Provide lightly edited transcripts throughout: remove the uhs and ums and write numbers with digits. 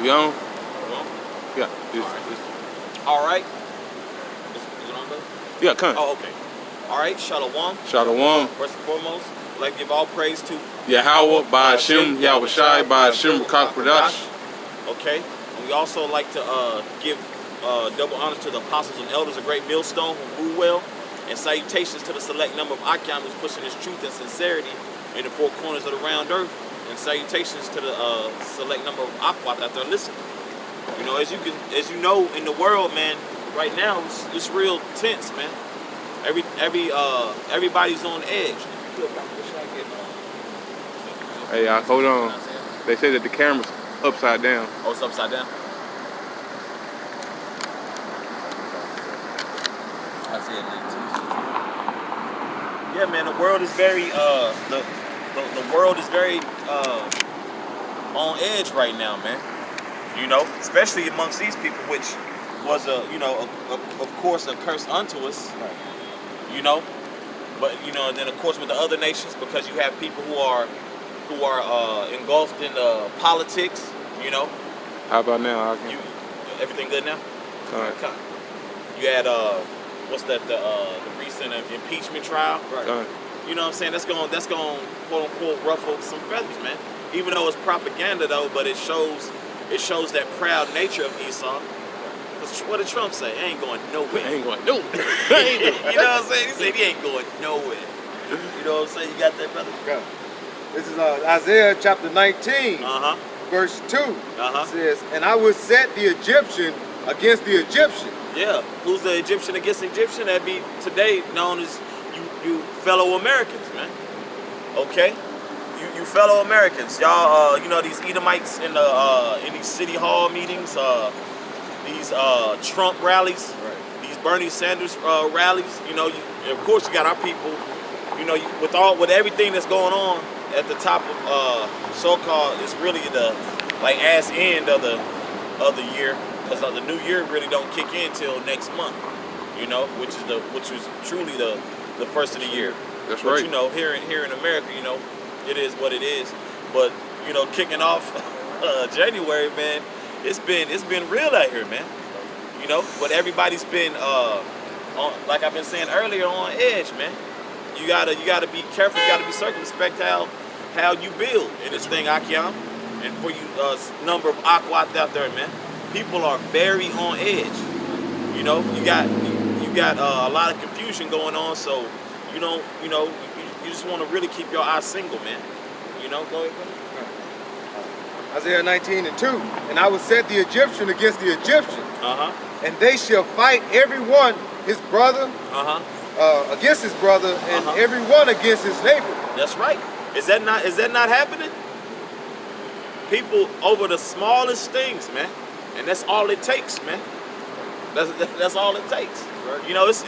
We on? You on? Yeah. All right. Is it on though? Yeah, come. Oh, okay. All right. Shalom. Shalom. First and foremost, I'd like to give all praise to Yahweh, by Hashem, Yahweh Shai, by Hashem, Rakakwadash. Okay. And we also like to give double honors to the apostles and elders, a great millstone who rule well, and salutations to the select number of Akyam who's pushing his truth and sincerity in the four corners of the round earth, and salutations to the select number of Akwat that they're listening. You know, as you know, in the world, man, right now it's real tense, man. Everybody's on edge. Hey, hold on. They say that the camera's upside down. Oh, it's upside down? I see it. Yeah, man, the world is very the world is very on edge right now, man. You know, especially amongst these people, which was of course a curse unto us. Right. You know, but you know, and then of course with the other nations, because you have people who are engulfed in politics. You know. How about now? Everything good now? All right. Okay. You had what's that? The recent impeachment trial. Right. You know what I'm saying? That's going quote unquote ruffle some feathers, man. Even though it's propaganda though, but it shows that proud nature of Esau. What did Trump say? He ain't going nowhere. He ain't going nowhere. You know what I'm saying? He said he ain't going nowhere. You know what I'm saying? You got that, brother? Go. This is Isaiah chapter 19, verse 2. It says, "And I will set the Egyptian against the Egyptian." Yeah. Who's the Egyptian against the Egyptian? That'd be today known as you fellow Americans, man. Okay? You fellow Americans. Y'all, you know, these Edomites in these city hall meetings, these Trump rallies, these Bernie Sanders rallies. You know, of course you got our people. You know, with everything that's going on at the top of so-called, it's really the ass end of the year, because the new year really don't kick in till next month. You know, which is truly the first of the year. That's but, right. You know, here in America, you know, it is what it is. But you know, kicking off January, man, it's been real out here, man. You know, but everybody's been on, like I've been saying earlier, on edge, man. You gotta be careful. You gotta be circumspect how you build in this thing, Akyam. And for you, number of Akwat out there, man, people are very on edge. You know, you got a lot of confusion going on. So you just want to really keep your eyes single, man. You know, go ahead. Isaiah 19 and 2. "And I will set the Egyptian against the Egyptian, and they shall fight every one his brother against his brother, and every one against his neighbor." That's right. Is that not happening? People over the smallest things, man, and that's all it takes, man. That's all it takes. Right. You know, it's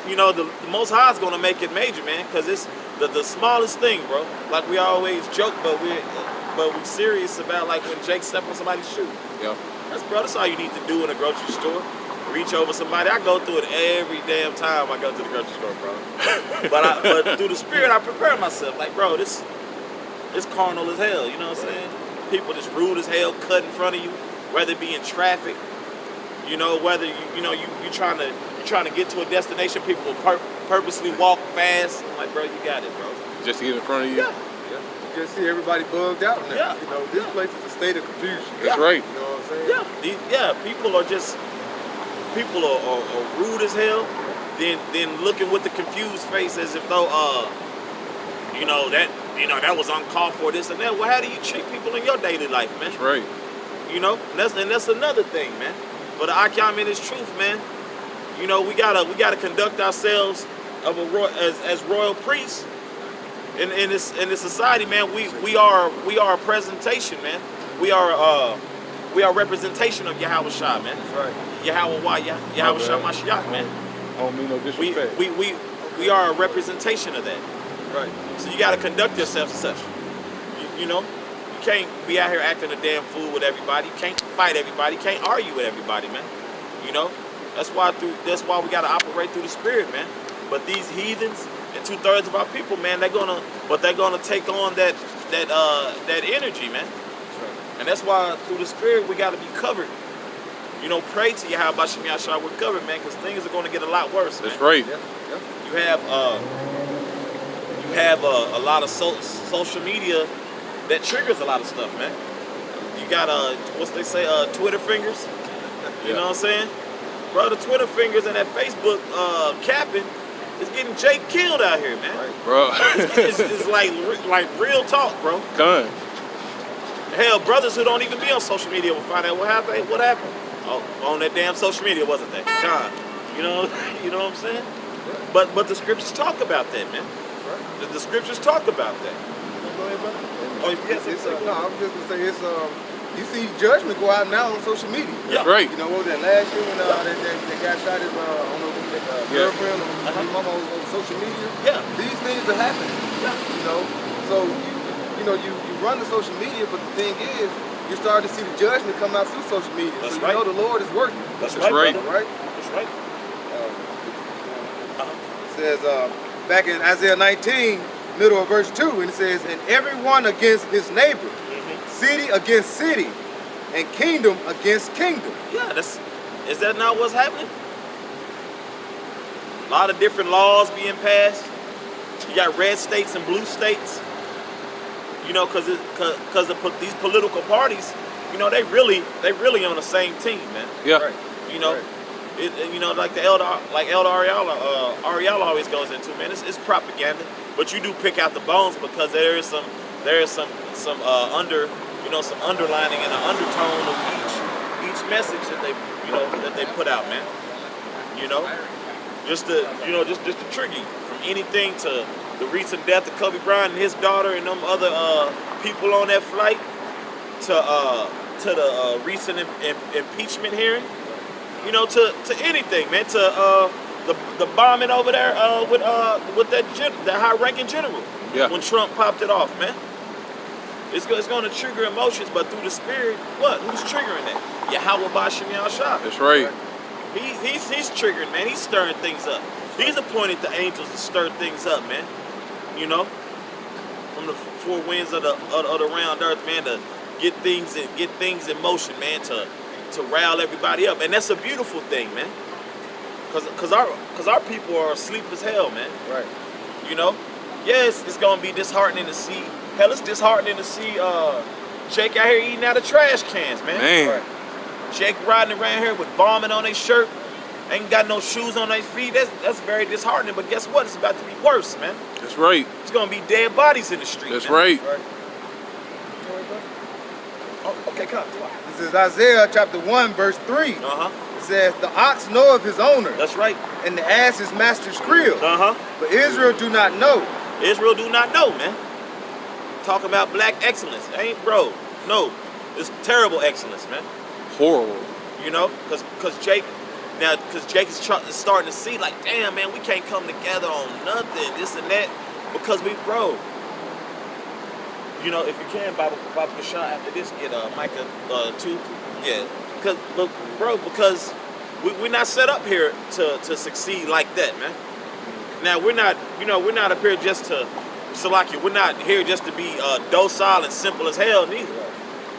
you know, the Most High is gonna make it major, man, because it's the smallest thing, bro. Like we always joke, but we're serious about, like when Jake stepped on somebody's shoe. Yeah. That's all you need to do in a grocery store. Reach over somebody. I go through it every damn time I go to the grocery store, bro. but through the spirit, I prepare myself. Like, bro, this carnal as hell. You know what I'm saying? People just rude as hell, cut in front of you, whether it be in traffic. You know, whether you're trying to get to a destination, people will purposely walk fast. I'm like, bro, you got it, bro. Just to get in front of you. Yeah. You just see everybody bugged out now. Yeah. You know, this place is a state of confusion. That's right. You know what I'm saying? Yeah. People are rude as hell. Then looking with the confused face as if though that was uncalled for, this and that. Well, how do you treat people in your daily life, man? That's right. You know, and that's another thing, man. But the Akyam in its truth, man. You know, we gotta conduct ourselves as royal priests in this society, man. We are a presentation, man. We are representation of Yahweh Shah, man. That's right. Yahweh Shah Mashiach, man. I don't mean no disrespect. We are a representation of that. Right. So you gotta conduct yourself as such. You know, you can't be out here acting a damn fool with everybody. You can't fight everybody. You can't argue with everybody, man. You know, that's why we gotta operate through the spirit, man. But these heathens and 2/3 of our people, man, they're gonna take on that energy, man. And that's why through the Spirit we got to be covered. You know, pray to Yahweh Shem Yahshua, we're covered, man, because things are going to get a lot worse, man. That's right. Yeah. Yeah. You have a lot of social media that triggers a lot of stuff, man. You got what's they say, Twitter fingers. You know what I'm saying, bro? The Twitter fingers and that Facebook capping is getting Jake killed out here, man. Right. Bro. It's like real talk, bro. Gun. Hell, brothers who don't even be on social media will find out what happened. Oh, on that damn social media, wasn't they? God, you know what I'm saying? But the scriptures talk about that, man. Right. The scriptures talk about that. Go ahead, brother. Oh, yes, No, I'm just gonna say it's you see judgment go out now on social media. Yeah. Right. You know what was that last year when they got shot at I don't know girlfriend or mama on social media? Yeah. These things are happening. Yeah. You know, so you run the social media, but the thing is, you're starting to see the judgment come out through social media. That's so right. you know the Lord is working. That's right, right, brother. Right? That's right. It says back in Isaiah 19, middle of verse 2, and it says, and everyone against his neighbor, city against city, and kingdom against kingdom. Yeah, is that not what's happening? A lot of different laws being passed. You got red states and blue states. You know, because these political parties, you know, they really on the same team, man. Yeah. Right. You know, Right. you know, like Elder Ariella always goes into, man. It's propaganda, but you do pick out the bones because there is some underlining and an undertone of each message that they put out, man. You know, just to trigger you from anything to the recent death of Kobe Bryant and his daughter and them other people on that flight to the recent impeachment hearing. You know, to anything, man. To the bombing over there with that high-ranking general. Yeah. When Trump popped it off, man. It's going to trigger emotions, but through the Spirit, what? Who's triggering that? Yahweh B'Shem Yahshua. That's right. He's triggering, man. He's stirring things up. He's appointed the angels to stir things up, man. You know, from the four winds of the round earth, man, to get things in motion, man, to rile everybody up, and that's a beautiful thing, man. Cause our people are asleep as hell, man. Right. You know, yes, it's gonna be disheartening to see. Hell, it's disheartening to see Jake out here eating out of trash cans, man. Man. Jake riding around here with vomit on his shirt, ain't got no shoes on their feet. That's very disheartening. But guess what? It's about to be worse, man. That's right. It's gonna be dead bodies in the street. That's man. right. Right. Oh, okay, come on. This is Isaiah chapter 1, verse 3. It says, the ox knoweth his owner, That's right. and the ass his master's crib. Uh-huh. But Israel do not know. Israel do not know, man. Talking about black excellence. Bro. No. It's terrible excellence, man. Horrible. You know? Because Jake is starting to see, like, damn, man, we can't come together on nothing, this and that. Because bro. You know, if you can, Baba Bashar, after this, get Micah 2. Yeah. Because we're not set up here to succeed like that, man. Now, we're not up here just to, Salakia, we're not here just to be docile and simple as hell, neither.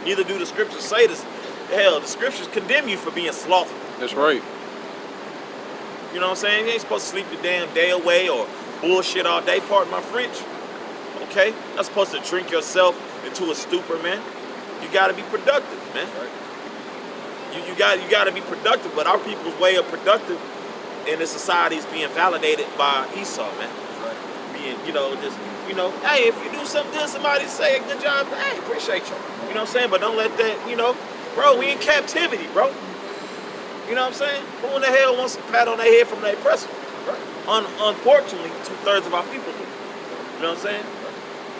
Neither do the scriptures say this. Hell, the scriptures condemn you for being slothful. That's right. You know what I'm saying? You ain't supposed to sleep the damn day away or bullshit all day, pardon my French. Okay? You're not supposed to drink yourself into a stupor, man. You gotta be productive, man. Right. You got to be productive, but our people's way of productive in this society is being validated by Esau, man. Right. Being, hey, if you do something good, somebody say a good job, hey, appreciate you. You know what I'm saying? But don't let that, bro, we in captivity, bro. You know what I'm saying? Who in the hell wants a pat on their head from their oppressor? Right. Unfortunately, 2/3 of our people do. You know what I'm saying?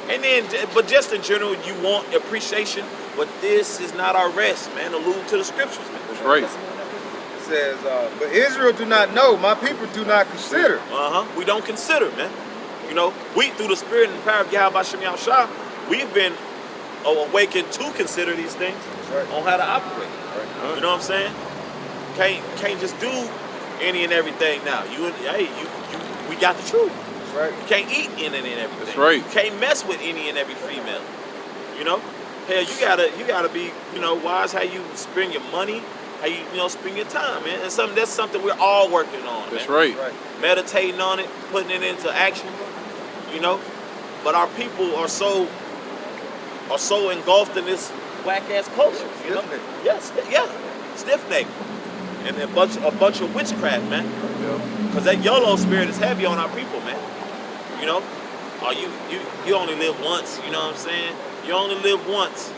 And then, but just in general, you want appreciation, but this is not our rest, man. Allude to the scriptures, man. That's right. It says, but Israel do not know, my people do not consider. We don't consider, man. We, through the Spirit and the power of Yahweh Shem Yahshua, we've been awakened to consider these things on how to operate. Right. You know what I'm saying? Can't just do any and everything now. We got the truth. Right. You can't eat any and everything. That's right. You can't mess with any and every female. You know? hell, you gotta be, wise how you spend your money, how you spend your time, man. And that's something we're all working on. That's man. right. Meditating on it, putting it into action, But our people are so engulfed in this whack ass culture, you know? Yes, yeah, stiff neck, and a bunch of witchcraft, man. Because that YOLO spirit is heavy on our people, man. You only live once. You know what I'm saying? You only live once.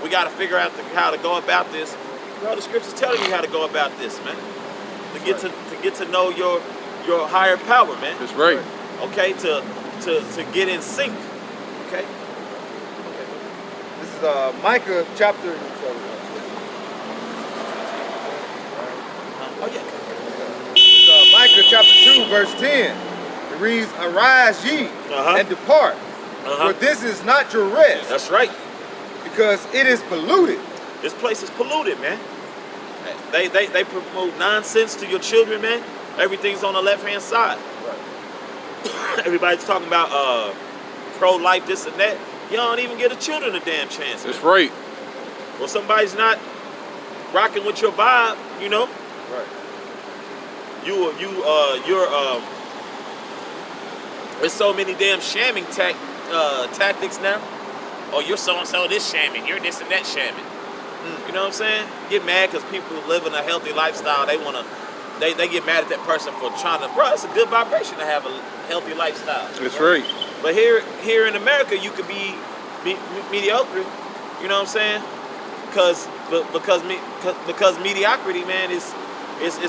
We got to figure out how to go about this. The scripture's telling you how to go about this, man. To get to know your higher power, man. That's right. Okay, to get in sync. Okay. This is Micah chapter. Oh yeah. Micah chapter 2, verse 10. It reads, "Arise ye and depart, for this is not your rest." That's right. Because it is polluted. This place is polluted, man. They promote nonsense to your children, man. Everything's on the left-hand side. Right. Everybody's talking about pro-life, this and that. You don't even give the children a damn chance. That's right. Well, somebody's not rocking with your vibe, Right. There's so many damn shamming tactics now. Oh, you're so-and-so this shamming. You're this and that shamming. You know what I'm saying? Get mad because people living a healthy lifestyle. They get mad at that person for trying to, bro, it's a good vibration to have a healthy lifestyle. That's right. But here in America, you could be mediocre. You know what I'm saying? Because mediocrity, man, is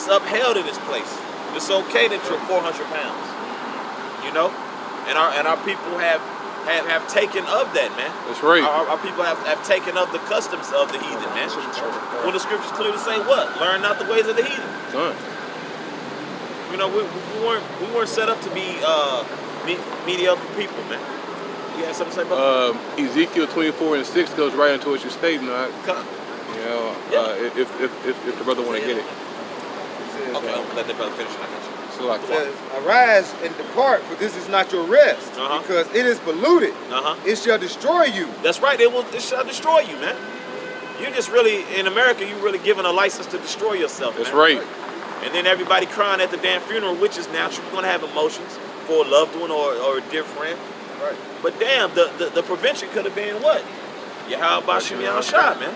upheld in this place. It's okay that you're 400 pounds. And our people have taken of that, man. That's right. Our people have taken of the customs of the heathen, man. When the scriptures clearly say what? Learn not the ways of the heathen. Done. We weren't set up to be mediocre people, man. You had something to say, bro? Ezekiel 24:6 goes right into what you're stating. If the brother want to get it. Okay, I'll let the brother finish. I got you. It says, "Arise and depart, for this is not your rest, because it is polluted. It shall destroy you." That's right. It shall destroy you, man. You're just really, in America, you're really given a license to destroy yourself, That's man. right. And then everybody crying at the damn funeral, which is natural. You're going to have emotions for a loved one or a dear friend. Right. But damn, the prevention could have been what? Yahweh Shemi Shah, man.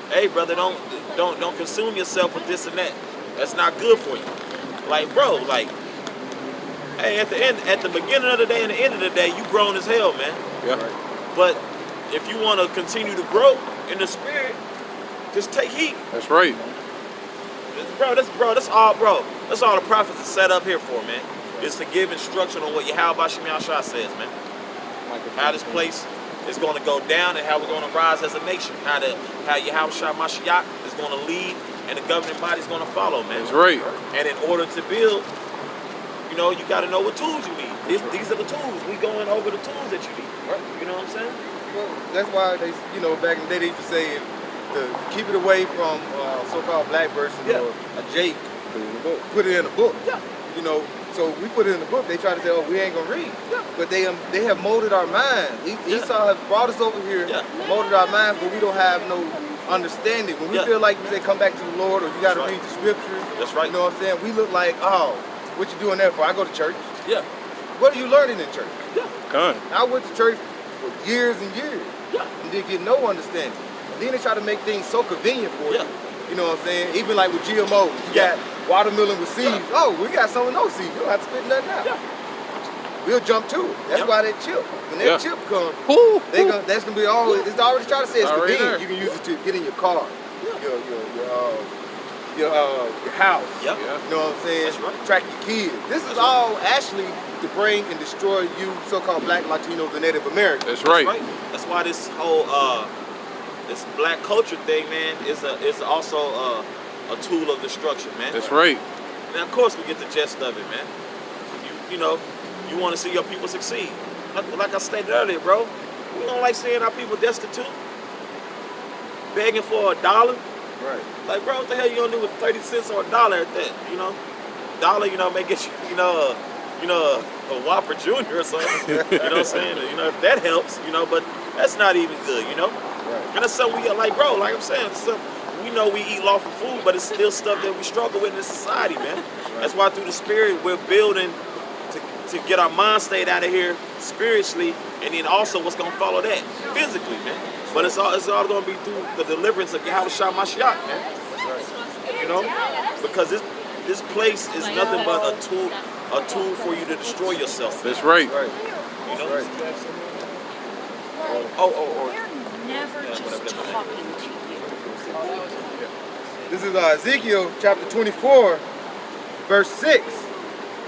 Hey, brother, don't consume yourself with this and that. That's not good for you. Like, bro, hey, at the beginning of the day and the end of the day, you grown as hell, man. Yeah. Right. But if you want to continue to grow in the spirit, just take heed. That's right. That's all the prophets are set up here for, man. Is to give instruction on what Yahweh Shemi Shah says, man. How this place is going to go down and how we're going to rise as a nation. How Yahweh Shah Mashiach is going to lead and the governing body is going to follow, man. That's right. And in order to build, you got to know what tools you need. These are the tools. We going over the tools that you need. Right? You know what I'm saying? Well, that's why they, back in the day they used to say to keep it away from so-called black person or a Jake. Put it in a book. Yeah. So we put it in the book. They try to say, "Oh, we ain't gonna read." Yeah. But they have molded our minds. Esau has brought us over here, molded our minds, but we don't have no understanding. When we feel like we say come back to the Lord or you got to read the scriptures. That's right. You know what I'm saying? We look like, oh, what you doing there for? I go to church. Yeah. What are you learning in church? Yeah. Come. I went to church for years and years. Yeah. And didn't get no understanding. And then they try to make things so convenient for you. You know what I'm saying? Even like with GMOs, you got watermelon with seeds. Yeah. Oh, we got some with no seeds. You don't have to spit nothing out. Yeah. We'll jump to it. That's why that chip. When that chip comes, that's gonna be always. It's already trying to say it's convenient. You can use it to get in your car, your house. Yep. You know what I'm saying? That's right. Track your kids. This is all actually to bring and destroy you, so-called Black, Latinos, and Native Americans. That's right. That's why this whole this black culture thing, man, is also a tool of destruction, man. That's right. Now, of course, we get the gist of it, man. You want to see your people succeed. Like I stated earlier, bro, we don't like seeing our people destitute, begging for $1. Right. Like, bro, what the hell you gonna do with 30 cents or $1 at that? $1, may get you, a Whopper Jr. or something. You know what I'm saying? If that helps, but That's not even good, you know? Right. And that's something we like, bro, like I'm saying, we know we eat lawful food, but it's still stuff that we struggle with in society, man. Right. That's why through the Spirit we're building to get our mind state out of here spiritually, and then also what's gonna follow that physically, man. But it's all gonna be through the deliverance of Yahweh Shah Mashiach, man. You know, because this place is nothing but a tool for you to destroy yourself. That's right. Right. You know? Right. They're never just talking to you. This is Ezekiel chapter 24, verse 6.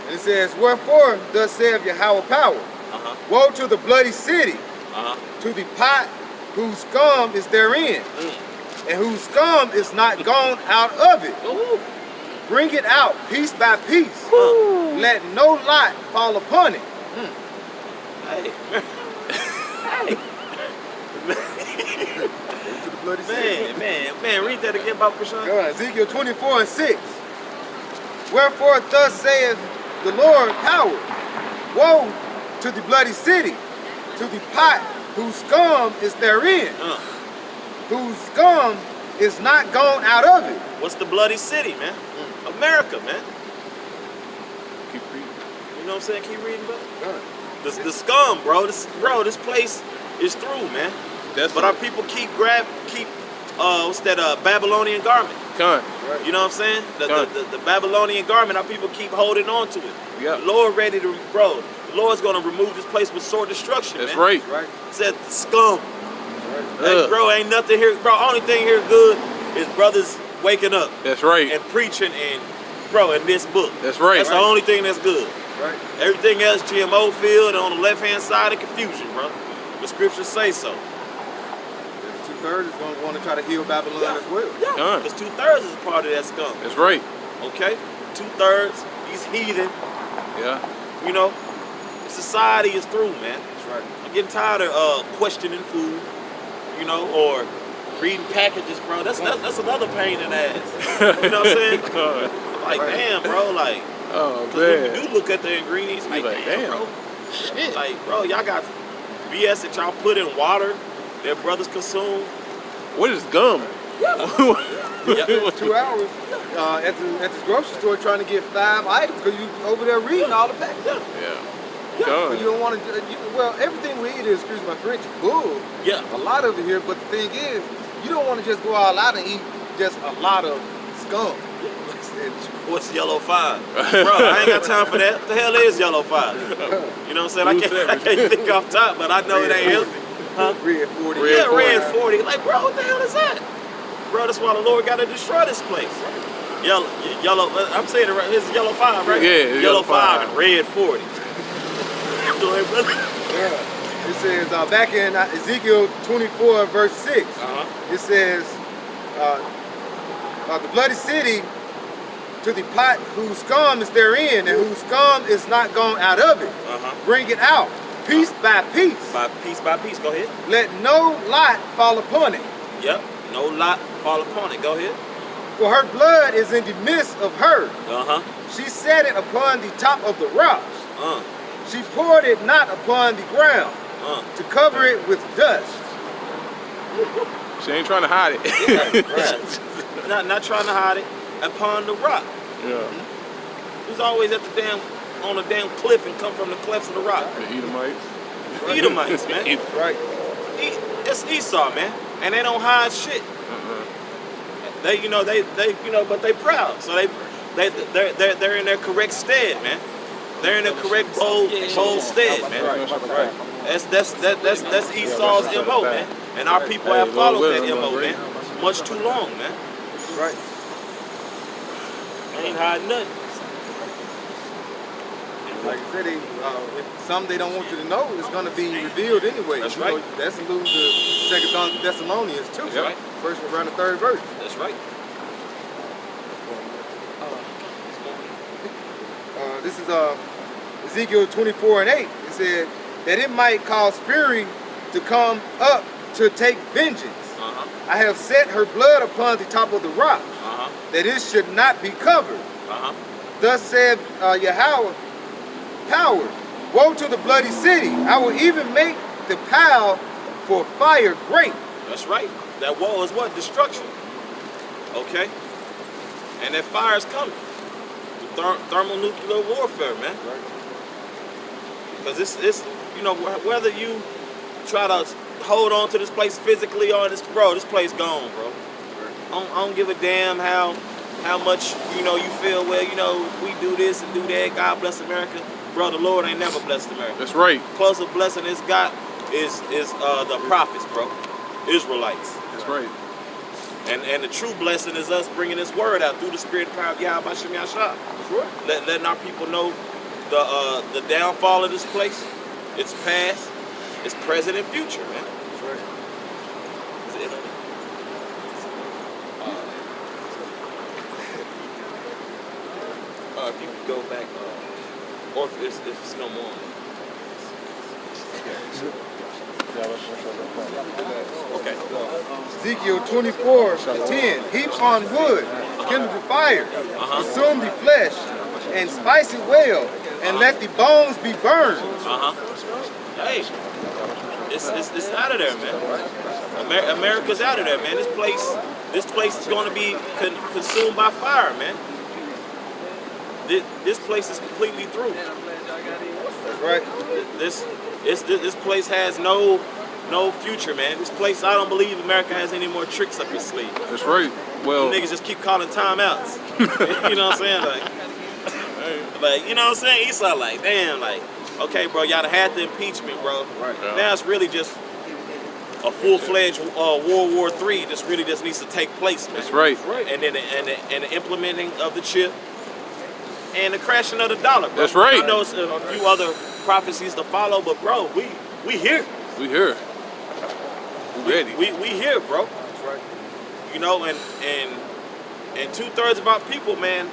And it says, wherefore thus saith Yahweh power, woe to the bloody city, to the pot whose scum is therein, and whose scum is not gone out of it. Bring it out piece by piece. Let no lot fall upon it. Hey. To the bloody city. Man, read that again, Baba Krishan. Go on, Ezekiel 24 and 6. Wherefore thus saith the Lord power, woe to the bloody city, to the pot whose scum is therein, whose scum is not gone out of it. What's the bloody city, man? America, man. Keep reading. You know what I'm saying? Keep reading, bro. Go on. The scum, bro. This place is through, man. But our people keep Babylonian garment. Con. Right. You know what I'm saying? The Babylonian garment, our people keep holding on to it. Yeah. The Lord ready to, bro. The Lord's gonna remove this place with sword destruction, That's man. right. Right. It said scum. Right. Hey, bro, ain't nothing here. Bro, only thing here good is brothers waking up That's right. and preaching and, bro, in this book. That's right. That's the only thing that's good. Right. Everything else, GMO field, on the left-hand side of confusion, bro. The scriptures say so. The 2/3 is going to want to try to heal Babylon as well. Yeah, Done. because 2/3 is part of that scum. That's right. Okay? 2/3, these heathen, Yeah. you know. Society is through, man. That's right. I'm getting tired of questioning food, you know, or reading packages, bro. That's another pain in the ass. You know what I'm saying? God. Like, Right. damn, bro, like, Oh because when man. you do look at the ingredients, like, damn, bro. Shit. Like, bro, y'all got BS that y'all put in water that brothers consume. What is gum? Yeah. 2 hours at the grocery store trying to get 5 items because you over there reading all the packages. Yeah. So Gum. you don't want to. Well, everything we eat is, excuse my French, bull. Yeah. A lot of it here, but the thing is, you don't want to just go all out and eat just a lot of scum. What's yellow 5? Bro, I ain't got time for that. What the hell is yellow 5? You know what I'm saying? I can't think off top, but I know it ain't healthy. Huh? Red 40. Yeah, red 40. Like, bro, what the hell is that? Bro, that's why the Lord got to destroy this place. Yellow, I'm saying it right. This is yellow 5, right? Yeah, yellow 5 and red 40. Go ahead, brother. Yeah. It says back in Ezekiel 24 verse 6, it says, the bloody city to the pot whose scum is therein and whose scum is not gone out of it. Bring it out piece by piece. By piece. Go ahead. Let no lot fall upon it. Yep. No lot fall upon it. Go ahead. For her blood is in the midst of her. Uh-huh. She set it upon the top of the rocks. She poured it not upon the ground to cover it with dust. She ain't trying to hide it. Right. Not trying to hide it upon the rock. Yeah. Who's always at the on a damn cliff and come from the clefts of the rock? The Edomites. Edomites, man. Right. It's Esau, man, and they don't hide shit. They, but they proud, so they're in their correct stead, man. They're in their correct bold stead, man. Right. That's Esau's MO, man, and our people have followed that MO, man, much too long, man. Right. They ain't hiding nothing. Like I said, some they don't want you to know is going to be revealed anyway. That's You right. know, that's alluded to 2 Thessalonians too. That's right. First around the 3rd verse. That's right. This is Ezekiel 24 and 8. It said that it might cause fury to come up to take vengeance. I have set her blood upon the top of the rock, that it should not be covered. Thus said Yahweh, power, woe to the bloody city. I will even make the pile for fire great. That's right. That wall is what? Destruction. Okay? And that fire is coming. Thermonuclear warfare, man. Because it's, you know, whether you try to hold on to this place physically or this place gone, bro. I don't give a damn how much, you know, you feel, well, you know, if we do this and do that, God bless America. Bro, the Lord ain't never blessed America. That's right. Closest blessing it's got is the prophets, bro. Israelites. That's right. And the true blessing is us bringing this word out through the spirit and power of Yahweh Shem Yahshua. Letting our people know the downfall of this place, its past, its present, and future, man. That's right. If you could go back, or if it's no more. Okay. Ezekiel 24:10. Heap on wood, kindle the fire, consume the flesh, and spice it well, and let the bones be burned. Hey, it's out of there, man. America's out of there, man. This place is going to be consumed by fire, man. This place is completely through. That's right. This place has no future, man. This place, I don't believe America has any more tricks up its sleeve. That's right. Well, niggas just keep calling timeouts. You know what I'm saying? Like, you know what I'm saying? Esau, like, damn, like, okay, bro, y'all had the impeachment, bro. Right. Yeah. Now it's really just a full-fledged World War III. This really just needs to take place, man. that's right. And then the implementing of the chip and the crashing of the dollar, bro. That's right. I know it's a few other prophecies to follow, but bro, we here. We here. We ready. We here, bro. That's right. You know, and 2/3 of our people, man,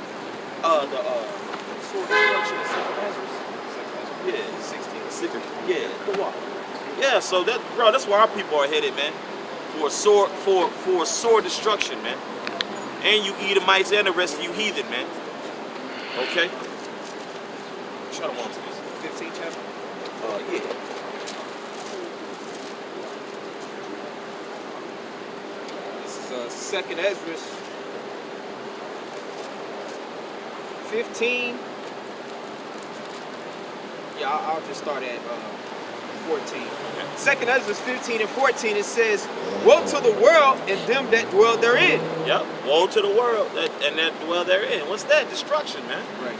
yeah, so that's where our people are headed, man. For sword destruction, man. And you Edomites and the rest of you heathen, man. Okay? Try to walk to this. 15 chapter? Yeah. This is Second Ezra 15. Yeah, I'll just start at 14. Second Ezra 15 and 14, it says, "Woe to the world and them that dwell therein." Yep. Woe to the world and that dwell therein. What's that? Destruction, man. Right.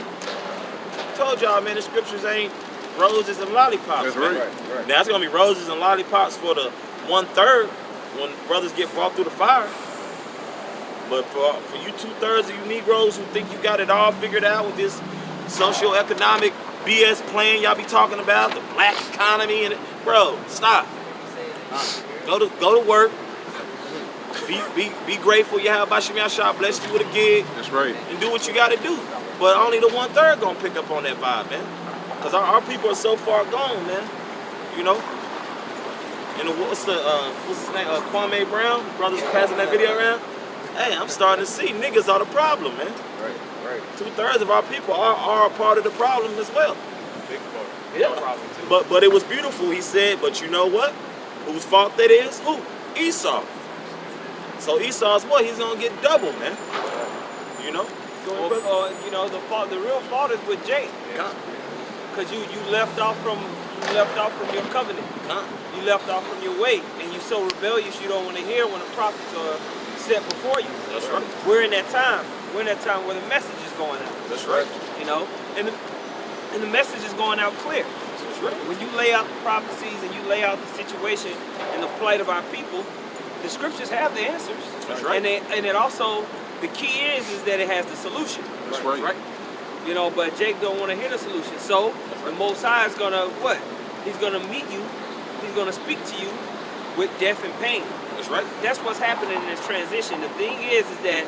I told y'all, man, the scriptures ain't roses and lollipops. That's man. right. Now it's gonna be roses and lollipops for the 1/3 when brothers get brought through the fire. But for you 2/3 of you Negroes who think you got it all figured out with this socio-economic BS plan y'all be talking about, the black economy and bro, stop. Go to work. Be grateful Yahweh Shem Yahshua blessed you with a gig. That's right. And do what you gotta do. But only the 1/3 gonna pick up on that vibe, man. Cause our people are so far gone, man. You know? And what's his name? Kwame Brown, brothers passing that video around. Hey, I'm starting to see niggas are the problem, man. Right. 2/3 of our people are a part of the problem as well. Big part. Yeah. Problem too. But it was beautiful, he said, but you know what? Whose fault that is? Who? Esau. So Esau's what? He's gonna get double, man. You know? You know, the real fault is with Jake. Because you left off from your covenant. You left off from your way, and you're so rebellious you don't want to hear when the prophets are set before you. That's right. We're in that time. We're in that time where the message is going out. That's right. You know, and the message is going out clear. That's right. When you lay out the prophecies and you lay out the situation and the plight of our people, the scriptures have the answers. That's right. And it also, the key is that it has the solution. That's right. You know, but Jake don't want to hear the solution. So the Most High is gonna what? He's gonna meet you. He's gonna speak to you with death and pain. That's right. That's what's happening in this transition. The thing is that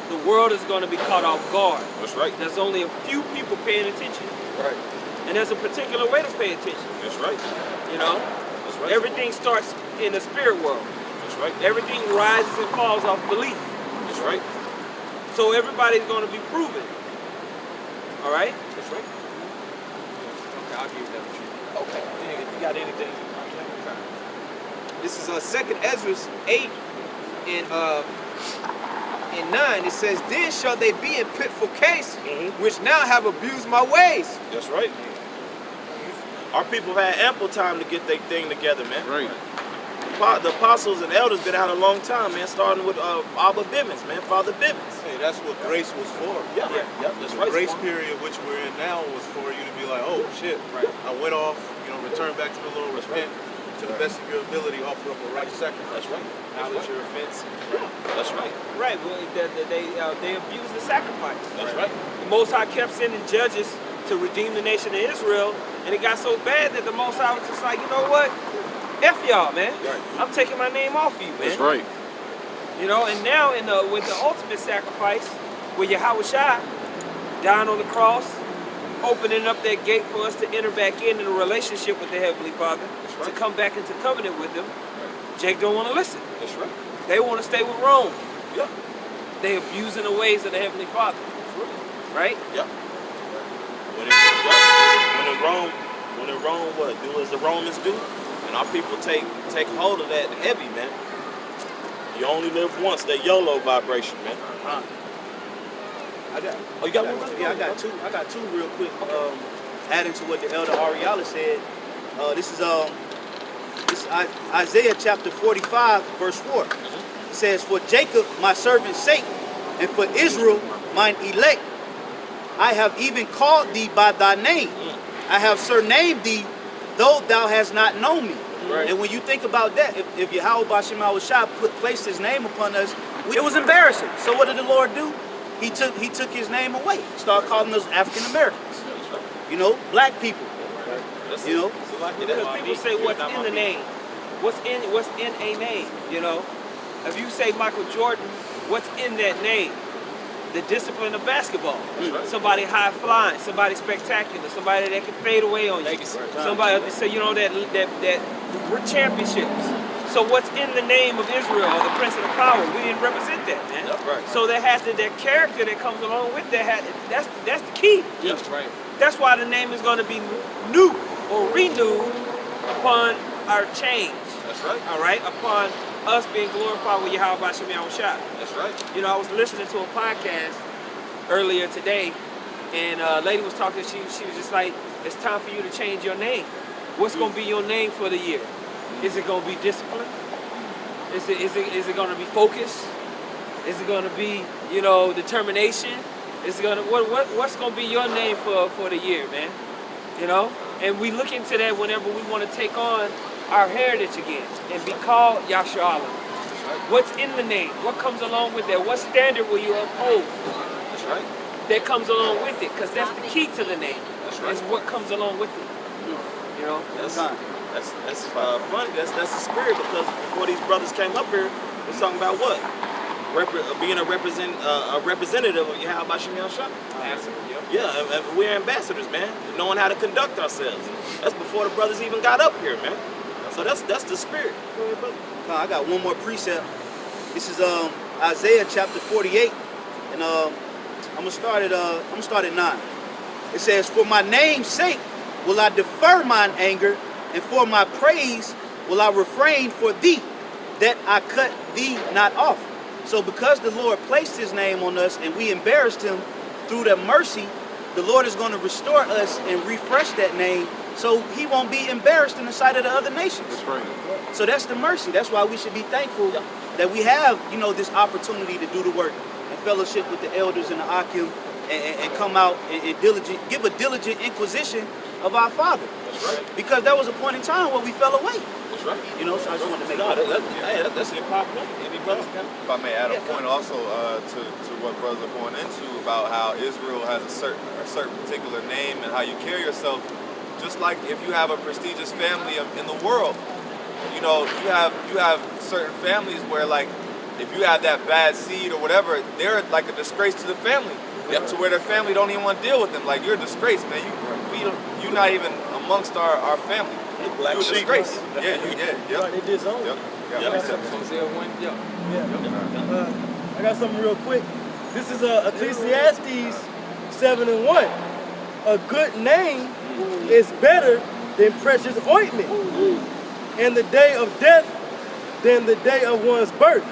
the world is going to be caught off guard. That's right. There's only a few people paying attention. Right. And there's a particular way to pay attention. That's right. You know? That's right. Everything starts in the spirit world. That's right. Everything rises and falls off belief. That's right. So everybody's going to be proven. All right? That's right. Okay, I'll give you that. Okay. If you got anything, This is 2nd Ezra 8 and 9. It says, then shall they be in pitiful case, which now have abused my ways. That's right. Our people had ample time to get their thing together, man. Right. The apostles and elders been out a long time, man, starting with Abba Bivens, man, Father Bivens. Hey, that's what grace was for. Yeah, that's right. The grace period which we're in now was for you to be like, oh shit, I went off, return back to the Lord, repent to the best of your ability, offer up a righteous sacrifice. That's right. Acknowledge your offense. That's right. Right. Well, they abused the sacrifice. That's right. The Most High kept sending judges to redeem the nation of Israel, and it got so bad that the Most High was just like, you know what? F y'all, man. Right. I'm taking my name off you, man. That's right. And now with the ultimate sacrifice, with Yahweh Shai dying on the cross, opening up that gate for us to enter back in a relationship with the Heavenly Father, to come back into covenant with Him. Jake don't want to listen. That's right. They want to stay with Rome. Yep. They abusing the ways of the Heavenly Father. Right? Yep. When in Rome, what? Do as the Romans do? And our people take hold of that heavy, man. You only live once, that YOLO vibration, man. You got one? Yeah, I got two. I got two real quick. Adding to what the Elder Ariala said. This is Isaiah chapter 45, verse 4. It says, for Jacob, my servant's sake, and for Israel, mine elect, I have even called thee by thy name. I have surnamed thee, though thou hast not known me. Right. And when you think about that, if Yahweh Bashem Shah placed his name upon us, it was embarrassing. So what did the Lord do? He took his name away. Started calling us African Americans. Black people. Because people say what's in the name. What's in a name, If you say Michael Jordan, what's in that name? The discipline of basketball. Right. Somebody high flying, somebody spectacular, somebody that can fade away on you. Somebody that say, that we're championships. So what's in the name of Israel, or the Prince of the Power? We didn't represent that, man. That's right. So that character that comes along with that. That's the key. That's right. That's why the name is going to be new or renewed upon our change. That's right. All right, upon us being glorified with Yahweh Bashem Shah. That's right. I was listening to a podcast earlier today, and a lady was talking. She was just like, "It's time for you to change your name. What's going to be your name for the year? Is it going to be discipline? Is it going to be focus? Is it going to be determination? Is it going to what's going to be your name for the year, man? And we look into that whenever we want to take on our heritage again and be called Yahshua. What's in the name? What comes along with that? What standard will you uphold? That's right. That comes along with it, because that's the key to the name. That's right. Is what comes along with it. That's funny. That's the spirit, because before these brothers came up here, we're talking about what? Being a representative of Yahweh Bashem Shah. Yeah, and we're ambassadors, man. Knowing how to conduct ourselves. That's before the brothers even got up here, man. So that's the spirit. Go ahead, brother. I got one more precept. This is Isaiah chapter 48, and I'm gonna start at 9. It says, "For my name's sake will I defer mine anger, and for my praise will I refrain for thee, that I cut thee not off." So because the Lord placed His name on us and we embarrassed Him, through that mercy, the Lord is going to restore us and refresh that name, so He won't be embarrassed in the sight of the other nations. That's right. So that's the mercy. That's why we should be thankful that we have, this opportunity to do the work and fellowship with the elders and the Akim and come out and give a diligent inquisition of our Father. That's right. Because there was a point in time where we fell away. That's right. So I just wanted to make that's an important point. If I may add a point also to what brothers are going into about how Israel has a certain particular name and how you carry yourself, just like if you have a prestigious family in the world, you have certain families where, like, if you have that bad seed or whatever, they're like a disgrace to the family. Yep. To where their family don't even want to deal with them. Like, you're a disgrace, man. You're not even amongst our family. Black You're a disgrace. Yeah. They disown. Yep. I got something real quick. This is Ecclesiastes 7:1. A good name is better than precious ointment, and the day of death than the day of one's birth.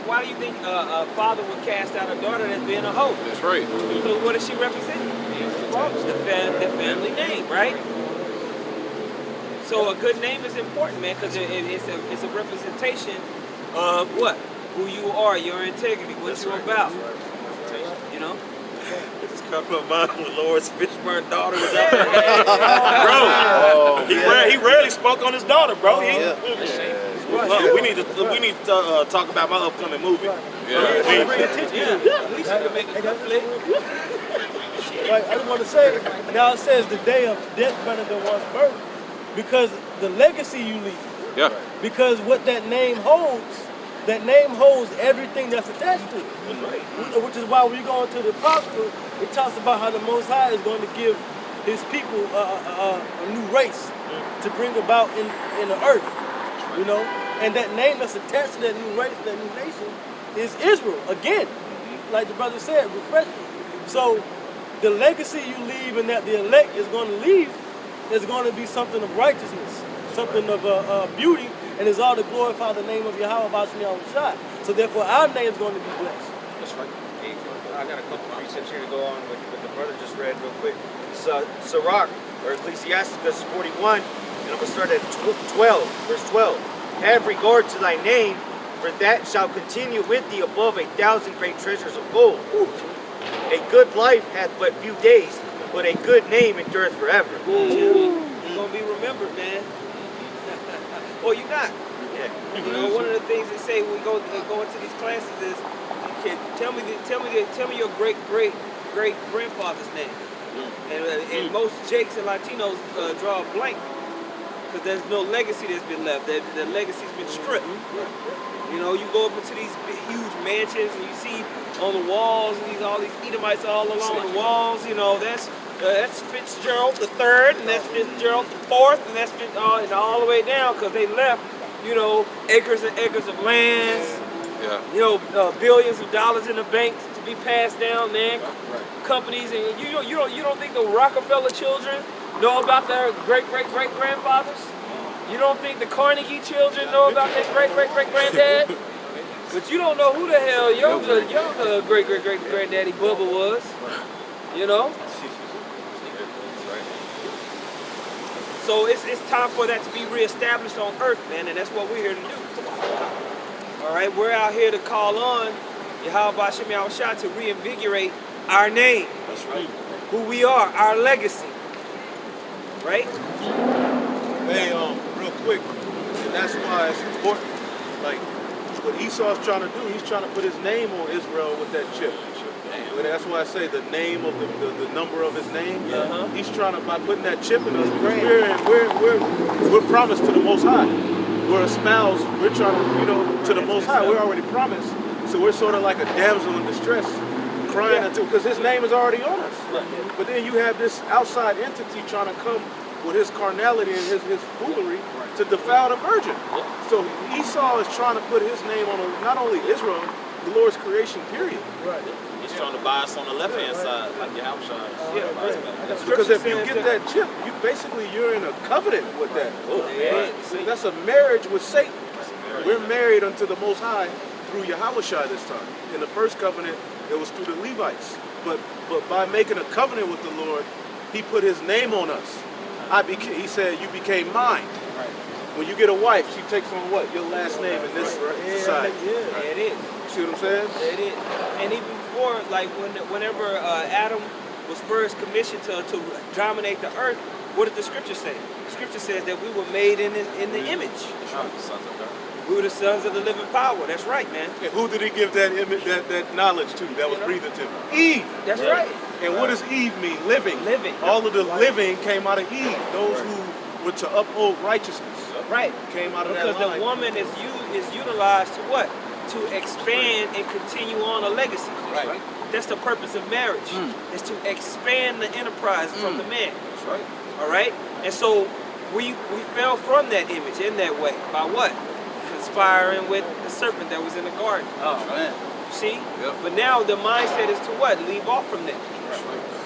Why do you think a father would cast out a daughter that's being a hoe? That's right. Because what does she represent? The family name, right? So a good name is important, man, because it's a representation of what? Who you are, your integrity, what you're about. You know? It just come to mind when Lawrence Fishburne's daughter was out there. Bro, he rarely spoke on his daughter, bro. We need to talk about my upcoming movie. At least you can make a good flick. Like, I just want to say, now it says the day of death better than one's birth, because the legacy you leave. Yeah. Because what that name holds everything that's attached to it. Which is why when you go into the Apocrypha, it talks about how the Most High is going to give his people a new race to bring about in the earth, you know? And that name that's attached to that new race, that new nation, is Israel. Again, like the brother said, refreshing. So the legacy you leave and that the elect is going to leave is going to be something of righteousness, something of beauty, and it's all to glorify the name of Yahweh B'Shem Yahushua. So therefore our name is going to be blessed. That's right. I got a couple of precepts here to go on with what the brother just read real quick. Sirach, or Ecclesiasticus 41, and I'm going to start at 12, verse 12. Have regard to thy name, for that shall continue with thee above 1,000 great treasures of gold. A good life hath but few days, but a good name endureth forever. You're going to be remembered, man. Or you're not. Yeah. You know, one of the things they say when we go into these classes is, you can tell me your great grandfather's name. And most Jakes and Latinos draw a blank because there's no legacy that's been left. The legacy's been stripped. You know, you go up into these huge mansions and you see on the walls all these Edomites all along the walls. You know, that's Fitzgerald the third, and that's Fitzgerald the fourth, and that's and all the way down because they left, you know, acres and acres of lands. You know, billions of dollars in the banks to be passed down, man. Companies, and you don't think the Rockefeller children know about their great grandfathers? You don't think the Carnegie children know about their great granddad? But you don't know who the hell your great granddaddy Bubba was. You know? So it's time for that to be reestablished on earth, man, and that's what we're here to do. All right, we're out here to call on Yahweh B'Shem Yahushua to reinvigorate our name. That's right. Who we are, our legacy. Right? Hey, real quick, and that's why it's important. Like, what Esau's trying to do, he's trying to put his name on Israel with that chip. And that's why I say the name of the number of his name. He's trying to, by putting that chip in us, we're promised to the Most High. We're espoused. We're trying to, you know, to the Most High. We're already promised. So we're sort of like a damsel in distress, crying until, because his name is already on us. But then you have this outside entity trying to come with his carnality and his foolery to defile the virgin. So Esau is trying to put his name on not only Israel, the Lord's creation, period. He's trying to buy us on the left-hand side, like Yahushua. Because if you get that chip, you're in a covenant with that. See, that's a marriage with Satan. We're married unto the Most High through Yahushua this time. In the first covenant, it was through the Levites. But by making a covenant with the Lord, he put his name on us. He said, you became mine. When you get a wife, she takes on what? Your last name in this society. Yeah, it is. See what I'm saying? It is. And even before, like whenever Adam was first commissioned to dominate the earth, what did the scripture say? The scripture says that we were made in the image. We were the sons of the living power. That's right, man. And who did he give that image, that knowledge to? That was breathed to him. Eve. That's right. And what does Eve mean? Living. Living. All of the living came out of Eve. Those who were to uphold righteousness. Right. Came out of because that line. the woman is utilized to what? To expand and continue on a legacy. Right. That's the purpose of marriage. Is to expand the enterprise from the man. That's right. All right? And so we fell from that image in that way. By what? Conspiring with the serpent that was in the garden. Oh, man. See? Yep. But now the mindset is to what? Leave off from that.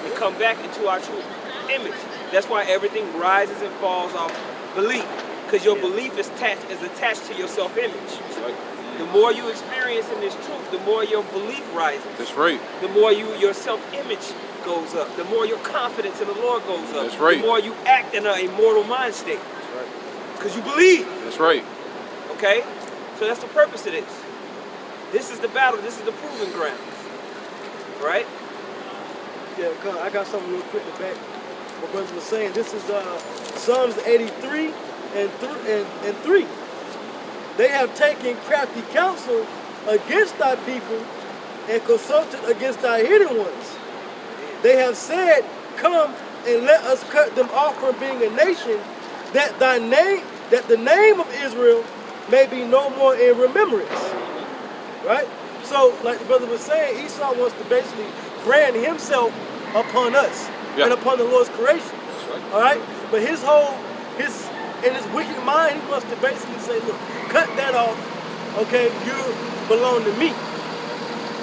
And come back into our true image. That's why everything rises and falls off belief. Because your belief is attached to your self-image. The more you experience in this truth, the more your belief rises. That's right. The more your self-image goes up. The more your confidence in the Lord goes up. That's right. The more you act in a mortal mind state. That's right. Because you believe. That's right. Okay? So that's the purpose of this. This is the battle. This is the proving ground. Right? Yeah, I got something real quick to back what brother was saying. This is Psalms 83 and 3. They have taken crafty counsel against thy people and consulted against thy hidden ones. They have said, come and let us cut them off from being a nation, that the name of Israel may be no more in remembrance. Right? So, like the brother was saying, Esau wants to basically brand himself upon us and upon the Lord's creation. All right? But in his wicked mind, he wants to basically say, look, cut that off, okay? You belong to me,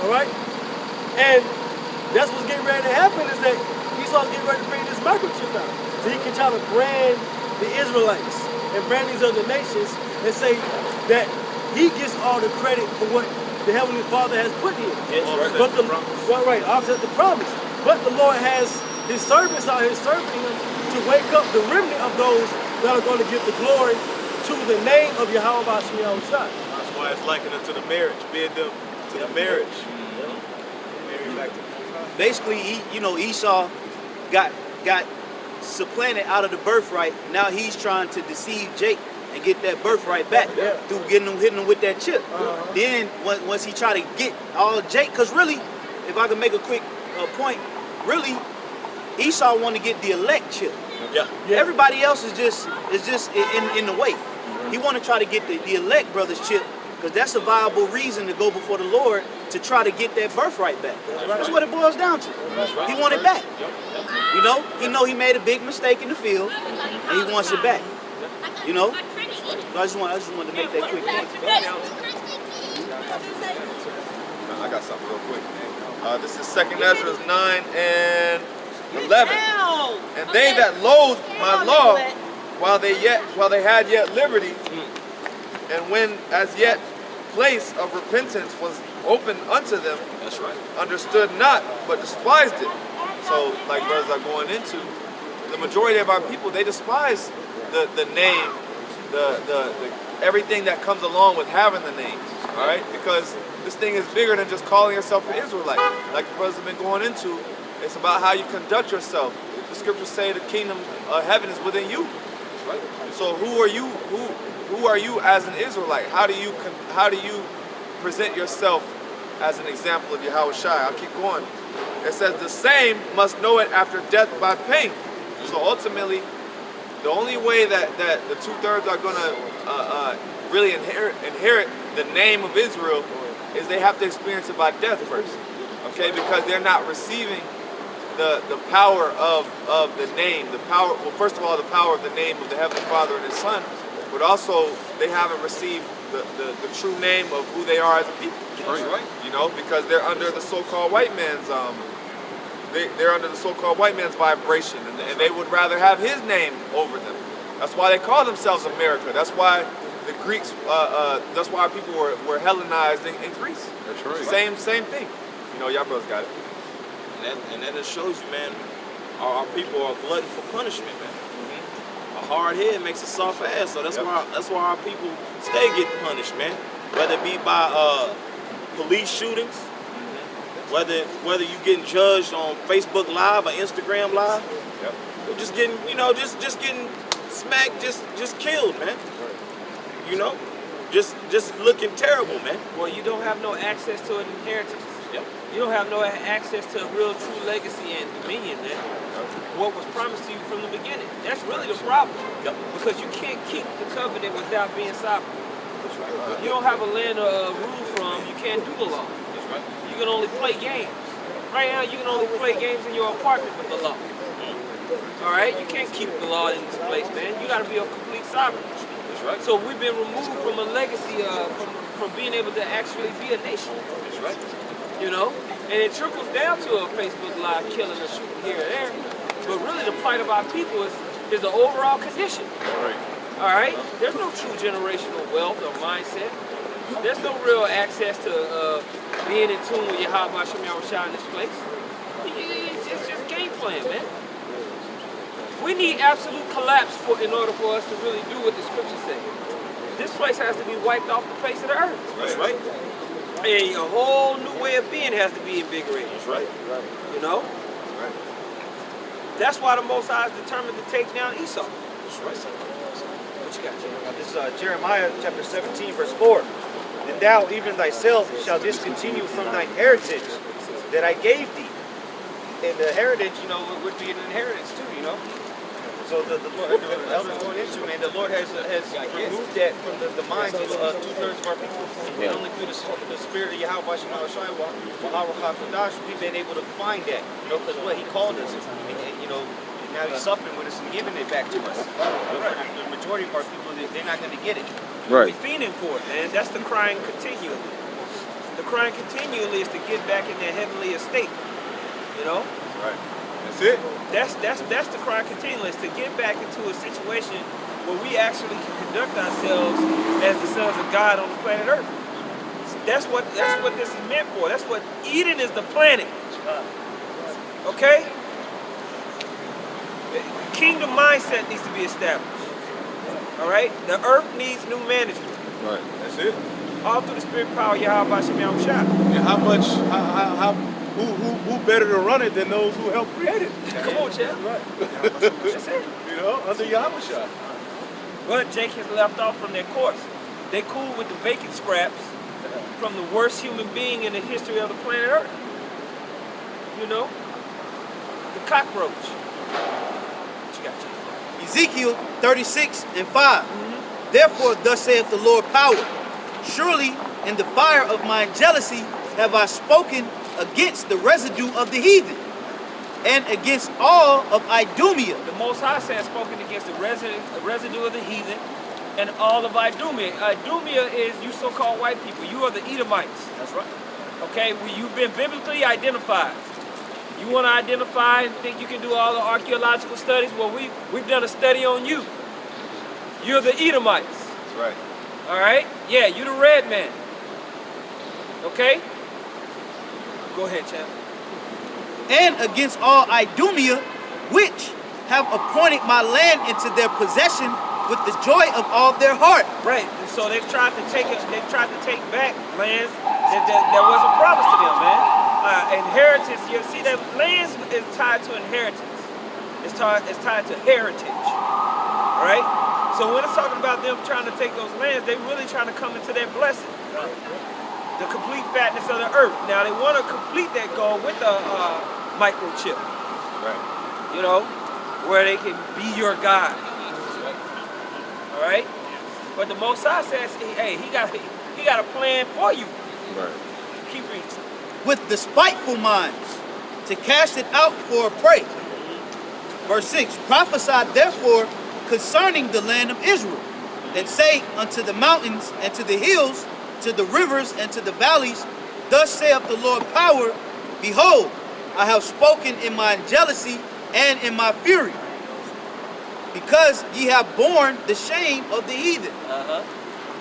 all right? And that's what's getting ready to happen, is that Esau's getting ready to bring this microchip out. So he can try to brand the Israelites and brand these other nations and say that he gets all the credit for what the Heavenly Father has put here. Yes, but offset the promise. But the Lord has his servants out here serving him to wake up the remnant of those that are going to give the glory to the name of Yahweh Bashim Yahushua. That's why it's likened to the marriage. Bid them to the marriage. Basically, Esau got supplanted out of the birthright. Now he's trying to deceive Jake and get that birthright back through hitting him with that chip. Then once he try to get all Jake, because really, if I can make a quick point, really, Esau want to get the elect chip. Everybody else is just in the way. He want to try to get the elect brothers chip, because that's a viable reason to go before the Lord to try to get that birthright back. That's what it boils down to. He want it back. He know he made a big mistake in the field, and he wants it back. So I just wanted to make that quick point. I got something real quick. This is 2nd Ezra 9 and 11. And they that loathed my law while they had yet liberty, and when as yet place of repentance was open unto them, That's right. understood not, but despised it. So, like brothers are going into, the majority of our people, they despise the name, the everything that comes along with having the name. All right, because this thing is bigger than just calling yourself an Israelite. Like the brothers have been going into, it's about how you conduct yourself. The scriptures say the kingdom of heaven is within you. Right? So who are you? Who are you as an Israelite? How do you present yourself as an example of Yahweh Shai? I'll keep going. It says the same must know it after death by pain. So ultimately, the only way that the 2/3 are going to really inherit the name of Israel is they have to experience it by death first. Okay, because they're not receiving the power of the name, the power. Well, first of all, the power of the name of the Heavenly Father and His Son, but also they haven't received the true name of who they are as a people. Right. Because they're under the so-called white man's they're under the so-called white man's vibration, and they would rather have his name over them. That's why they call themselves America. That's why the Greeks. That's why people were Hellenized in Greece. That's right. Same thing. Y'all brothers got it. And that just shows you, man, our people are glutton for punishment, man. A hard head makes a soft ass, so that's why our people stay getting punished, man. Whether it be by police shootings, whether you getting judged on Facebook Live or Instagram Live, or just getting, just getting smacked, just killed, man. Just looking terrible, man. Well, you don't have no access to an inheritance. You don't have no access to a real true legacy and dominion, man. What was promised to you from the beginning. That's really the problem. Because you can't keep the covenant without being sovereign. You don't have a land to rule from, you can't do the law. You can only play games. Right now, you can only play games in your apartment with the law. Alright? You can't keep the law in this place, man. You gotta be a complete sovereign. So we've been removed from a legacy from being able to actually be a nation. And it trickles down to a Facebook Live killing or shooting here and there. But really the plight of our people is the overall condition. All right? There's no true generational wealth or mindset. There's no real access to being in tune with Yahweh Shem Yahushua in this place. It's just game plan, man. We need absolute collapse in order for us to really do what the scriptures say. This place has to be wiped off the face of the earth. That's right. And a whole new way of being has to be invigorated. That's right. You know? Right. That's why the Most High is determined to take down Esau. That's right. What you got, Jeremiah? This is Jeremiah chapter 17, verse 4. And thou, even thyself, shall discontinue from thine heritage that I gave thee. And the heritage, you know, would be an inheritance too, you know. So the elders going into, man, the Lord has removed that from the minds of 2/3 of our people. And only through the spirit of Yahweh we've been able to find that, you know, because what he called us, and you know, now he's supping with us and giving it back to us. But for the majority of our people, they're not going to get it. Right. We're fiending for it, man. That's the crying continually. The crying continually is to get back in their heavenly estate. You know? Right. That's it. That's the cry continually, is to get back into a situation where we actually can conduct ourselves as the sons of God on the planet Earth. That's what this is meant for. That's what Eden is, the planet. Okay? Kingdom mindset needs to be established. All right? The earth needs new management. Right. That's it. All through the spirit power of Yahweh Shem Yahushua. And who better to run it than those who helped create it? Come on, Chad. Right. That's it. You know, under Yahushua. But Jake has left off from their course. They cool with the bacon scraps from the worst human being in the history of the planet Earth. You know? The cockroach. What you got, Jake? Ezekiel 36 and 5. Therefore, thus saith the Lord power, surely in the fire of my jealousy have I spoken against the residue of the heathen, and against all of Idumea. The Most High has spoken against the residue of the heathen and all of Idumea. Idumea is you so-called white people. You are the Edomites. That's right. Okay, you've been biblically identified. You want to identify and think you can do all the archaeological studies? Well, we've done a study on you. You're the Edomites. That's right. All right? Yeah, you're the red man. Okay? Go ahead, champ. And against all Idumea, which have appointed my land into their possession with the joy of all their heart. Right. And so they've tried to take it. They've tried to take back lands that wasn't promised to them, man. Inheritance. You see, that lands is tied to inheritance. It's tied to heritage. All right. So when it's talking about them trying to take those lands, they really trying to come into their blessing. The complete fatness of the earth. Now they want to complete that goal with a microchip. Right. You know, where they can be your God. All right. But the Most High says, hey, he got a plan for you. Right. Keep reading. With the spiteful minds, to cast it out for a prey. Verse 6, prophesy therefore concerning the land of Israel, and say unto the mountains and to the hills, to the rivers and to the valleys, thus saith the Lord power, behold, I have spoken in my jealousy and in my fury, because ye have borne the shame of the heathen.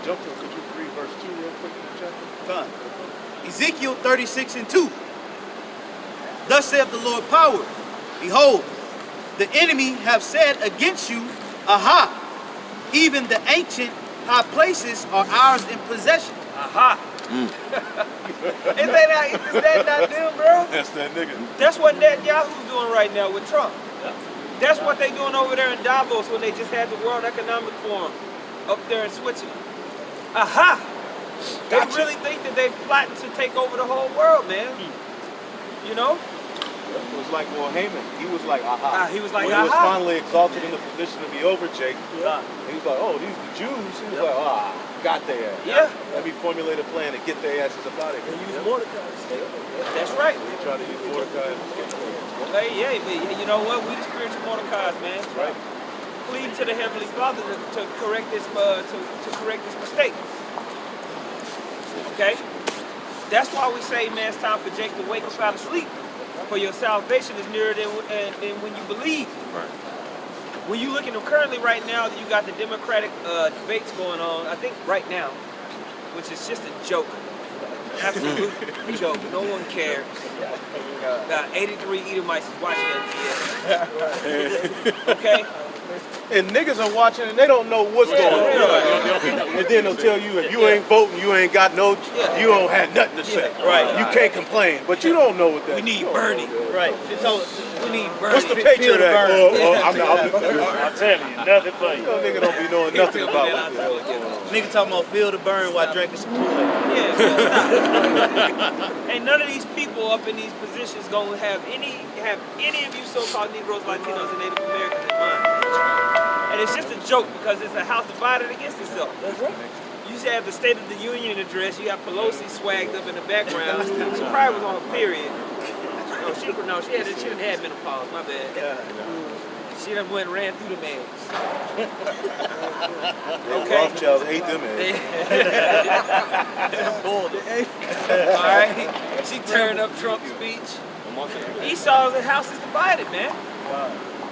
Jump to, could you read verse 2 real quick in the chapter? Done. Ezekiel 36 and 2. Thus saith the Lord power, behold, the enemy have said against you, aha, even the ancient high places are ours in possession. Aha. Is that not them, bro? That's that nigga. That's what Netanyahu's doing right now with Trump. That's what they doing over there in Davos when they just had the World Economic Forum up there in Switzerland. Aha! They really think that they're plotting to take over the whole world, man. You know? It was like, well, Haman, he was like, aha. He was like, when he was aha. finally exalted in the position to be over Jake, he was like, oh, these the Jews. He was like, got their ass. Yeah. Let me formulate a plan to get their asses up out of here. And use Mordecai. That's right. He tried to use Mordecai. Hey, yeah, but you know what? We the spiritual Mordecais, man. Right. Plead to the Heavenly Father to correct this to correct this mistake. Okay? That's why we say, man, it's time for Jake to wake up out of sleep. For your salvation is nearer than when you believe. Right. when you look at them currently right now, you got the Democratic debates going on, I think right now, which is just a joke. Absolute joke. No one cares. 83 Edomites is watching that. Okay? And niggas are watching and they don't know what's going on. And then they'll tell you if you ain't voting, you ain't got no, you don't have nothing to say. Right. You can't complain, but you don't know what that. We need Bernie. Right. We need Bernie. What's the Patriot Act? I'm telling you, nothing for you. Know, nigga don't be knowing nothing about it. Nigga talking about feel the burn while drinking some Kool-Aid. Yeah, so stop. And none of these people up in these positions gonna have any of you so-called Negroes, Latinos, and Native Americans in mind. And it's just a joke because it's a house divided against itself. That's right. You should have the State of the Union address. You have Pelosi swagged up in the background. She probably was on her period. She didn't have menopause. My bad. She done ran through the meds. Okay. Rothschilds ate them eggs. All right. She turned up Trump's speech. Esau's house is divided, man.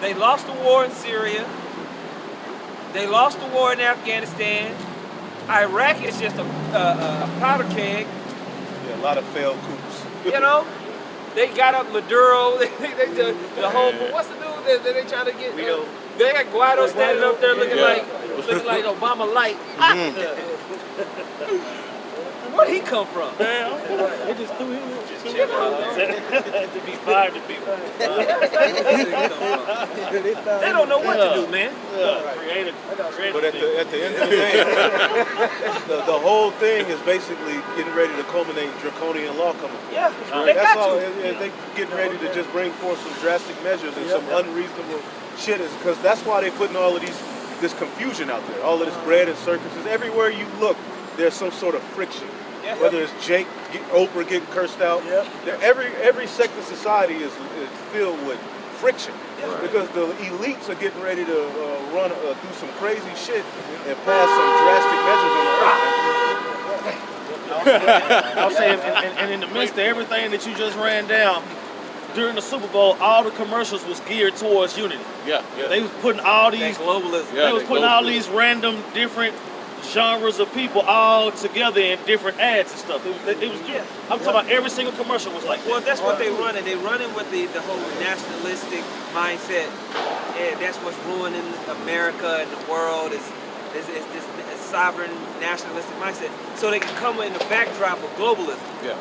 They lost the war in Syria. They lost the war in Afghanistan. Iraq is just a powder keg. Yeah, a lot of failed coups. You know, they got up Maduro. They the whole. What's the dude that they trying to get? They got Guaido standing up there looking like Obama light. Where'd he come from? They just threw him to be fired to people. They don't know what to do, man. But at the end of the day, the whole thing is basically getting ready to culminate in draconian law coming forth. Yeah, that's all. They getting ready to just bring forth some drastic measures and some unreasonable shit. Because that's why they putting all of this confusion out there. All of this bread and circuses. Everywhere you look, there's some sort of friction. Yeah. Whether it's Oprah getting cursed out, every sector of society is filled with friction because the elites are getting ready to do some crazy shit and pass some drastic measures on the earth. I'll say, and in the midst of everything that you just ran down, during the Super Bowl, all the commercials was geared towards unity. Yeah. They was putting all these globalism. They was putting all these random different genres of people all together in different ads and stuff. It was I'm talking about every single commercial was like that. Well, that's what they running. They running with the whole nationalistic mindset, and that's what's ruining America and the world is this sovereign nationalistic mindset. So they can come in the backdrop of globalism. Yeah.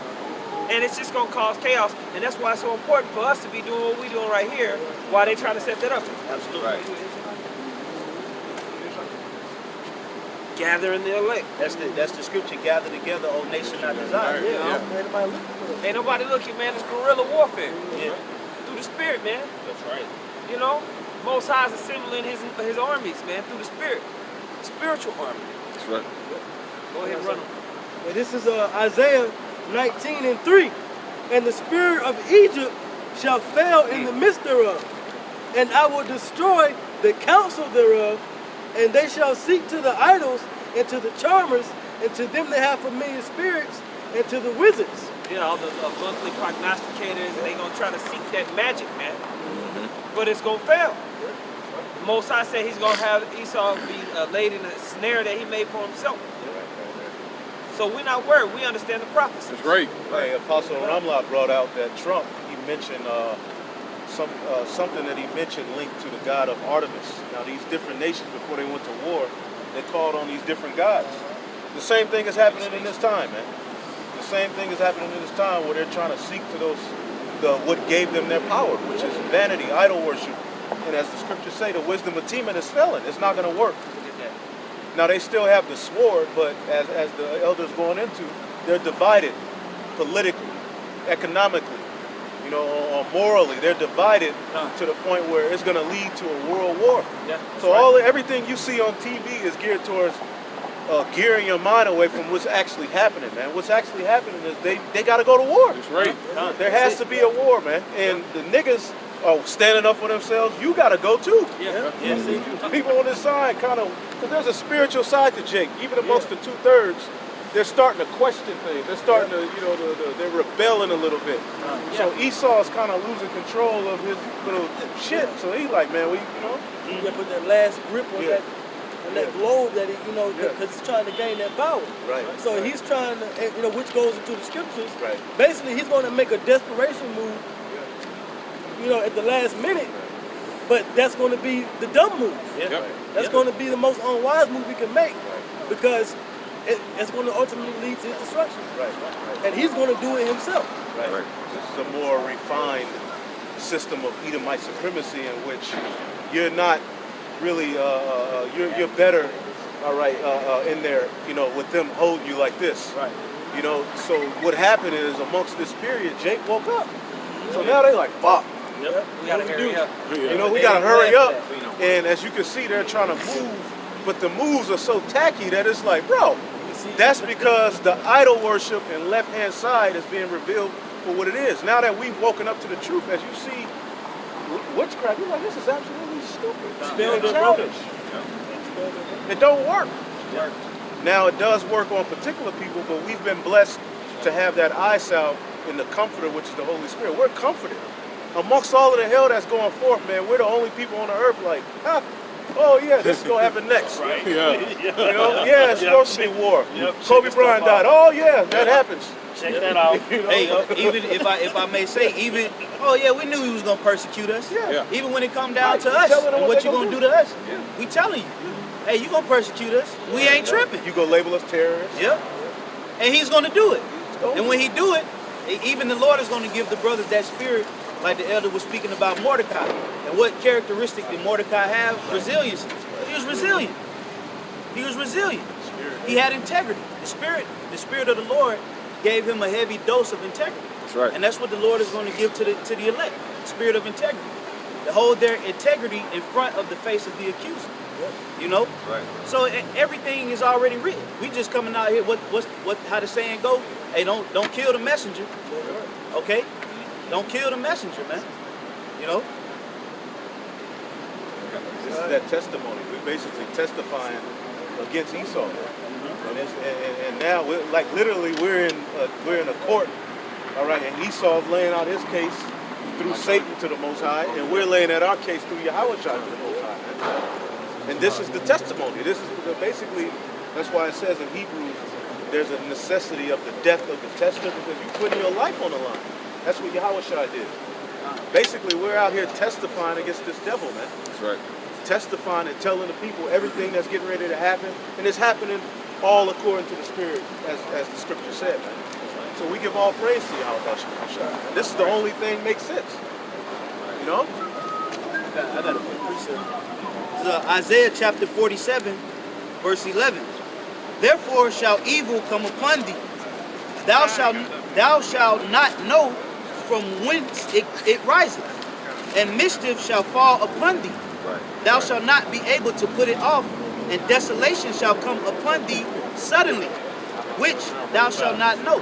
And it's just gonna cause chaos, and that's why it's so important for us to be doing what we're doing right here while they try to set that up. Absolutely. Right. Gathering the elect. That's the scripture. Gather together, O nation not desired. Ain't nobody looking, man. It's guerrilla warfare. Yeah. Through the spirit, man. That's right. You know, Most High is assembling his armies, man, through the spirit. Spiritual army. That's right. Go ahead and run them. And this is Isaiah 19:3. And the spirit of Egypt shall fail in the midst thereof, and I will destroy the counsel thereof, and they shall seek to the idols, and to the charmers, and to them that have familiar spirits, and to the wizards. Yeah, all the monthly prognosticators, and they gonna try to seek that magic, man. But it's gonna fail. Most High said he's gonna have Esau be laid in a snare that he made for himself. So we're not worried. We understand the prophecy. That's right. Hey, Apostle Ramla brought out that Trump, he mentioned something that he mentioned linked to the god of Artemis. Now, these different nations, before they went to war, they called on these different gods. The same thing is happening in this time, man. The same thing is happening in this time where they're trying to seek to what gave them their power, which is vanity, idol worship. And as the scriptures say, the wisdom of Teman is failing. It's not going to work. Now, they still have the sword, but as the elders going into, they're divided politically, economically, or morally. They're divided to the point where it's going to lead to a world war. Yeah, so everything you see on TV is geared towards gearing your mind away from what's actually happening, man. What's actually happening is they got to go to war. That's right. There has to be a war, man. And the niggas are standing up for themselves. You got to go too. Yeah. People on this side kind of, because there's a spiritual side to Jake, even amongst the 2/3. they're starting to question things. They're starting to, you know, they're rebelling a little bit. So Esau's kind of losing control of his little shit. So he's like, man, you know, You gotta put that last grip on that globe that he, you know, because he's trying to gain that power. Right. So he's trying to, you know, which goes into the scriptures. Right. Basically, he's going to make a desperation move, you know, at the last minute. But that's going to be the dumb move. That's going to be the most unwise move we can make, because it's going to ultimately lead to his destruction. And he's going to do it himself. This is a more refined system of Edomite supremacy in which you're not really, you're better, all right, in there, you know, with them holding you like this. You know, so what happened is amongst this period, Jake woke up. So now they like, fuck. We gotta hurry up. You know, we gotta hurry up. And as you can see, they're trying to move, but the moves are so tacky that it's like, bro, that's because the idol worship and left-hand side is being revealed for what it is. Now that we've woken up to the truth, as you see witchcraft, you're like, this is absolutely stupid. It's childish. It don't work. Now it does work on particular people, but we've been blessed to have that eye salve in the Comforter, which is the Holy Spirit. We're comforted. Amongst all of the hell that's going forth, man, we're the only people on the earth like, oh yeah, this is gonna happen next. You know, it's supposed to be war. Kobe Bryant died. Oh yeah, that happens. Check that out. You know? Hey, even if I may say, we knew he was gonna persecute us. Even when it come down to us, and what you gonna do to us, we telling you, hey, you gonna persecute us. We ain't tripping. You gonna label us terrorists? And he's gonna do it. And when he do it, even the Lord is gonna give the brothers that spirit. Like the elder was speaking about Mordecai. And what characteristic did Mordecai have? Resilience. He was resilient. He was resilient. He had integrity. The spirit of the Lord gave him a heavy dose of integrity. That's right. And that's what the Lord is going to give to the elect. Spirit of integrity. To hold their integrity in front of the face of the accuser. You know? Right. So everything is already written. We just coming out here, how the saying go? Hey, don't kill the messenger. Okay? Don't kill the messenger, man. You know? This is that testimony. We're basically testifying against Esau. And now, we're in a court, all right, and Esau's laying out his case through Satan to the Most High, and we're laying out our case through Yahweh to the Most High. And this is the testimony. This is basically, that's why it says in Hebrews, there's a necessity of the death of the tester, because you're putting your life on the line. That's what Yahweh did. Basically, we're out here testifying against this devil, man. That's right. Testifying and telling the people everything that's getting ready to happen. And it's happening all according to the Spirit, as the scripture said, man. So we give all praise to Yahweh. This is the only thing that makes sense. You know? I got a quick precept. This is Isaiah chapter 47, verse 11. Therefore shall evil come upon thee. Thou shalt not know from whence it riseth, and mischief shall fall upon thee. Thou shalt not be able to put it off, and desolation shall come upon thee suddenly, which thou shalt not know.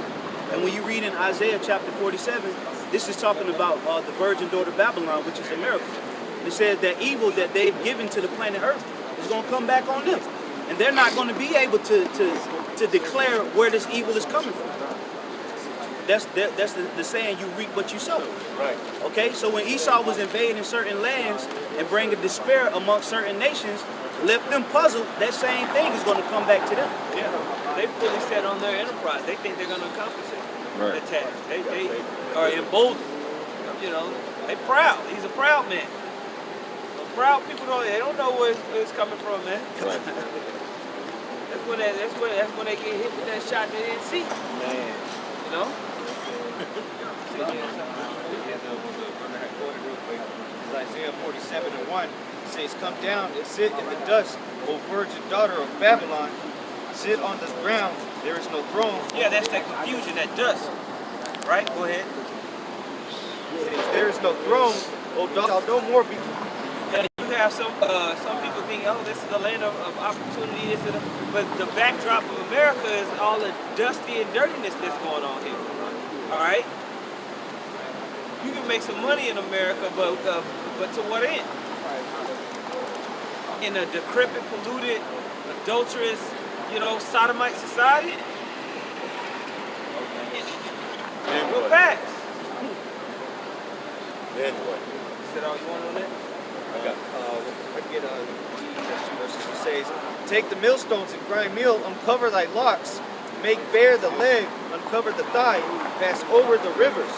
And when you read in Isaiah chapter 47, this is talking about the virgin daughter Babylon, which is America. It says that evil that they've given to the planet Earth is going to come back on them, and they're not going to be able to declare where this evil is coming from. That's the saying, you reap what you sow. Right. Okay, so when Esau was invading certain lands and bringing despair amongst certain nations, left them puzzled, that same thing is going to come back to them. Yeah, they fully set on their enterprise. They think they're going to accomplish it. Right. The task. They are emboldened. You know, they proud. He's a proud man. Proud people don't know where it's coming from, man. Right. That's when they get hit with that shot they didn't see. Man. You know? Isaiah 47:1 says, "Come down and sit in the dust, O virgin daughter of Babylon. Sit on the ground, there is no throne." Yeah, that's that confusion, that dust. Right? Go ahead. It says, "There is no throne, O shall no more be." Yeah, you have some people think, oh, this is the land of opportunity, but the backdrop of America is all the dusty and dirtiness that's going on here. All right? You can make some money in America, but to what end? In a decrepit, polluted, adulterous, sodomite society? We'll pass. Anyway. Is that all you want on that? I got, I get verse 2 verses. It says, take the millstones and grind meal, uncover thy locks, make bare the leg, uncover the thigh, pass over the rivers.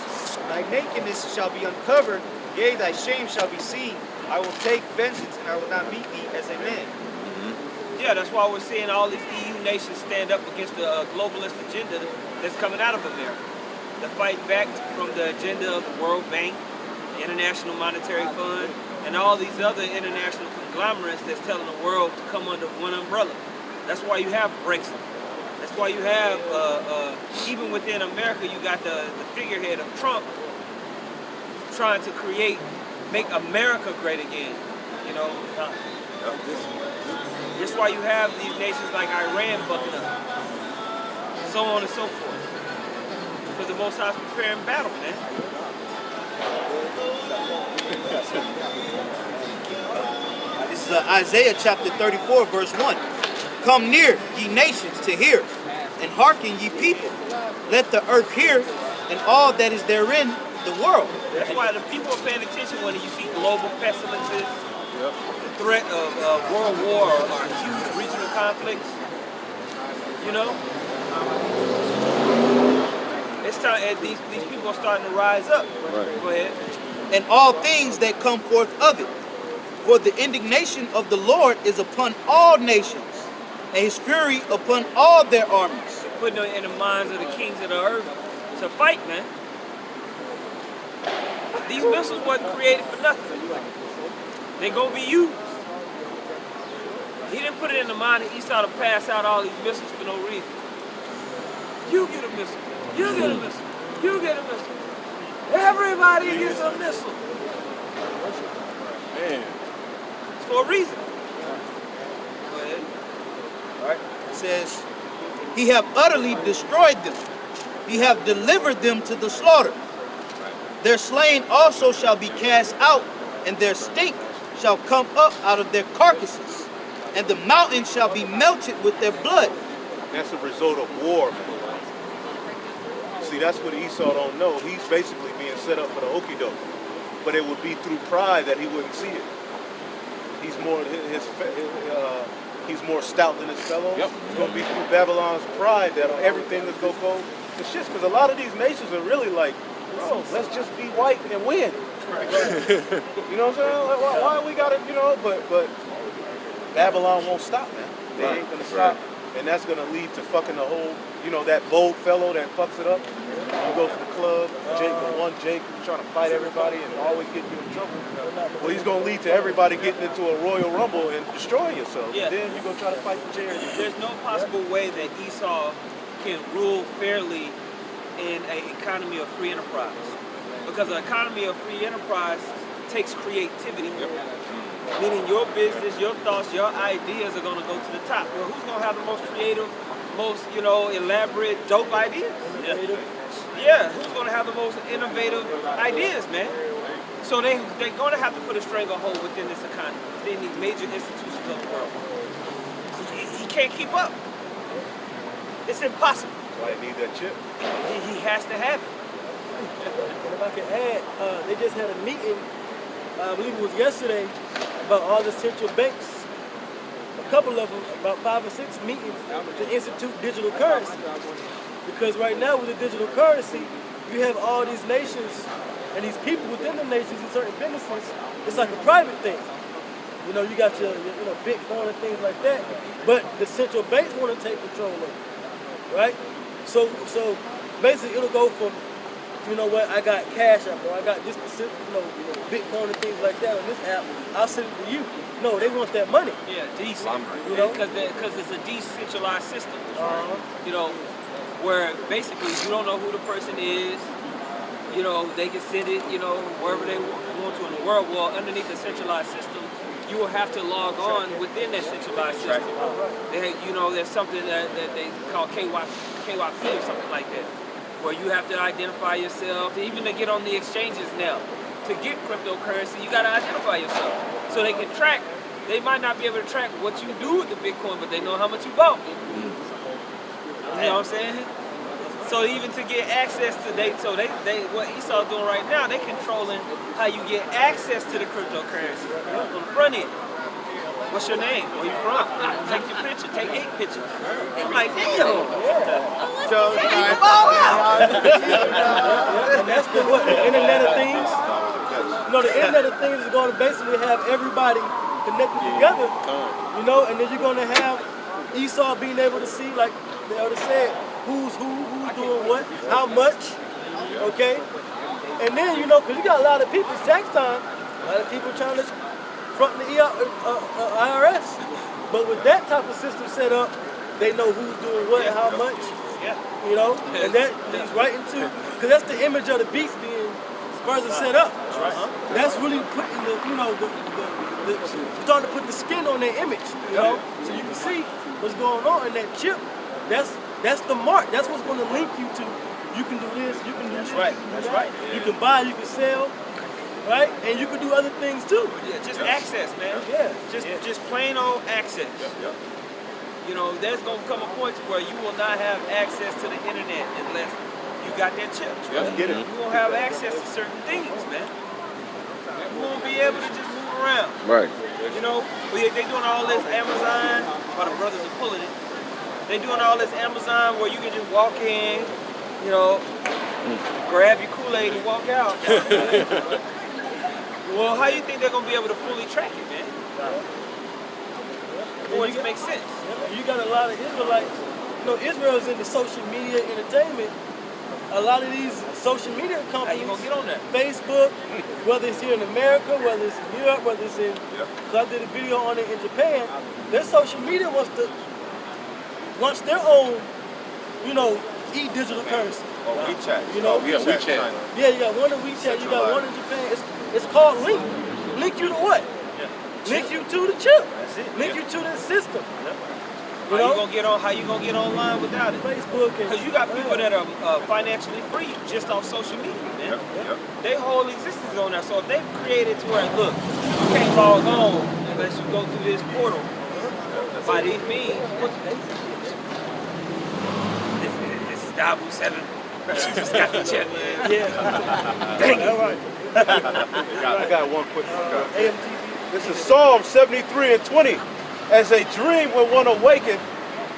Thy nakedness shall be uncovered, yea, thy shame shall be seen. I will take vengeance, and I will not meet thee as a man. Yeah, that's why we're seeing all these EU nations stand up against the globalist agenda that's coming out of America. They're fighting back from the agenda of the World Bank, the International Monetary Fund, and all these other international conglomerates that's telling the world to come under one umbrella. That's why you have Brexit. That's why you have, even within America, you got the figurehead of Trump trying to make America great again. You know, that's why you have these nations like Iran bucking up, so on and so forth. Because the Most High is preparing battle, man. This is Isaiah chapter 34, verse 1. Come near, ye nations, to hear, and hearken, ye people. Let the earth hear, and all that is therein, the world. That's why the people are paying attention when you see global pestilences, the threat of world war or huge regional conflicts. You know? It's time, and these people are starting to rise up. Right. Go ahead. And all things that come forth of it. For the indignation of the Lord is upon all nations, and his fury upon all their armies. Putting it in the minds of the kings of the earth to fight, man. These missiles wasn't created for nothing. They're gonna be used. He didn't put it in the mind of Esau to pass out all these missiles for no reason. You get a missile. You get a missile. You get a missile. Everybody gets a missile. Man. It's for a reason. Go ahead. All right. It says, he have utterly destroyed them. He have delivered them to the slaughter. Their slain also shall be cast out, and their stink shall come up out of their carcasses, and the mountain shall be melted with their blood. That's a result of war, man. See, that's what Esau don't know. He's basically being set up for the okie doke. But it would be through pride that he wouldn't see it. He's more he's more stout than his fellows. Yep. It's going to be through Babylon's pride that everything is going to go to shit. Because a lot of these nations are really like, bro, let's just be white and win. You know what I'm saying? Like, why we got to, you know, but Babylon won't stop, man. They ain't going to stop. And that's going to lead to fucking the whole, you know, that bold fellow that fucks it up. You go to the club, Jake trying to fight everybody and always get you in trouble. Well, he's going to lead to everybody getting into a Royal Rumble and destroying yourself. Yeah. And then you're going to try to fight the chair. There's no possible way that Esau can rule fairly in an economy of free enterprise. Because an economy of free enterprise takes creativity. Meaning your business, your thoughts, your ideas are going to go to the top. Well, who's going to have the most creative, most, you know, elaborate, dope ideas? Yeah, who's going to have the most innovative ideas, man? So they're going to have to put a stranglehold within this economy, within these major institutions of the world. He can't keep up. It's impossible. Why they need that chip? He has to have it. And if I could add, they just had a meeting, I believe it was yesterday, about all the central banks. A couple of them, about 5 or 6 meetings to institute digital currency. Because right now with the digital currency, you have all these nations and these people within the nations and certain businesses. It's like a private thing. You know, you got your Bitcoin and things like that. But the central banks want to take control of it, right? So basically it'll go from, you know what, I got Cash App or I got this specific, Bitcoin and things like that on this app, I'll send it to you. No, they want that money. Yeah, decent. You know, because it's a decentralized system. You know, where basically you don't know who the person is. You know, they can send it, you know, wherever they want to in the world. Well, underneath the centralized system, you will have to log on within that centralized system. There's something that they call KYP or something like that, where you have to identify yourself, even to get on the exchanges now. To get cryptocurrency, you got to identify yourself. So they can track. They might not be able to track what you do with the Bitcoin, but they know how much you bought. You know what I'm saying? So even to get access to what Esau's doing right now, they controlling how you get access to the cryptocurrency on the front end. What's your name? Where you from? Take your picture. Take 8 pictures. I'm like, damn. So take them all out. And that's what the Internet of Things. You know, the Internet of Things is going to basically have everybody connected together. You know, and then you're going to have Esau being able to see, like the elder said, who's doing what, how much. Okay. And then, you know, because you got a lot of people, it's tax time, a lot of people trying to front the IRS. But with that type of system set up, they know who's doing what and how much. You know, and that leads right into, because that's the image of the beast being further set up. That's really putting the, you know, the starting to put the skin on their image, you know, so you can see what's going on in that chip. That's the mark. That's what's going to link you to. You can do this. You can do this. That's right. You can buy. You can sell. Right, and you can do other things too. Yeah, just access, man. Just plain old access. You know, there's gonna come a point where you will not have access to the internet unless you got that chip. You won't have access to certain things, man. You won't be able to just move around. Right. You know, they doing all this Amazon, while the brothers are pulling it. They doing all this Amazon where you can just walk in, you know, grab your Kool-Aid and walk out. Well, how you think they're gonna be able to fully track it, man? For it to make sense. You got a lot of Israelites. You know, Israel's into social media entertainment. A lot of these social media companies, how you gonna get on that? Facebook, whether it's here in America, whether it's in Europe, whether it's in, so I did a video on it in Japan, their social media wants to launch their own, you know, e-digital currency. WeChat. You know, WeChat. Yeah, you got one in WeChat, you got one in Japan. It's called Link. Link you to what? Link you to the chip. That's it. Link you to the system. How you gonna get on? How you gonna get online without it? Facebook. Because you got people that are financially free just off social media, man. They whole existence is on there. So if they created to where, look, you can't log on unless you go through this portal by these means. This is Dabu 7. She just got the chip. Dang it. I got one quick one. This is Psalm 73 and 20. As a dream when one awaketh,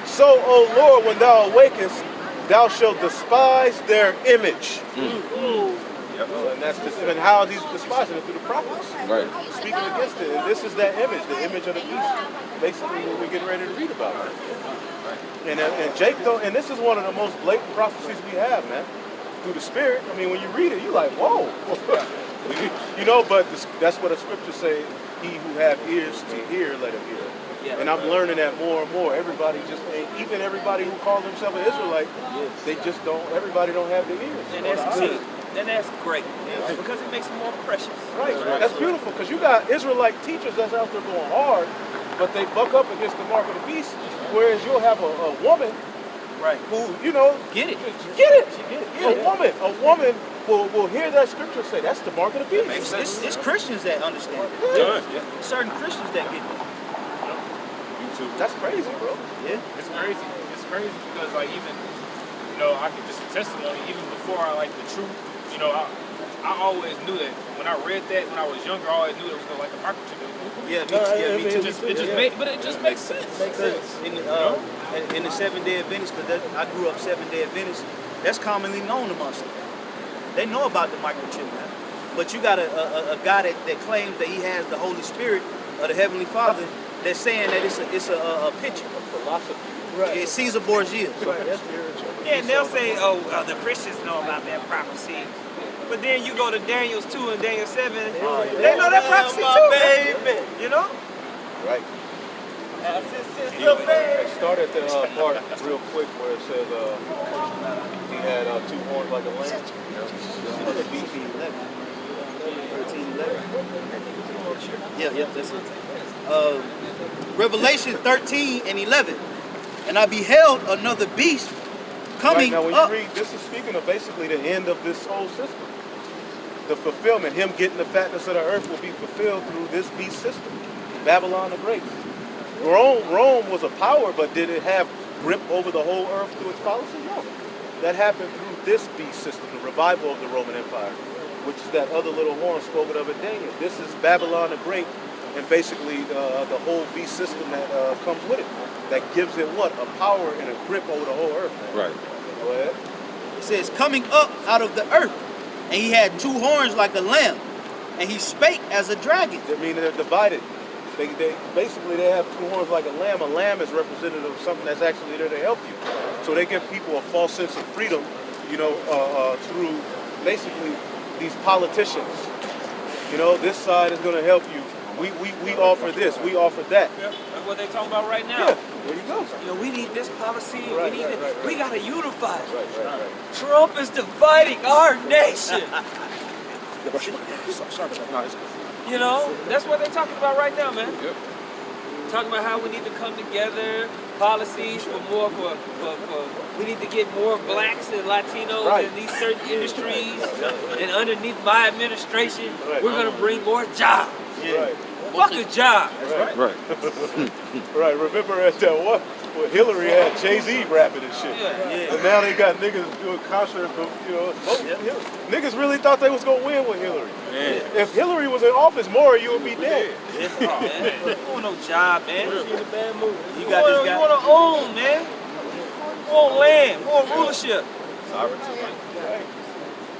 so, O Lord, when thou awakest, thou shalt despise their image. And that's just, and how he's despising it through the prophets. Right. Speaking against it. And this is that image, the image of the beast. Basically what we're getting ready to read about. And Jake, though, and this is one of the most blatant prophecies we have, man. Through the Spirit. I mean, when you read it, you're like, whoa. You know, but that's what the scriptures say. He who have ears to hear, let him hear. And I'm learning that more and more. Everybody just, even everybody who calls themselves an Israelite, they just don't, everybody don't have the ears. And that's great. Because it makes it more precious. Right. That's beautiful, because you got Israelite teachers that's out there going hard, but they buck up against the mark of the beast, whereas you'll have a woman who, you know, Get it. A woman will hear that scripture say, that's the mark of the beast. It's Christians that understand. Certain Christians that get it. That's crazy, bro. Yeah. It's crazy. It's crazy because, like, even, you know, I can just testimony, even before I like the truth, you know, I always knew that when I read that when I was younger, I always knew it was gonna like a microchip. But it just makes sense. In the 7-day Adventist, because I grew up 7-day Adventist, that's commonly known amongst them. They know about the microchip, man. But you got a guy that claims that he has the Holy Spirit of the Heavenly Father. They're saying that it's a picture. A philosophy. Right. It's Caesar Borgia. Right, that's spiritual. Yeah, and they'll say, the Christians know about that prophecy. But then you go to Daniel's 2 and Daniel 7, they know that prophecy too. Baby. You know? Right. Start at the part real quick where it says he had 2 horns like a lamb. Yeah, that's it. Revelation 13 and 11. And I beheld another beast coming now, when up. you read, this is speaking of basically the end of this whole system. The fulfillment, him getting the fatness of the earth will be fulfilled through this beast system. Babylon the Great. Rome was a power, but did it have grip over the whole earth through its policy? No. that happened through this beast system, the revival of the Roman Empire, which is that other little horn spoken of in Daniel. This is Babylon the Great, and basically the whole beast system that comes with it, that gives it what? A power and a grip over the whole earth, man. Right. Go ahead. It says, coming up out of the earth, and he had 2 horns like a lamb, and he spake as a dragon. I mean, they're divided. They basically they have 2 horns like a lamb. A lamb is representative of something that's actually there to help you. So they give people a false sense of freedom, you know, through basically these politicians. You know, this side is going to help you. We offer this, we offer that. Yeah, that's what they're talking about right now. Yeah, there you go. You know, we need this policy. Right, we need it. right. We gotta unify. Right. Trump is dividing our nation. You know, that's what they're talking about right now, man. Yep. Talking about how we need to come together, policies for more for we need to get more blacks and Latinos in these certain industries. And underneath my administration, we're gonna bring more jobs. Right. Fuck a job. Right. Right. Remember at that one where Hillary had Jay-Z rapping and shit. Yeah. And now they got niggas doing concerts, you know. Niggas really thought they was gonna win with Hillary. Yeah. If Hillary was in office more, you would be dead. Oh, man. You want no job, man. She's a bad move. You want to own, man. You want land. You want rulership.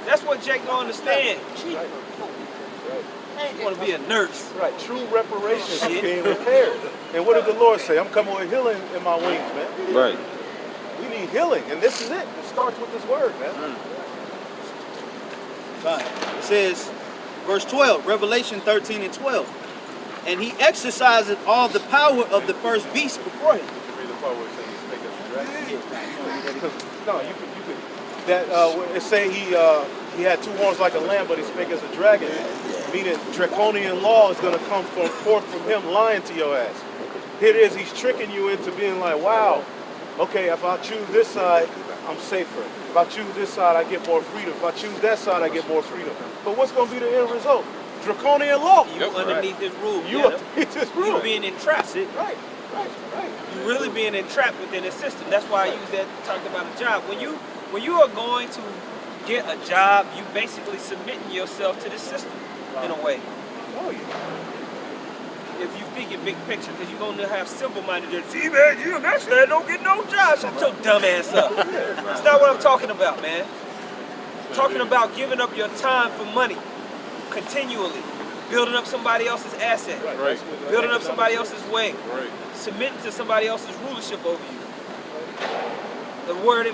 That's what Jake don't understand. You want to be a nurse. Right, true reparations is being repaired. And what did the Lord say? I'm coming with healing in my wings, man. Right. We need healing, and this is it. It starts with this word, man. It says, verse 12, Revelation 13 and 12. And he exercises all the power of the first beast before him. Read the part where it says he's making us a dragon. No, you could. That it say he had 2 horns like a lamb, but he spake as a dragon. Meaning draconian law is going to come forth from him lying to your ass. Here it is, he's tricking you into being like, wow, okay, if I choose this side, I'm safer. If I choose this side, I get more freedom. If I choose that side, I get more freedom. But what's going to be the end result? Draconian law. You underneath this rule. You underneath this rule. You're being entrapped. Right. You're really being entrapped within the system. That's why I use that talking about a job. When you are going to get a job, you basically submitting yourself to the system in a way. Oh yeah. If you think in big picture, because you're going to have simple-minded, see, man, you that said don't get no job. Shut your dumb ass up. That's not what I'm talking about, man. I'm talking about giving up your time for money continually, building up somebody else's asset, building up somebody else's way, submitting to somebody else's rulership over you. The word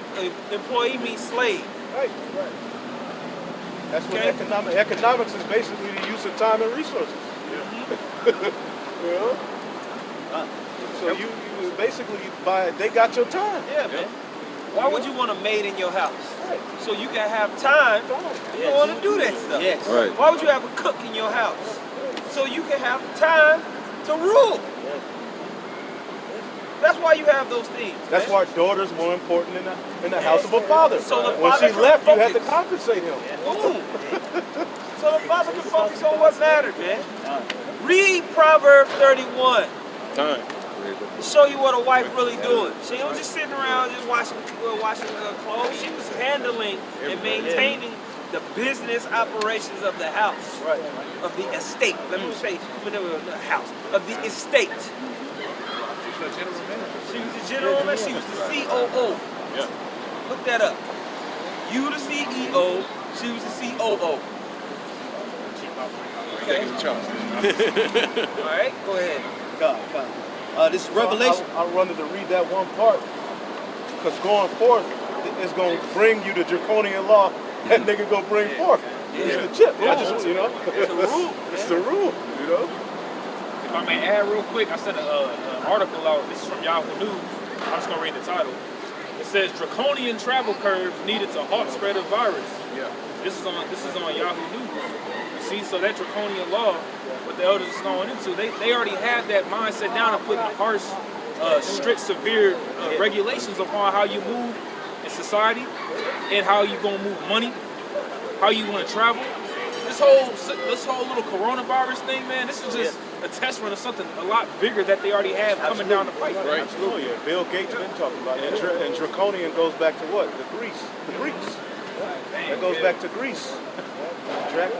employee means slave. Right. That's what economics is basically the use of time and resources. You know? So you basically they got your time. Yeah, man. Why would you want a maid in your house? So you can have time. You don't want to do that stuff. Yes. Right. Why would you have a cook in your house? So you can have time to rule. That's why you have those things. That's why daughter's more important in the house of a father. So the when father she can left, you had to focus. compensate him. So the father can focus on what mattered, man. Read Proverbs 31. Time. Show you what a wife really doing. She was just sitting around just washing clothes. She was handling and maintaining the business operations of the house, of the estate. Let me say, the house of the estate. She was the general manager. She was the COO. Yeah. Look that up. You the CEO. She was the COO. Taking the charge. All right, go ahead. God. This is Revelation. I wanted to read that one part because going forth is going to bring you the draconian law that nigga gonna bring forth. It's the chip. I just, you know, It's the rule. It's the rule. You know. If I may add real quick, I sent an article out. This is from Yahoo News. I'm just gonna read the title. It says draconian travel curbs needed to halt spread of virus. Yeah. This is on Yahoo News. You see, so that draconian law, what the elders is going into, they already have that mindset down of putting harsh, strict, severe regulations upon how you move in society and how you gonna move money, how you want to travel. this whole little coronavirus thing, man, this is just a test run of something a lot bigger that they already have coming down the pipe. Right. Absolutely. Yeah. Bill Gates been talking about it. And draconian goes back to what? The Greeks. That goes back to Greece.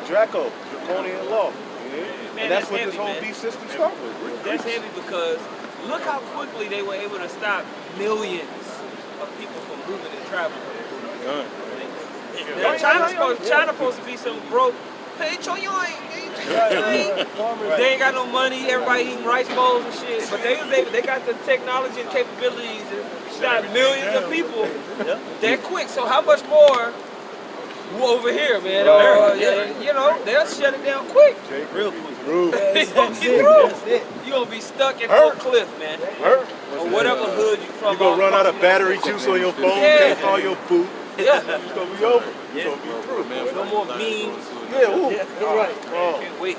Draco, draconian law. Man, and that's what heavy, this whole beast system started with. That's heavy because look how quickly they were able to stop millions of people from moving and traveling. Now, China supposed to be some broke. Hey, they ain't got no money. Everybody eating rice bowls and shit. But they got the technology and capabilities to stop millions of people that quick. So how much more over here, man? You know, they'll shut it down quick. Real quick. You're gonna be stuck at the cliff, man. Or whatever hood you from. You're gonna run out of battery juice on your phone, can't call your boo. Yeah. It's gonna be over. Yeah. It's gonna be through, man. No more memes. Yeah, ooh. Right. Can't wait.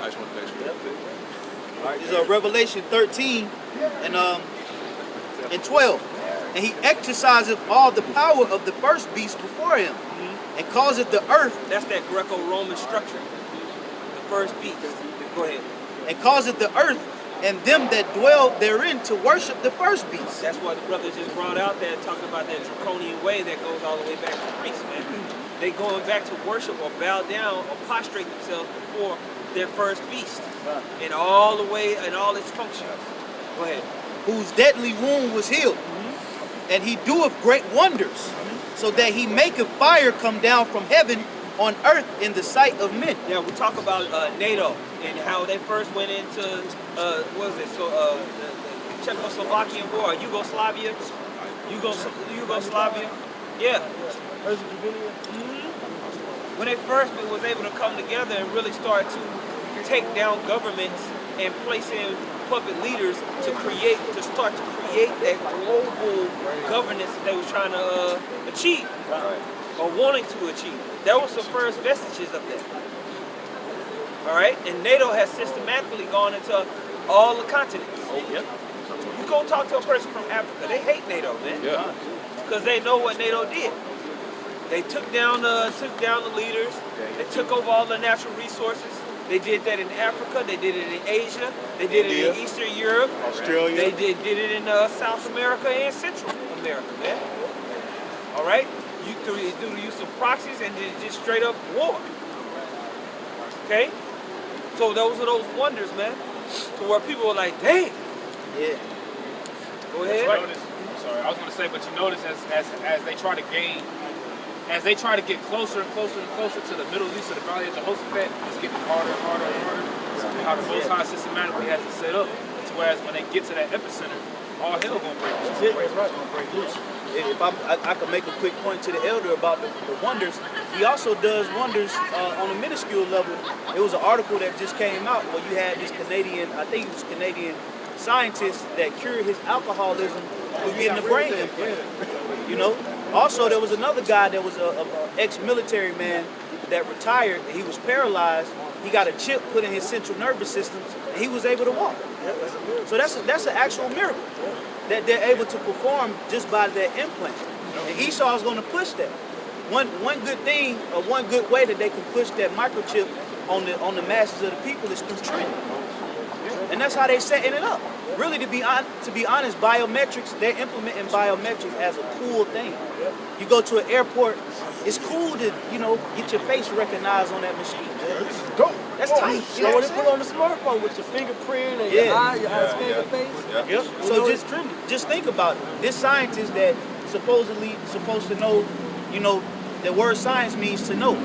This is Revelation 13 and 12. And he exerciseth all the power of the first beast before him, and causeth the earth. That's that Greco-Roman structure. The first beast. Go ahead. And causeth the earth and them that dwell therein to worship the first beast. That's what the brother just brought out there, talking about that draconian way that goes all the way back to Greece, man. They going back to worship or bow down or prostrate themselves before their first beast. In all the way, in all its functions. Go ahead. Whose deadly wound was healed. And he doeth great wonders, so that he maketh fire come down from heaven on earth in the sight of men. Yeah, we talk about NATO and how they first went into what was it? So the Czechoslovakian war, Yugoslavia. Yeah. When they first was able to come together and really start to take down governments and place in puppet leaders to start to create that global governance that they was trying to achieve or wanting to achieve. That was the first vestiges of that. All right, and NATO has systematically gone into all the continents. You go talk to a person from Africa, they hate NATO, man. Because they know what NATO did. They took down the leaders. They took over all the natural resources. They did that in Africa. They did it in Asia. They did it in Eastern Europe. Australia. They did it in South America and Central America, man. All right? Through the use of proxies and just straight up war. Okay? So those are those wonders, man. To where people were like, dang. Yeah. Go ahead. Right. Sorry, I was going to say, but you notice as they try to gain, as they try to get closer and closer and closer to the Middle East, to the Valley of Jehoshaphat, it's getting harder and harder and harder. How the Most High systematically has it set up. Whereas when they get to that epicenter, all hell gonna break loose. Gonna break loose. If I could make a quick point to the elder about the wonders, he also does wonders on a minuscule level. It was an article that just came out where you had this Canadian, I think it was Canadian scientist that cured his alcoholism through getting a brain implant. You know. Also, there was another guy that was a ex-military man that retired. He was paralyzed. He got a chip put in his central nervous system, and he was able to walk. So that's an actual miracle that they're able to perform just by that implant. And Esau is going to push that. One good thing, or one good way that they can push that microchip on the masses of the people is through training. And that's how they're setting it up. Really, to be honest, biometrics, they're implementing biometrics as a cool thing. You go to an airport, it's cool to, get your face recognized on that machine. That's tight. You know, when they put on the smartphone with your fingerprint and your eye scan your face. Yep. So just think about it. This scientist that supposedly supposed to know, the word science means to know.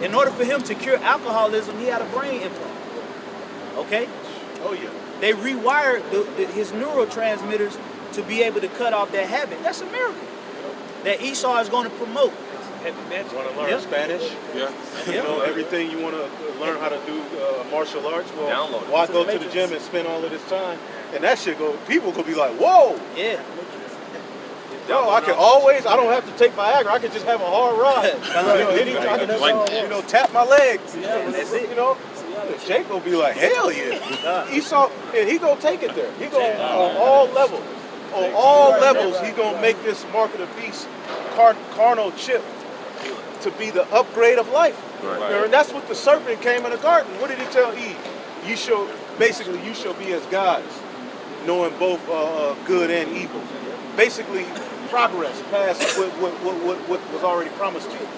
In order for him to cure alcoholism, he had a brain implant. Okay? Oh yeah. They rewired his neurotransmitters to be able to cut off that habit. That's a miracle that Esau is going to promote. Want to learn Spanish? Yeah. Everything you want to learn how to do martial arts. Well, why go to the gym and spend all of this time? And that shit people gonna be like, whoa. Yeah. Yo, I don't have to take Viagra. I can just have a hard ride. I can just, tap my legs. That's it. Jake gonna be like, hell yeah. Esau, and he gonna take it there. He gonna on all levels. On all levels, he gonna make this mark of the beast carnal chip to be the upgrade of life. Right. And that's what the serpent came in the garden. What did he tell Eve? You shall be as gods, knowing both good and evil. Basically, progress past what was already promised to you.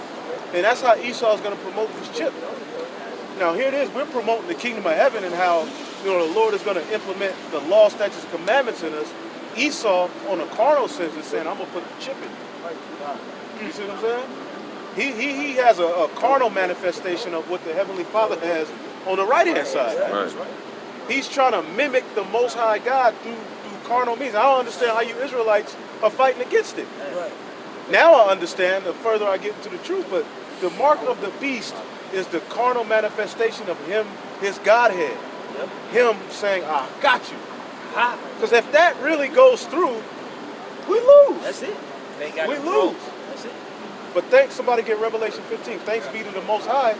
And that's how Esau is going to promote this chip. Now here it is, we're promoting the kingdom of heaven and how the Lord is going to implement the law, statutes, commandments in us. Esau, on a carnal sense, is saying, I'm going to put the chip in you. You see what I'm saying? He has a carnal manifestation of what the Heavenly Father has on the right-hand side. Right. He's trying to mimic the Most High God through carnal means. I don't understand how you Israelites are fighting against it. Right. Now I understand the further I get into the truth, but the mark of the beast is the carnal manifestation of him, his Godhead. Yep. Him saying, I got you. Because if that really goes through, we lose. That's it. They got We control. lose. That's it. But thanks, somebody get Revelation 15. Thanks be to the Most High.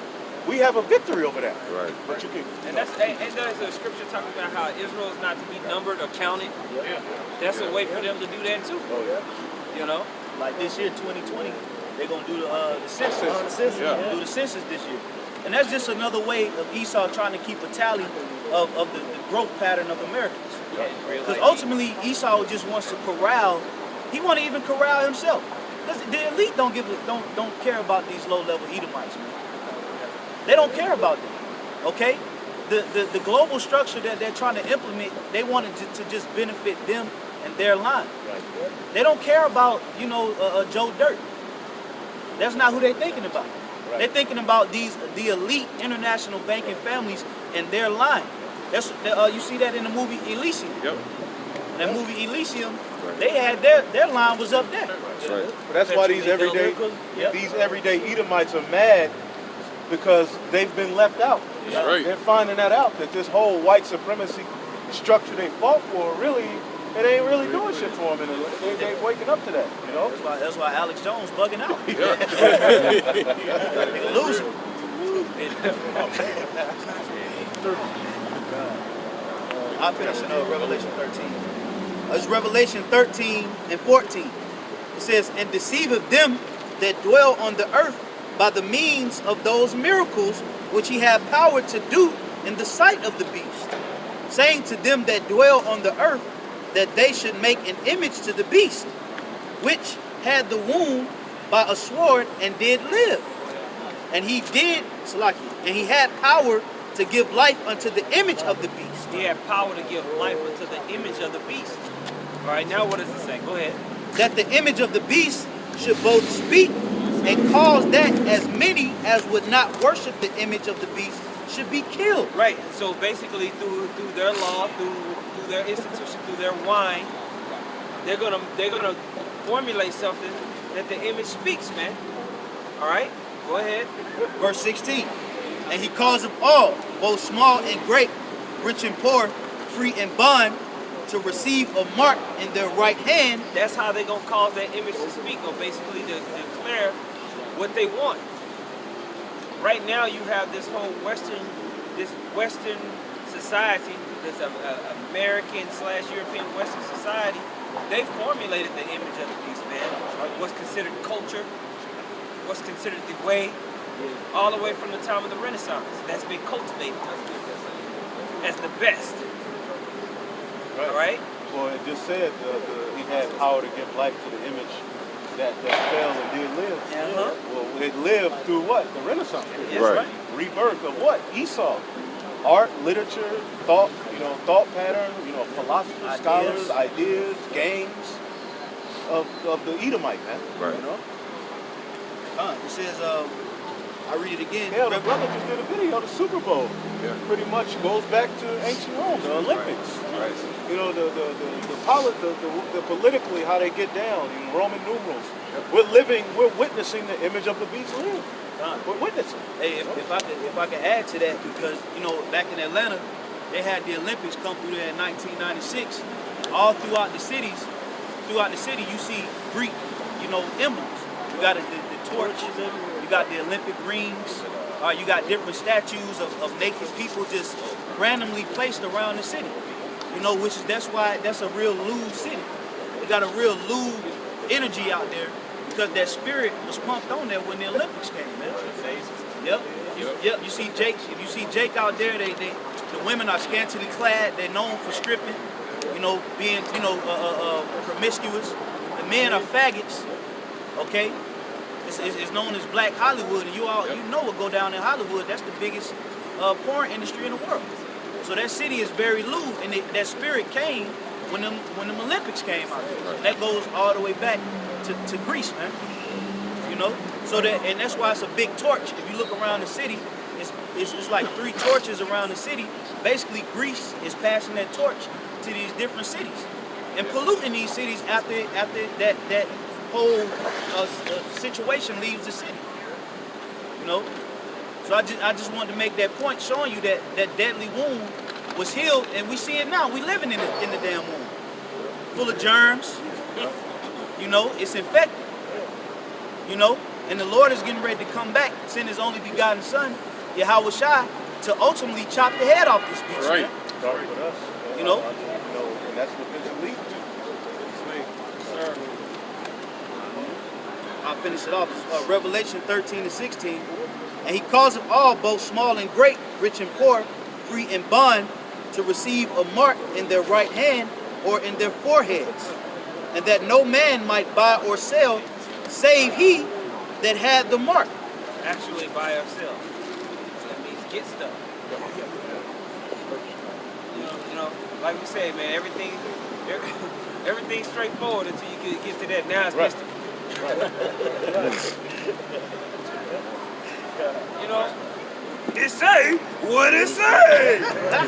We have a victory over that. Right. But you can. And there's a scripture talking about how Israel is not to be numbered or counted. Yeah. That's a way for them to do that too. Oh yeah. You know? Like this year, 2020, they're gonna do the census. Yeah. Do the census this year, and that's just another way of Esau trying to keep a tally of the growth pattern of Americans. Because ultimately, Esau just wants to corral. He want to even corral himself. The elite don't care about these low-level Edomites, man. They don't care about them. Okay, the global structure that they're trying to implement, they want it to just benefit them and their line. They don't care about Joe Dirt. That's not who they're thinking about. Right. They're thinking about the elite international banking families and their line. That's you see that in the movie Elysium. Yep. That movie Elysium, they had their line was up there. That's right. But that's why these everyday Edomites are mad because they've been left out. That's right. They're finding that out, that this whole white supremacy structure they fought for really, it ain't really doing shit for them. And they waking up to that, you know? That's why Alex Jones bugging out. Yeah. Losing. I'll finish in Revelation 13. It's Revelation 13 and 14. It says, and deceiveth them that dwell on the earth by the means of those miracles which he had power to do in the sight of the beast, saying to them that dwell on the earth that they should make an image to the beast, which had the wound by a sword and did live. And he did, and he had power to give life unto the image of the beast. He had power to give life unto the image of the beast. All right, now what does it say? Go ahead. That the image of the beast should both speak and cause that as many as would not worship the image of the beast should be killed. Right. So basically, through their law, through their institution, through their wine, they're gonna formulate something that the image speaks, man. All right. Go ahead. Verse 16. And he causeth all, both small and great, rich and poor, free and bond, to receive a mark in their right hand. That's how they're going to cause that image to speak, or basically to declare what they want. Right now you have this whole Western society, this American/European Western society. They formulated the image of the beast, man. What's considered culture, what's considered the way, all the way from the time of the Renaissance. That's been cultivated as the best. Right. All right? Well, it just said he had power to give life to the image that fell and did live. Uh-huh. Well, it lived through what? The Renaissance period. Right. Rebirth of what? Esau. Art, literature, thought pattern, philosophy, scholars, ideas, games of the Edomite, man. Right. You know? It says, I read it again. Yeah, the brother just did a video, the Super Bowl. Yeah. Pretty much goes back to ancient Rome, the Olympics. Right. You know, the politically how they get down, Roman numerals. We're witnessing the image of the beast live. We're witnessing. Hey, if I could add to that, because back in Atlanta, they had the Olympics come through there in 1996. All throughout the city, you see Greek, emblems. You got the torch, you got the Olympic rings, you got different statues of naked people just randomly placed around the city. That's why that's a real lewd city. They got a real lewd energy out there because that spirit was pumped on there when the Olympics came, man. Yep. Yep. You see Jake. If you see Jake out there, the women are scantily clad. They're known for stripping, being promiscuous. The men are faggots. Okay. It's known as Black Hollywood, and you know what go down in Hollywood. That's the biggest porn industry in the world. So that city is very lewd, and that spirit came when them Olympics came out there. And that goes all the way back to Greece, man. So that's why it's a big torch. If you look around the city, it's like 3 torches around the city. Basically, Greece is passing that torch to these different cities and polluting these cities after that whole situation leaves the city. So I just wanted to make that point, showing you that deadly wound was healed, and we see it now. We living in the damn wound, full of germs. It's infected. And the Lord is getting ready to come back, send His only begotten Son, Yahweh Shai, to ultimately chop the head off this beast. Right. Man. Start with us. And that's what this will lead to. Sir. I'll finish it off. Revelation 13-16. And He causeth all, both small and great, rich and poor, free and bond, to receive a mark in their right hand or in their foreheads, and that no man might buy or sell, save he that had the mark. Actually buy or sell. That means get stuff. Like we say, man, everything's straightforward until you can get to that. Now it's mystical. It say what it say.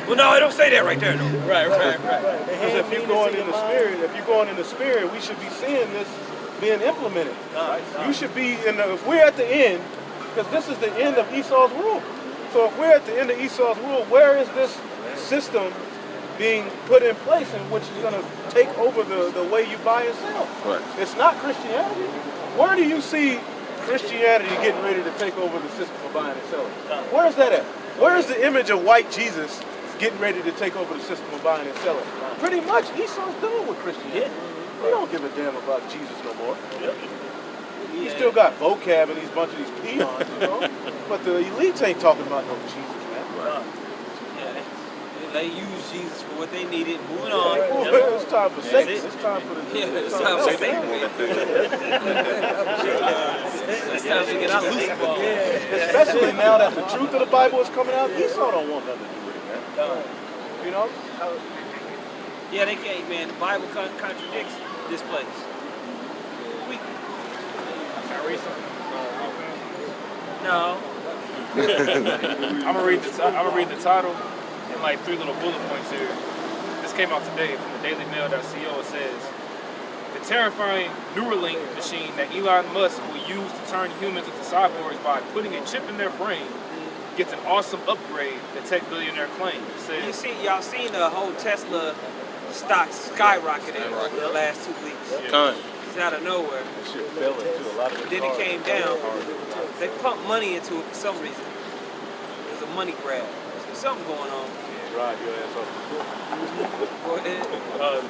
Well, no, it don't say that right there. No. Right. Because if you're going in the spirit, we should be seeing this being implemented. You should be if we're at the end, because this is the end of Esau's rule. So if we're at the end of Esau's rule, where is this system being put in place in which is going to take over the way you buy and sell? Right. It's not Christianity. Where do you see Christianity getting ready to take over the system of buying and selling? Where is that at? Where is the image of white Jesus getting ready to take over the system of buying and selling? Pretty much Esau's done with Christianity. They don't give a damn about Jesus no more. He still got vocab and these bunch of these peons, but the elites ain't talking about no Jesus, man. They use Jesus for what they needed. Moving on. It's time for sex. It's time for the. It's time for sex. It's time to get out of the ball. Especially now that the truth of the Bible is coming out, Esau don't want nothing to do with it, man. Yeah, they can't, man. The Bible contradicts this place. Can I read something? No. I'm gonna read the title and like 3 little bullet points here. This came out today from the dailymail.co. It says, the terrifying Neuralink machine that Elon Musk will use to turn humans into cyborgs by putting a chip in their brain gets an awesome upgrade, the tech billionaire claims. Y'all seen the whole Tesla stock skyrocketed over the last 2 weeks. It's out of nowhere. That shit fell into a lot of Then it came down. They pumped money into it for some reason. There's a money grab. There's something going on. Drive your ass off. Go ahead.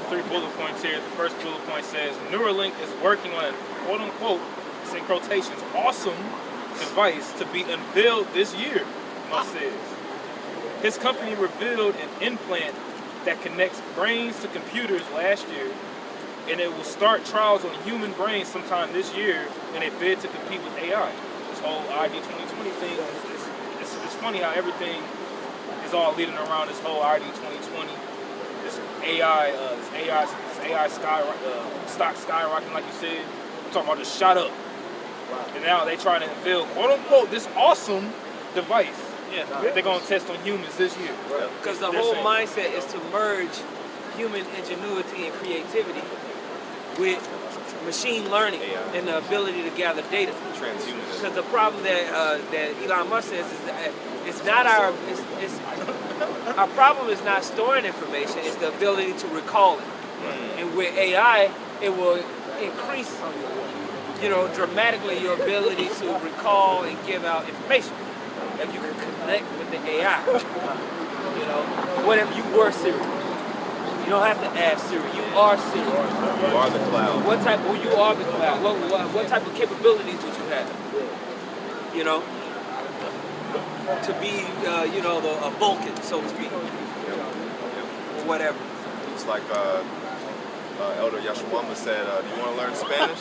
3 bullet points here. The first bullet point says, Neuralink is working on a quote-unquote, it's in quotations, awesome device to be unveiled this year, Musk says. His company revealed an implant that connects brains to computers last year, and it will start trials on human brains sometime this year in a bid to compete with AI. This whole ID 2020 thing, it's funny how everything is all leading around this whole ID 2020, this AI stock skyrocketing, like you said. I'm talking about just shot up. And now they trying to unveil, quote unquote, this awesome device. Yeah. They're going to test on humans this year. Because the whole mindset is to merge human ingenuity and creativity with machine learning and the ability to gather data. Transhumanism. Because the problem that Elon Musk says is that it's not our problem is not storing information, it's the ability to recall it. And with AI, it will increase, dramatically your ability to recall and give out information. If you can connect with the AI, what if you were serious? You don't have to ask Siri. You are Siri. You are the cloud. What type? Well, you are the cloud. What type of capabilities would you have? You know, to be a Vulcan, so to speak, or whatever. It's like Elder Yashwama said, do you want to learn Spanish?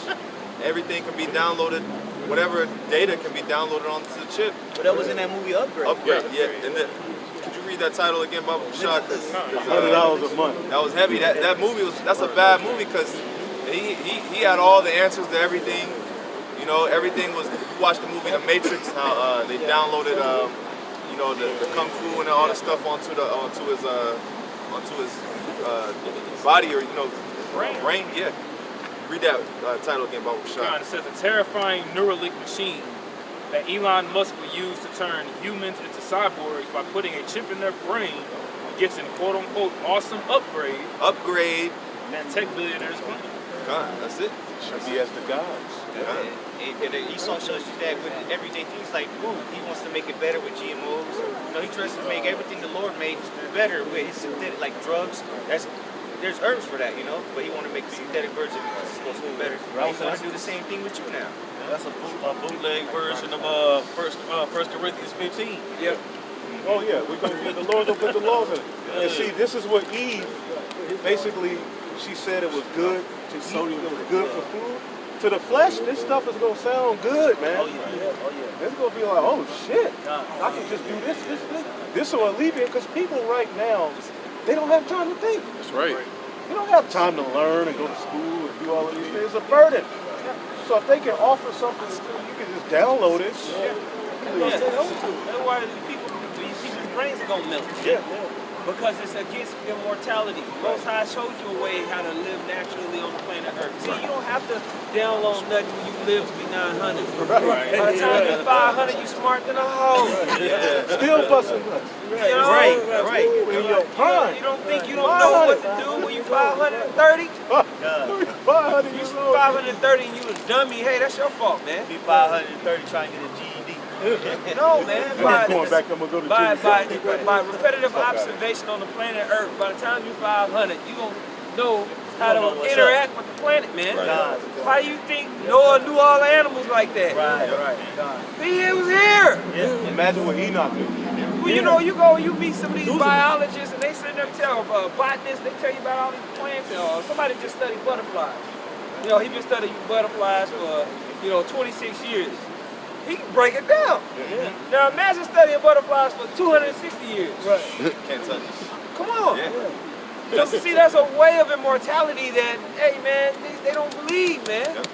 Everything can be downloaded, whatever data can be downloaded onto the chip. But that was in that movie Upgrade. Upgrade, yeah. And then, could you read that title again, Baba Shah? $100 a month. That was heavy. That movie that's a bad movie because he had all the answers to everything. You know, everything was. You watched the movie The Matrix, how they downloaded, the kung fu and all the stuff onto his body or brain. Yeah. Read that title again, Baba Shah. It says a terrifying Neuralink machine that Elon Musk will use to turn humans into cyborgs by putting a chip in their brain gets an quote-unquote awesome upgrade. Upgrade. That tech billionaires claim. God, that's it. Should be as the gods. And Esau shows you that with everyday things like food. He wants to make it better with GMOs. You know, he tries to make everything the Lord made better with his synthetic, like drugs. There's herbs for that, you know, but he want to make the synthetic version because it's supposed to be better. He's going to do the same thing with you now. That's a bootleg version of First Corinthians 15. Yep. Oh yeah, we're gonna get the Lord will put the laws in it. And see, this is what Eve basically she said it was good to eat, it was good for food. To the flesh, this stuff is gonna sound good, man. Oh yeah. It's gonna be like, oh shit, I can just do this. This will alleviate because people right now, they don't have time to think. That's right. You don't have time to learn and go to school and do all of these things. It's a burden. So if they can offer something, you can just download it. That's why people's brains are gonna melt. Because it's against immortality. Most High showed you a way how to live naturally on the planet Earth. See, you don't have to download nothing when you live to be 900. Right. By the time you're 500, you smart than a hoe. Still busting nuts. Right. In your prime. You don't think you don't know what to do when you're 530? You 500 You 530 and you a dummy. Hey, that's your fault, man. Be 530 trying to get a GED. No, man. By repetitive observation on the planet Earth, by the time you're 500, you gonna know how to interact with the planet, man. How do you think Noah knew all the animals like that? Right. He was here. Imagine what Enoch knew. Well, you meet some of these biologists and they sit there and tell botanists, they tell you about all these plants. Somebody just studied butterflies. He been studying butterflies for 26 years. He can break it down. Now imagine studying butterflies for 260 years. Can't touch. Come on. See, that's a way of immortality that, hey man, they don't believe, man.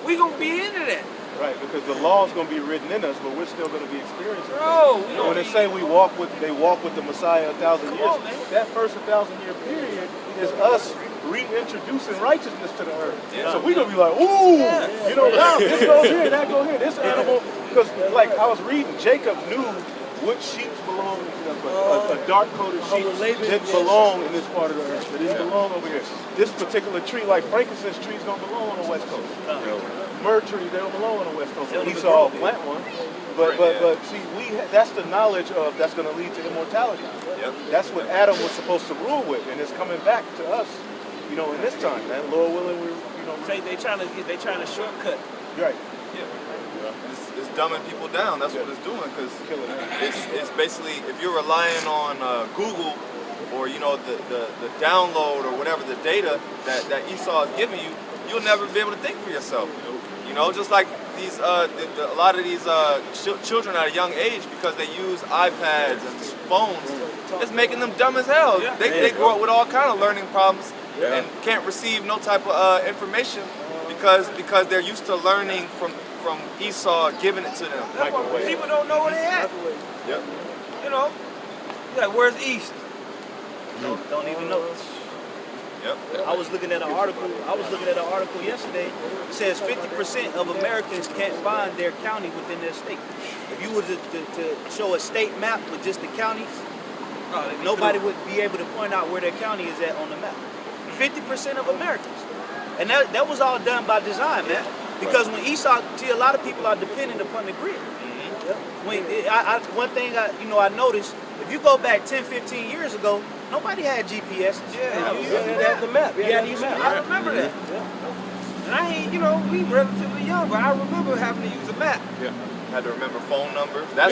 We gonna be into that. Right, because the law is going to be written in us, but we're still going to be experiencing it. When they say they walk with the Messiah 1,000 years, that first 1,000-year period is us reintroducing righteousness to the earth. So we're going to be like, ooh, this goes here, that goes here, this animal. Because like I was reading, Jacob knew which sheep belong, a dark-coated sheep didn't belong in this part of the earth. It didn't belong over here. This particular tree, like frankincense trees, don't belong on the west coast. Myrrh trees, they don't belong on the west coast. Esau plant one. But see, that's the knowledge of that's going to lead to immortality. That's what Adam was supposed to rule with, and it's coming back to us, in this time, man. Lord willing, they trying to shortcut. Right. It's dumbing people down. That's what it's doing because it's basically if you're relying on Google or the download or whatever the data that Esau is giving you, you'll never be able to think for yourself. Just like these a lot of these children at a young age because they use iPads and phones, it's making them dumb as hell. They grow up with all kind of learning problems and can't receive no type of information because they're used to learning from Esau giving it to them. People don't know where they at. Like where's East? Don't even know. I was looking at an article. Yesterday. It says 50% of Americans can't find their county within their state. If you were to show a state map with just the counties, nobody would be able to point out where their county is at on the map. 50% of Americans, and that was all done by design, man. Because when Esau, a lot of people are dependent upon the grid. One thing I noticed, if you go back 10, 15 years ago, Nobody had GPS. Yeah, You had to have the map. You had to use the map. I remember that. And I ain't, we relatively young, but I remember having to use a map. Yeah. Had to remember phone numbers. That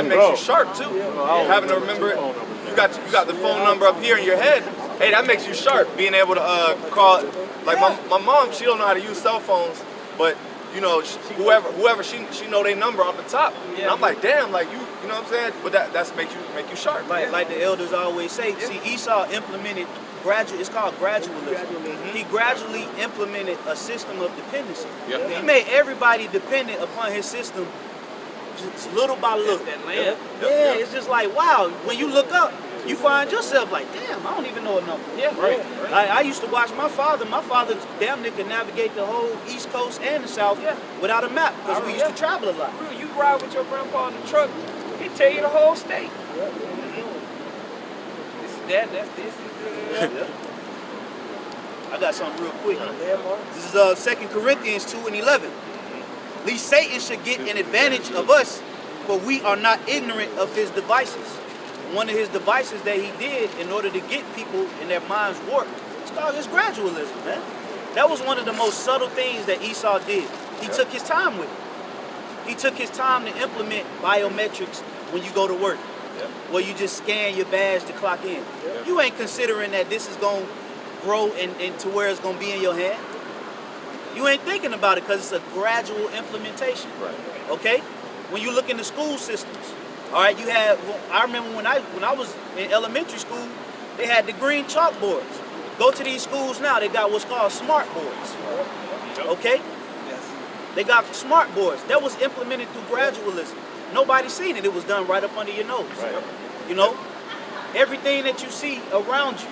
makes you sharp too. Having to remember, you got the phone number up here in your head. Hey, that makes you sharp. Being able to call, like my mom, she don't know how to use cell phones, but whoever she know their number off the top. And I'm like, damn, like you know what I'm saying? But that's make you sharp. Like the elders always say. See, Esau implemented it's called gradualism. He gradually implemented a system of dependency. He made everybody dependent upon his system, just little by little. That land. Yeah, it's just like, wow, when you look up, you find yourself like, damn, I don't even know a number. Yeah, right. I used to watch my father. My father damn near could navigate the whole East Coast and the South without a map because we used to travel a lot. You ride with your grandpa in the truck, he tell you the whole state. This is that, that's this. I got something real quick. This is 2 Corinthians 2:11. Lest Satan should get an advantage of us, for we are not ignorant of his devices. One of his devices that he did in order to get people in their minds warped, it's called his gradualism, man. That was one of the most subtle things that Esau did. He took his time with it. He took his time to implement biometrics when you go to work. Where you just scan your badge to clock in. You ain't considering that this is going to grow and to where it's going to be in your hand. You ain't thinking about it because it's a gradual implementation. Okay? When you look in the school systems, all right, I remember when I was in elementary school, they had the green chalkboards. Go to these schools now, they got what's called smart boards. Okay? They got smart boards. That was implemented through gradualism. Nobody seen it. It was done right up under your nose. You know? Everything that you see around you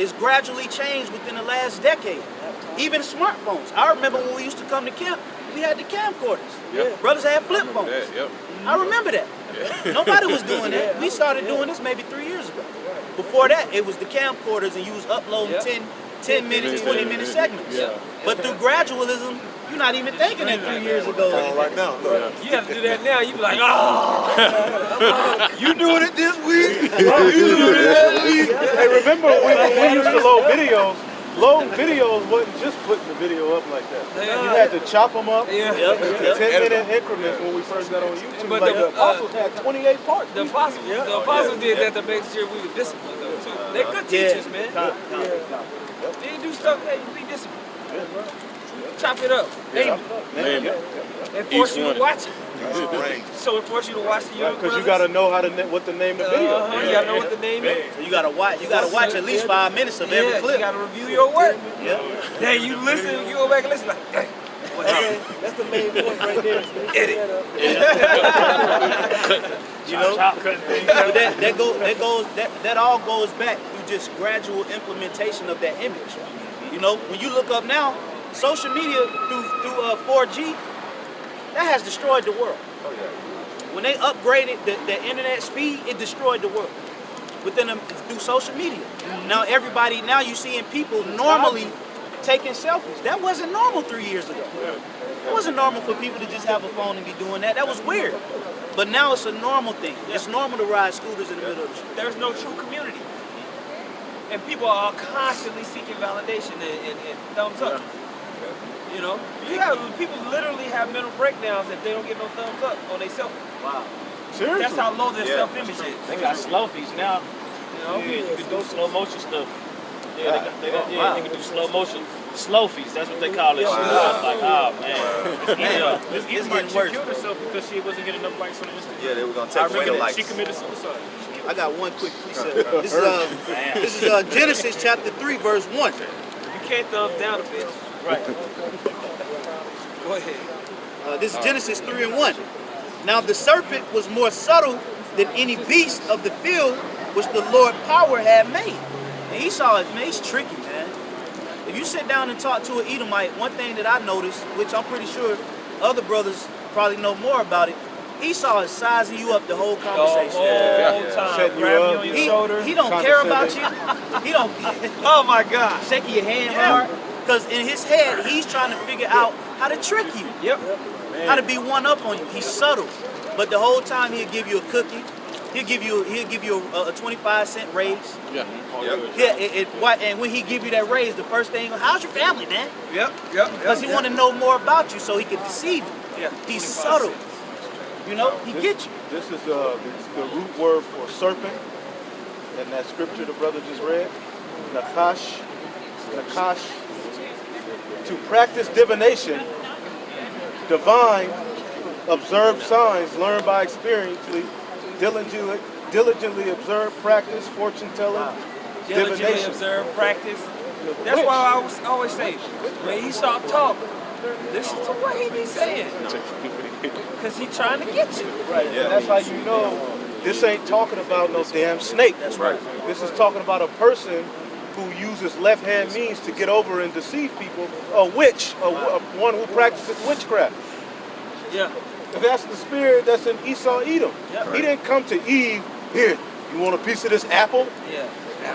is gradually changed within the last decade. Even smartphones. I remember when we used to come to camp, we had the camcorders. Brothers had flip phones. I remember that. Nobody was doing that. We started doing this maybe 3 years ago. Before that, it was the camcorders and you was uploading 10 minutes, 20-minute segments. But through gradualism, you're not even thinking that 3 years ago. Right now, look. You have to do that now. You be like, oh, You doing it this week? You doing it that week? Hey, remember when we used to load videos? Loading videos wasn't just putting the video up like that. You had to chop them up in 10-minute increments when we first got on YouTube. But like the apostles had 28 parts. The apostles did that to make sure we were disciplined though too. They're good teachers, man. They do stuff. Hey, be disciplined. Chop it up. Name it. And force you to watch it. So it force you to watch the young because you gotta know what to name the video. You gotta know what the name is. So you gotta watch at least 5 minutes of every clip. You gotta review your work. Then you listen, you go back and listen like, dang. That's the main point right there. You know, that all goes back through just gradual implementation of that image. You know, when you look up now, social media through 4G, that has destroyed the world. When they upgraded the internet speed, it destroyed the world. Through social media. Now you seeing people normally taking selfies. That wasn't normal 3 years ago. It wasn't normal for people to just have a phone and be doing that. That was weird. But now it's a normal thing. It's normal to ride scooters in the middle of the street. There's no true community. And people are constantly seeking validation and thumbs up. You know, people literally have mental breakdowns if they don't get no thumbs up on their selfie. Wow. Seriously? That's how low their self-image is. They got slowies now. You know, you can do slow motion stuff. Yeah, they can do slow motion. Slofies, that's what they call it. Like, oh man. This Edomite, she killed herself because she wasn't getting enough likes on Instagram. Yeah, they were gonna take away the likes. She committed suicide. I got one quick precept. This is Genesis chapter 3, verse 1. You can't thumbs down a bitch. Right. Go ahead. This is Genesis 3 and 1. Now the serpent was more subtle than any beast of the field which the Lord power had made. And Esau, man, he's tricky, man. If you sit down and talk to an Edomite, one thing that I noticed, which I'm pretty sure other brothers probably know more about it, Esau is sizing you up the whole conversation. The whole time. Grabbing you on your shoulder. He don't care about you. He don't. Oh my God. Shaking your hand hard. Because in his head, he's trying to figure out how to trick you. Yep. How to be one up on you. He's subtle. But the whole time he'll give you a cookie. He'll give you a 25-cent raise. Yeah. And when he give you that raise, the first thing, how's your family, man? Yep. Because he want to know more about you, so he can deceive you. Yeah. He's subtle. You know, he gets you. This is the root word for serpent. And that scripture the brother just read. Nakash. To practice divination, divine, observe signs, learn by experience, diligently observe, practice, fortune telling, Diligently divination. observe, practice. That's why I always say, when Esau talk, listen to what he be saying. Because he trying to get you. Right, and that's how you know this ain't talking about no damn snake. That's right. This is talking about a person who uses left-hand means to get over and deceive people, a witch, one who practices witchcraft. Yeah. And that's the spirit that's in Esau Edom. Yeah. He didn't come to Eve, here, you want a piece of this apple? Yeah.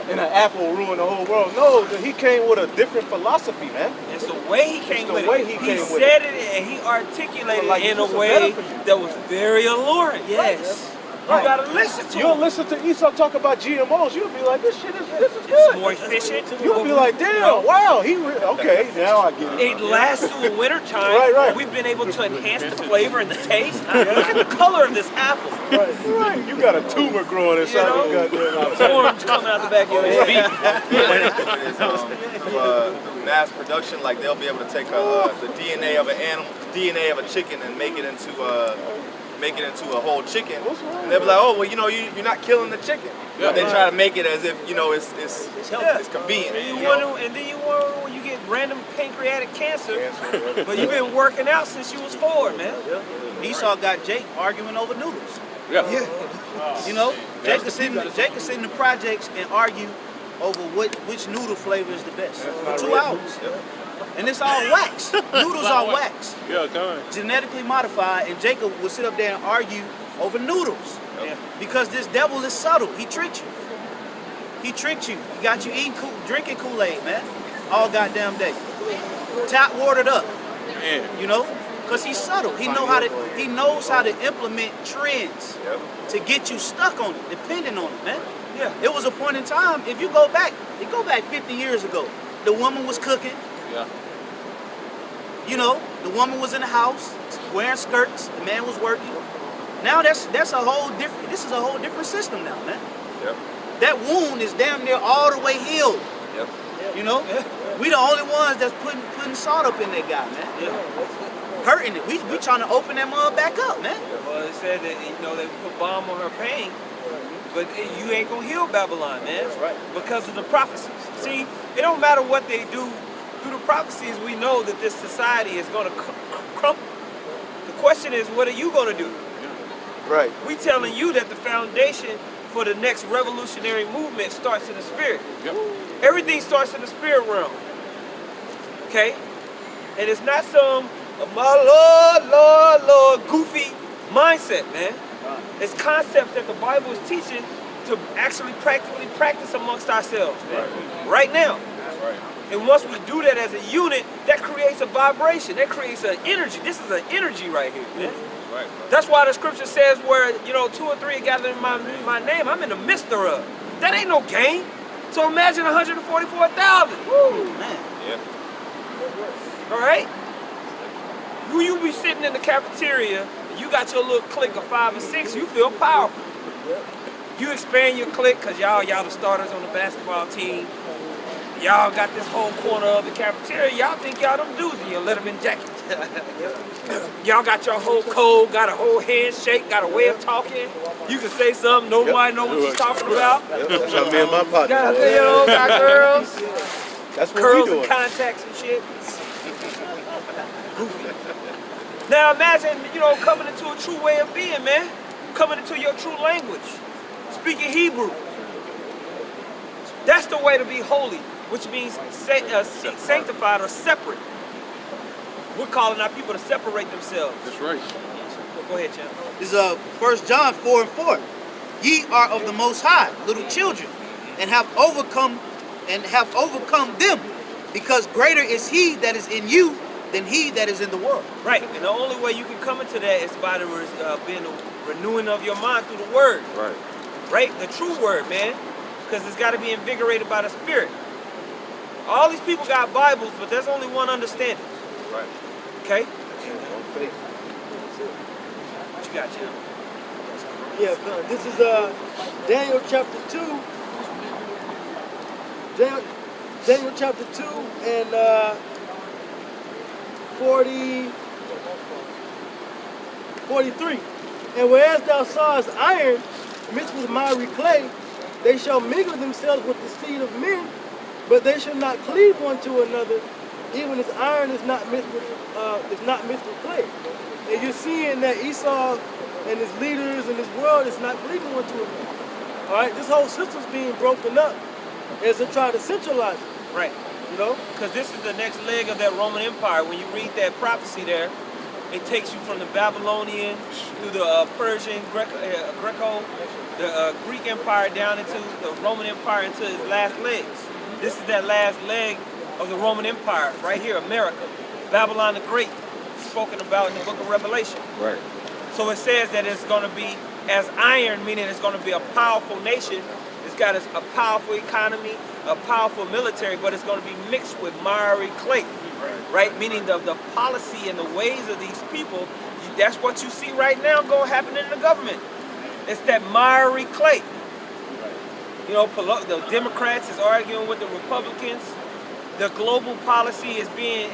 And an apple will ruin the whole world. No, he came with a different philosophy, man. It's the way he came with it. He with said it and he articulated it in a way that was very alluring. Yes. You gotta listen to You'll him. listen to Esau talk about GMOs. You'll be like, this is good. It's more efficient. You'll be like, damn, wow, okay, now I get it. It lasts through the winter time. Right. We've been able to enhance the flavor and the taste. Look at the color of this apple. Right. You got a tumor growing inside your goddamn. Orange coming out the back of your head. Mass production, like they'll be able to take the DNA of an animal, DNA of a chicken, and make it into a whole chicken. And they'll be like, oh, well, you know, you're not killing the chicken. Yeah. But they try to make it as if, you know, it's convenient. And then you wonder when you get random pancreatic cancer, but you've been working out since you was 4, man. Esau got Jake arguing over noodles. Yeah. You know, Jake could sit in the projects and argue over which noodle flavor is the best for 2 hours. And it's all wax. Noodles are wax. Yeah, come on. Genetically modified, and Jacob would sit up there and argue over noodles. Yeah. Because this devil is subtle. He tricked you. He tricked you. He got you drinking Kool-Aid, man. All goddamn day. Tap watered up. Man. You know? Because he's subtle. He knows how to implement trends to get you stuck on it, depending on it, man. Yeah. It was a point in time, if you go back 50 years ago, the woman was cooking. Yeah. You know, the woman was in the house wearing skirts, the man was working. Now this is a whole different system now, man. Yep. That wound is damn near all the way healed. Yep. You know? We the only ones that's putting salt up in that guy, man. Hurting it. We trying to open that mud back up, man. Well, it said that, you know, they put bomb on her pain, but you ain't gonna heal Babylon, man. That's right. Because of the prophecies. See, it don't matter what they do. Through the prophecies, we know that this society is gonna crumble. The question is, what are you gonna do? Right. We telling you that the foundation for the next revolutionary movement starts in the spirit. Yep. Everything starts in the spirit realm. Okay? And it's not some my Lord, goofy mindset, man. It's concepts that the Bible is teaching to actually practically practice amongst ourselves, man. Right now. Right. And once we do that as a unit, that creates a vibration. That creates an energy. This is an energy right here, man. Right. That's why the scripture says where, you know, 2 or 3 are gathered in my name, I'm in the midst thereof. That ain't no game. So imagine 144,000. Woo, man. Yeah. All right? You be sitting in the cafeteria, and you got your little clique of 5 or 6, you feel powerful. You expand your clique because y'all the starters on the basketball team. Y'all got this whole corner of the cafeteria. Y'all think y'all them dudes and you let them in jackets. Y'all got your whole code, got a whole handshake, got a way of talking. You can say something, nobody know what you're talking about. That's how me and my partner. Got girls. That's what curls we doing. and contacts and shit. Goofy. Now imagine, you know, coming into a true way of being, man. Coming into your true language. Speaking Hebrew. That's the way to be holy, which means sanctified or separate. We're calling our people to separate themselves. That's right. Go ahead, champ. This is 1 John 4:4. Ye are of the Most High, little children, and have overcome them, because greater is He that is in you than he that is in the world. Right, and the only way you can come into that is by the being a renewing of your mind through the word. Right. Right, the true word, man, because it's got to be invigorated by the Spirit. All these people got Bibles, but there's only one understanding. Right. Okay? Faith. What you got, Jim? Yeah, this is Daniel chapter 2. Daniel chapter 2 and 43. And whereas thou sawest iron mixed with miry clay, they shall mingle themselves with the seed of men, but they shall not cleave one to another, even as iron is not mixed with clay. And you're seeing that Esau and his leaders and his world is not cleaving one to another. All right, this whole system's being broken up as they try to centralize it. Right. You know? Because this is the next leg of that Roman Empire. When you read that prophecy there, it takes you from the Babylonian to the Persian, Greco, the Greek Empire down into the Roman Empire into its last legs. This is that last leg of the Roman Empire right here, America. Babylon the Great, spoken about in the book of Revelation. Right. So it says that it's going to be as iron, meaning it's going to be a powerful nation. It's got a powerful economy, a powerful military, but it's going to be mixed with miry clay, right? Meaning the policy and the ways of these people, that's what you see right now going to happen in the government. It's that miry clay. You know, the Democrats is arguing with the Republicans. The global policy is being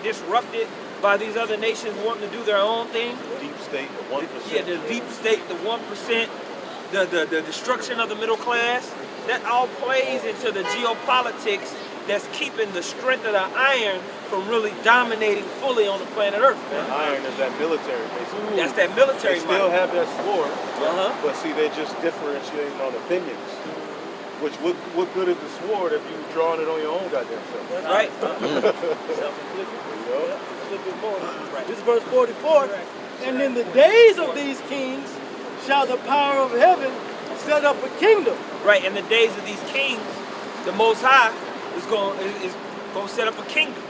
disrupted by these other nations wanting to do their own thing. Deep state, the 1%. Yeah, the deep state, the 1%, the destruction of the middle class. That all plays into the geopolitics that's keeping the strength of the iron from really dominating fully on the planet Earth, man. Iron is that military, basically. That's that military They still might. have that sword, Uh-huh. but see, they're just differentiating on opinions. Which, what good is the sword if you drawing it on your own goddamn self? Right. Self-inflicted. Right. This is verse 44. And in the days of these kings shall the power of heaven set up a kingdom. Right, in the days of these kings, the Most High is going to set up a kingdom.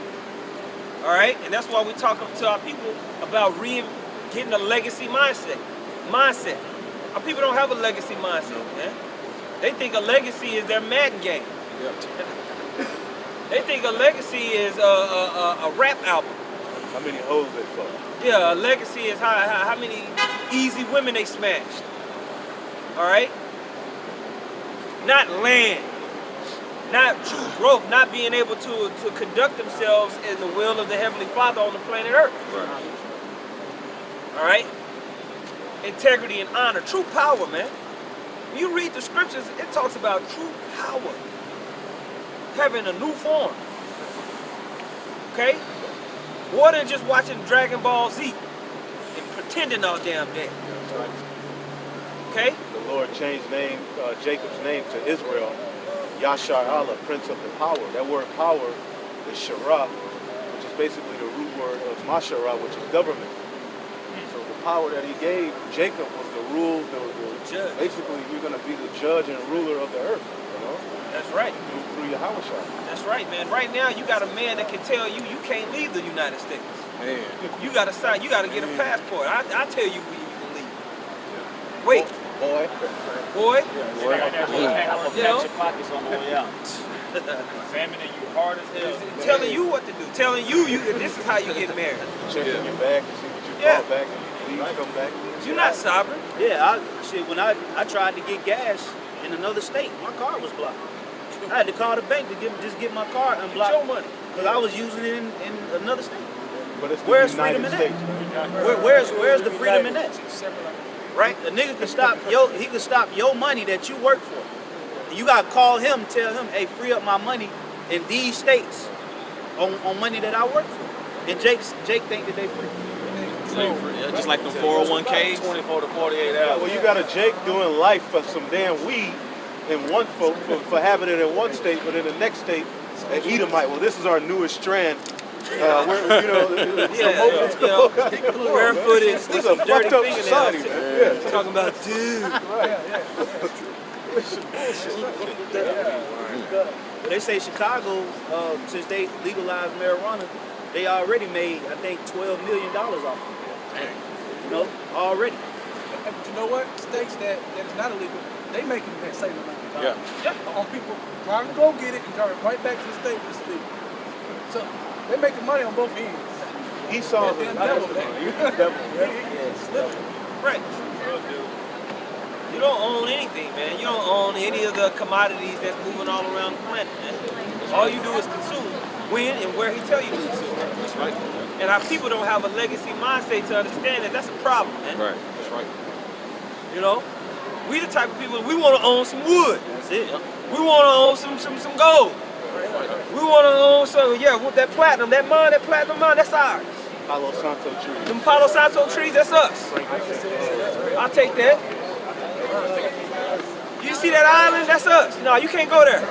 All right, and that's why we talk to our people about getting a legacy mindset. Our people don't have a legacy mindset, man. They think a legacy is their Madden game. Yep. They think a legacy is a rap album. How many hoes they fuck? Yeah, a legacy is how many easy women they smashed. All right? Not land. Not true growth. Not being able to conduct themselves in the will of the Heavenly Father on the planet Earth. Right. All right? Integrity and honor. True power, man. When you read the scriptures, it talks about true power. Having a new form. Okay? More than just watching Dragon Ball Z and pretending all damn day. Okay? The Lord changed Jacob's name to Israel, Yashar Allah, Prince of the Power. That word power is Shara, which is basically the root word of Mashara, which is government. So the power that he gave Jacob was the rule, judge. Basically, you're going to be the judge and ruler of the earth, you know? That's right. Through your Hawashah. That's right, man. Right now, you got a man that can tell you can't leave the United States. Man. You got to sign. You got to get a passport. I tell you when you can leave. Wait. Boy. Boy. Pack your pockets on the way out. Examining you hard as hell. Telling you what to do. Telling you this is how you get married. Checking your bag to see what you brought back. Please come back. You're not sovereign. Yeah, when I tried to get gas in another state, my car was blocked. I had to call the bank to get my car unblocked. Your money. Because I was using it in another state. But it's Where's the freedom United in that? States. Where's the freedom in that? Right? The nigga can stop your money that you work for. And you gotta call him, tell him, hey, free up my money in these states on money that I work for. And Jake think that they free. Just like the 401k. 24 to 48 hours. Well, you got a Jake doing life for some damn weed in one for having it in one state, but in the next state, an Edomite. Well, this is our newest strand. Barefooted This with is a some dirty fucked up fingernails. society, man. Yeah. Talking about dude. They say Chicago, since they legalized marijuana, they already made, I think, $12 million off of it. You know, already. But you know what? States that is not illegal, they making that same amount. On people trying to go get it and turn right back to the state with the legal. So they're making money on both ends. Esau's the devil. Right. You don't own anything, man. You don't own any of the commodities that's moving all around the planet, man. All you do is consume when and where he tell you to consume. That's right. And our people don't have a legacy mindset to understand that that's a problem, man. Right. That's right. You know? We the type of people, we want to own some wood. That's it. We want to own some gold. We want to own some, that platinum mine, that's ours. Palo Santo trees. Them Palo Santo trees, that's us. I'll take that. You see that island? That's us. No, you can't go there.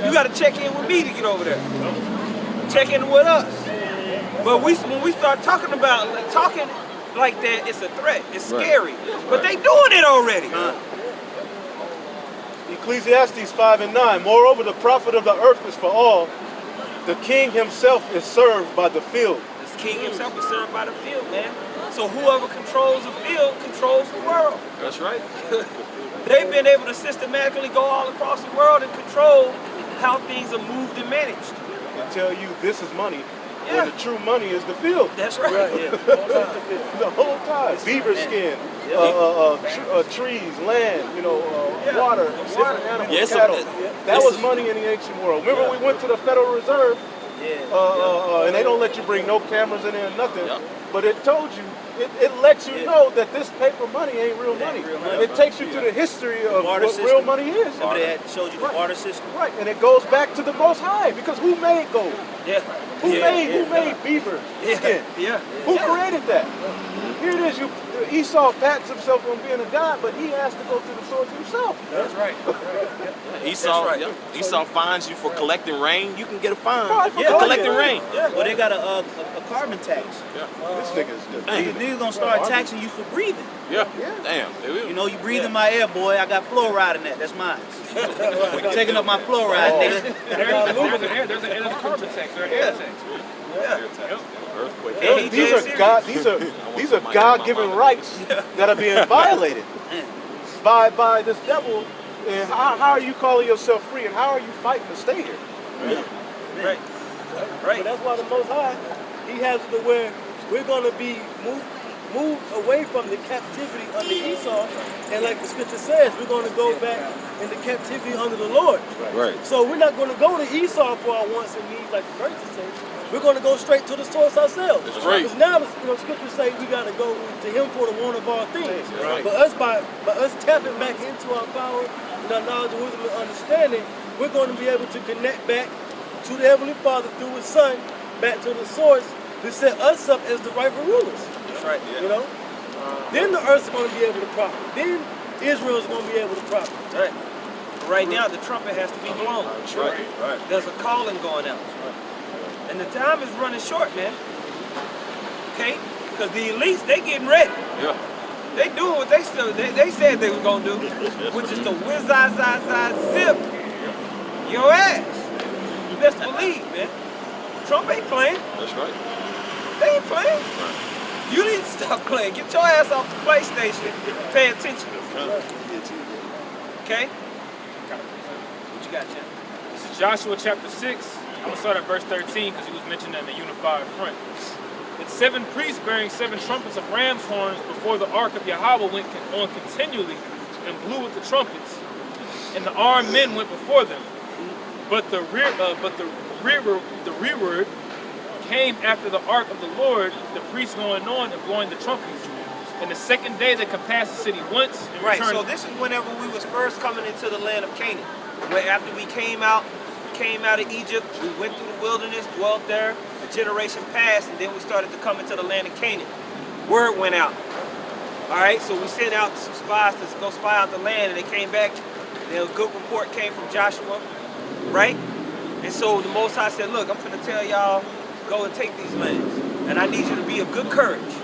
You got to check in with me to get over there. Check in with us. But when we start talking like that, it's a threat. It's scary. But they doing it already. Ecclesiastes 5:9. Moreover, the profit of the earth is for all. The king himself is served by the field. This king himself is served by the field, man. So whoever controls the field controls the world. That's right. They've been able to systematically go all across the world and control how things are moved and managed. They tell you this is money. When the true money is the field. That's right. The whole time. Beaver skin, trees, land, water, different animals, cattle. That was money in the ancient world. Remember we went to the Federal Reserve, and they don't let you bring no cameras in there or nothing. But it told you, it lets you know that this paper money ain't real money. It takes you to the history of what real money is. Remember they showed you the barter system? Right, and it goes back to the Most High, because who made gold? Who made beaver skin? Who created that? Here it is, Esau pats himself on being a god, but he has to go to the source himself. That's right. Esau fines you for collecting rain. You can get a fine for Yeah. collecting rain. Well, they got a carbon tax. This nigga's just Niggas gonna start taxing you for breathing. Damn. You know, you breathe in my air, boy. I got fluoride in that. That's mine. Taking up my fluoride, nigga. There's a carbon tax. There's an air tax. Earthquake. These are God-given rights that are being violated by this devil. And how are you calling yourself free? And how are you fighting to stay here? Right. But that's why the Most High, He has it to where we're going to be moved away from the captivity under Esau, and like the scripture says, we're going to go back into captivity under the Lord. Right. So we're not going to go to Esau for our wants and needs, like the verses say. We're going to go straight to the source ourselves. That's right. Because now the scriptures say we got to go to Him for the want of all things. Right. But us tapping back into our power and our knowledge, wisdom, and understanding, we're going to be able to connect back to the Heavenly Father through His Son, back to the source, to set us up as the rightful rulers. That's right. You know? Then the earth's going to be able to profit. Then Israel's going to be able to profit. Right. Right now, the trumpet has to be blown. That's right. There's a calling going out. And the time is running short, man. Okay? Because the elites, they getting ready. Yeah. They doing what they said they were going to do, which is to zip your ass. You best believe, man. Trump ain't playing. That's right. They ain't playing. You need to stop playing. Get your ass off the PlayStation. Pay attention. Okay? What you got, Jim? This is Joshua chapter 6. I'm going to start at verse 13 because he was mentioned in the unified front. And 7 priests bearing 7 trumpets of ram's horns before the ark of Yahweh went on continually and blew with the trumpets. And the armed men went before them. But the rearward came after the ark of the Lord, the priests going on and blowing the trumpets. And the second day they compassed the city once and Right, returned. so this is whenever we was first coming into the land of Canaan. Where after we came out of Egypt, we went through the wilderness, dwelt there, a generation passed, and then we started to come into the land of Canaan. Word went out. All right, so we sent out some spies to go spy out the land, and they came back, and a good report came from Joshua, right? And so the Most High said, look, I'm finna tell y'all, go and take these lands, and I need you to be of good courage.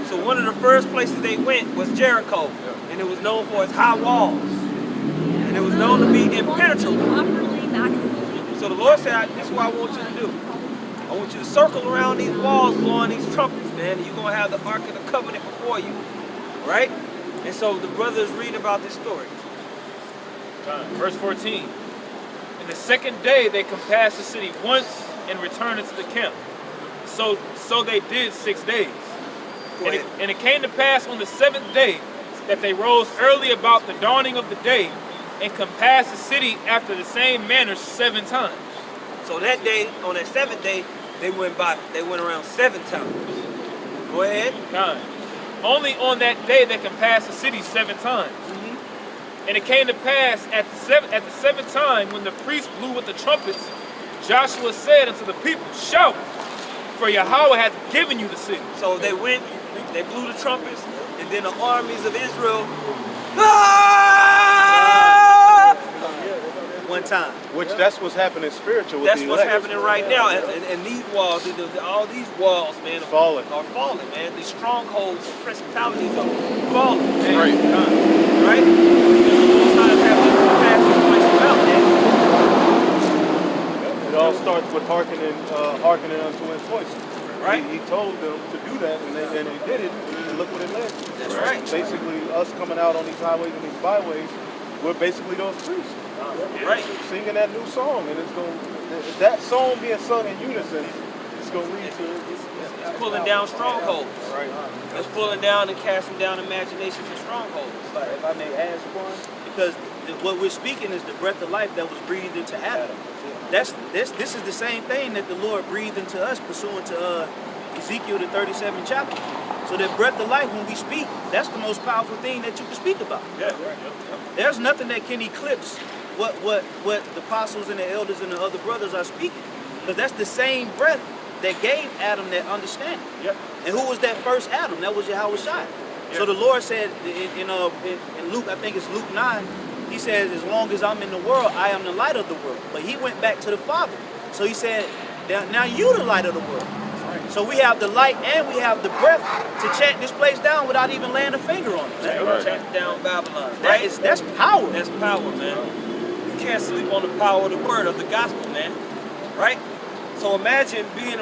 So one of the first places they went was Jericho, and it was known for its high walls, and it was known to be impenetrable. So the Lord said, this is what I want you to do. I want you to circle around these walls blowing these trumpets, man. And you're going to have the Ark of the Covenant before you, right? And so the brothers read about this story. Verse 14. And the second day they compassed the city once and returned into the camp. So they did 6 days. And it came to pass on the 7th day that they rose early about the dawning of the day and compassed the city after the same manner 7 times. So that day, on that 7th day, they went around 7 times. Go ahead. Only on that day they compassed the city 7 times. And it came to pass at the seventh time, when the priest blew with the trumpets, Joshua said unto the people, shout, for Yahweh hath given you the city. So they went, they blew the trumpets, and then the armies of Israel, one time. Which that's what's happening spiritual with That's the what's elect. happening right now. And these walls, all these walls, man, are falling, man. These strongholds and principalities are falling, man. Right? It all starts with hearkening unto his voice. Right. He told them to do that, and they did it. And look what it led to. That's right. Basically, us coming out on these highways and these byways, we're basically those priests. Right. Singing that new song, and it's going that song being sung in unison, it's going to lead to it's pulling down strongholds. Right. It's pulling down and casting down imaginations and strongholds. If I may ask one, because what we're speaking is the breath of life that was breathed into Adam. This is the same thing that the Lord breathed into us pursuant to Ezekiel the 37th chapter. So that breath of life, when we speak, that's the most powerful thing that you can speak about. There's nothing that can eclipse what the apostles and the elders and the other brothers are speaking. Because that's the same breath that gave Adam that understanding. And who was that first Adam? That was Yahweh Shai. So the Lord said in Luke, I think it's Luke 9, he says, as long as I'm in the world, I am the light of the world. But he went back to the Father. So he said, now you the light of the world. So we have the light and we have the breath to chant this place down without even laying a finger on it. Chant down Babylon. That's power. That's power, man. You can't sleep on the power of the word of the gospel, man. Right? So imagine being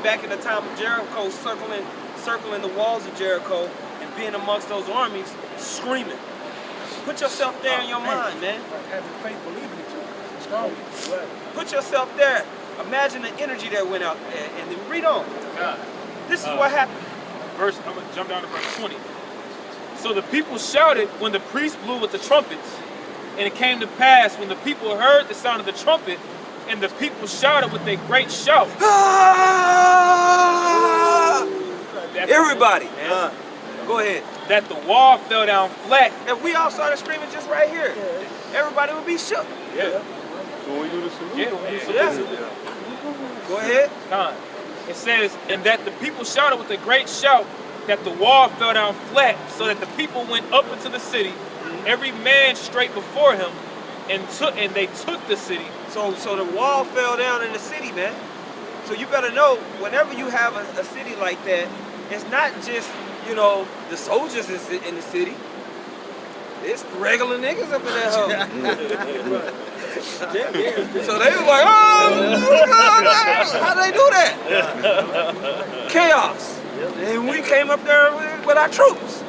back in the time of Jericho, circling the walls of Jericho, and being amongst those armies, screaming. Put yourself there in your mind, man. Having faith, believing in each other. Strong. Put yourself there. Imagine the energy that went out there, and then read on. This is what happened. I'm going to jump down to verse 20. So the people shouted when the priest blew with the trumpets, and it came to pass when the people heard the sound of the trumpet, and the people shouted with a great shout. Everybody, man. Go ahead. That the wall fell down flat. If we all started screaming just right here, everybody would be shook. When we do the salute. Go ahead. It says, and that the people shouted with a great shout, that the wall fell down flat, so that the people went up into the city, every man straight before him, and they took the city. So the wall fell down in the city, man. So you better know, whenever you have a city like that, it's not just, the soldiers in the city. It's regular niggas up in that hole. So they was like, how'd they do that? Chaos. And we came up there with our troops.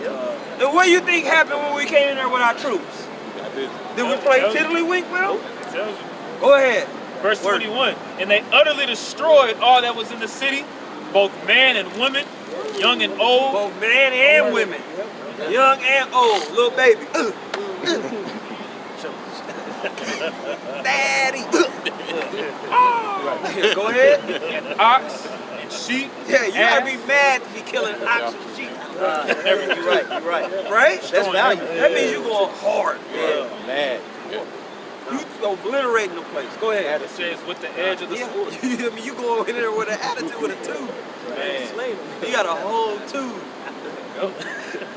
And what do you think happened when we came in there with our troops? Did we play tiddlywink with them? Go ahead. Verse 21. And they utterly destroyed all that was in the city, both man and woman, young and old. Both man and women, young and old, little baby. Daddy. Go ahead. And ox and sheep. Yeah, you gotta be mad to be killing ox and sheep. You're right. Right? That's valuable. That means you going hard. Mad. You obliterating the place. Go ahead. It says with the edge of the sword. I mean, you go in there with an attitude, with a tube. Man. You got a whole tube.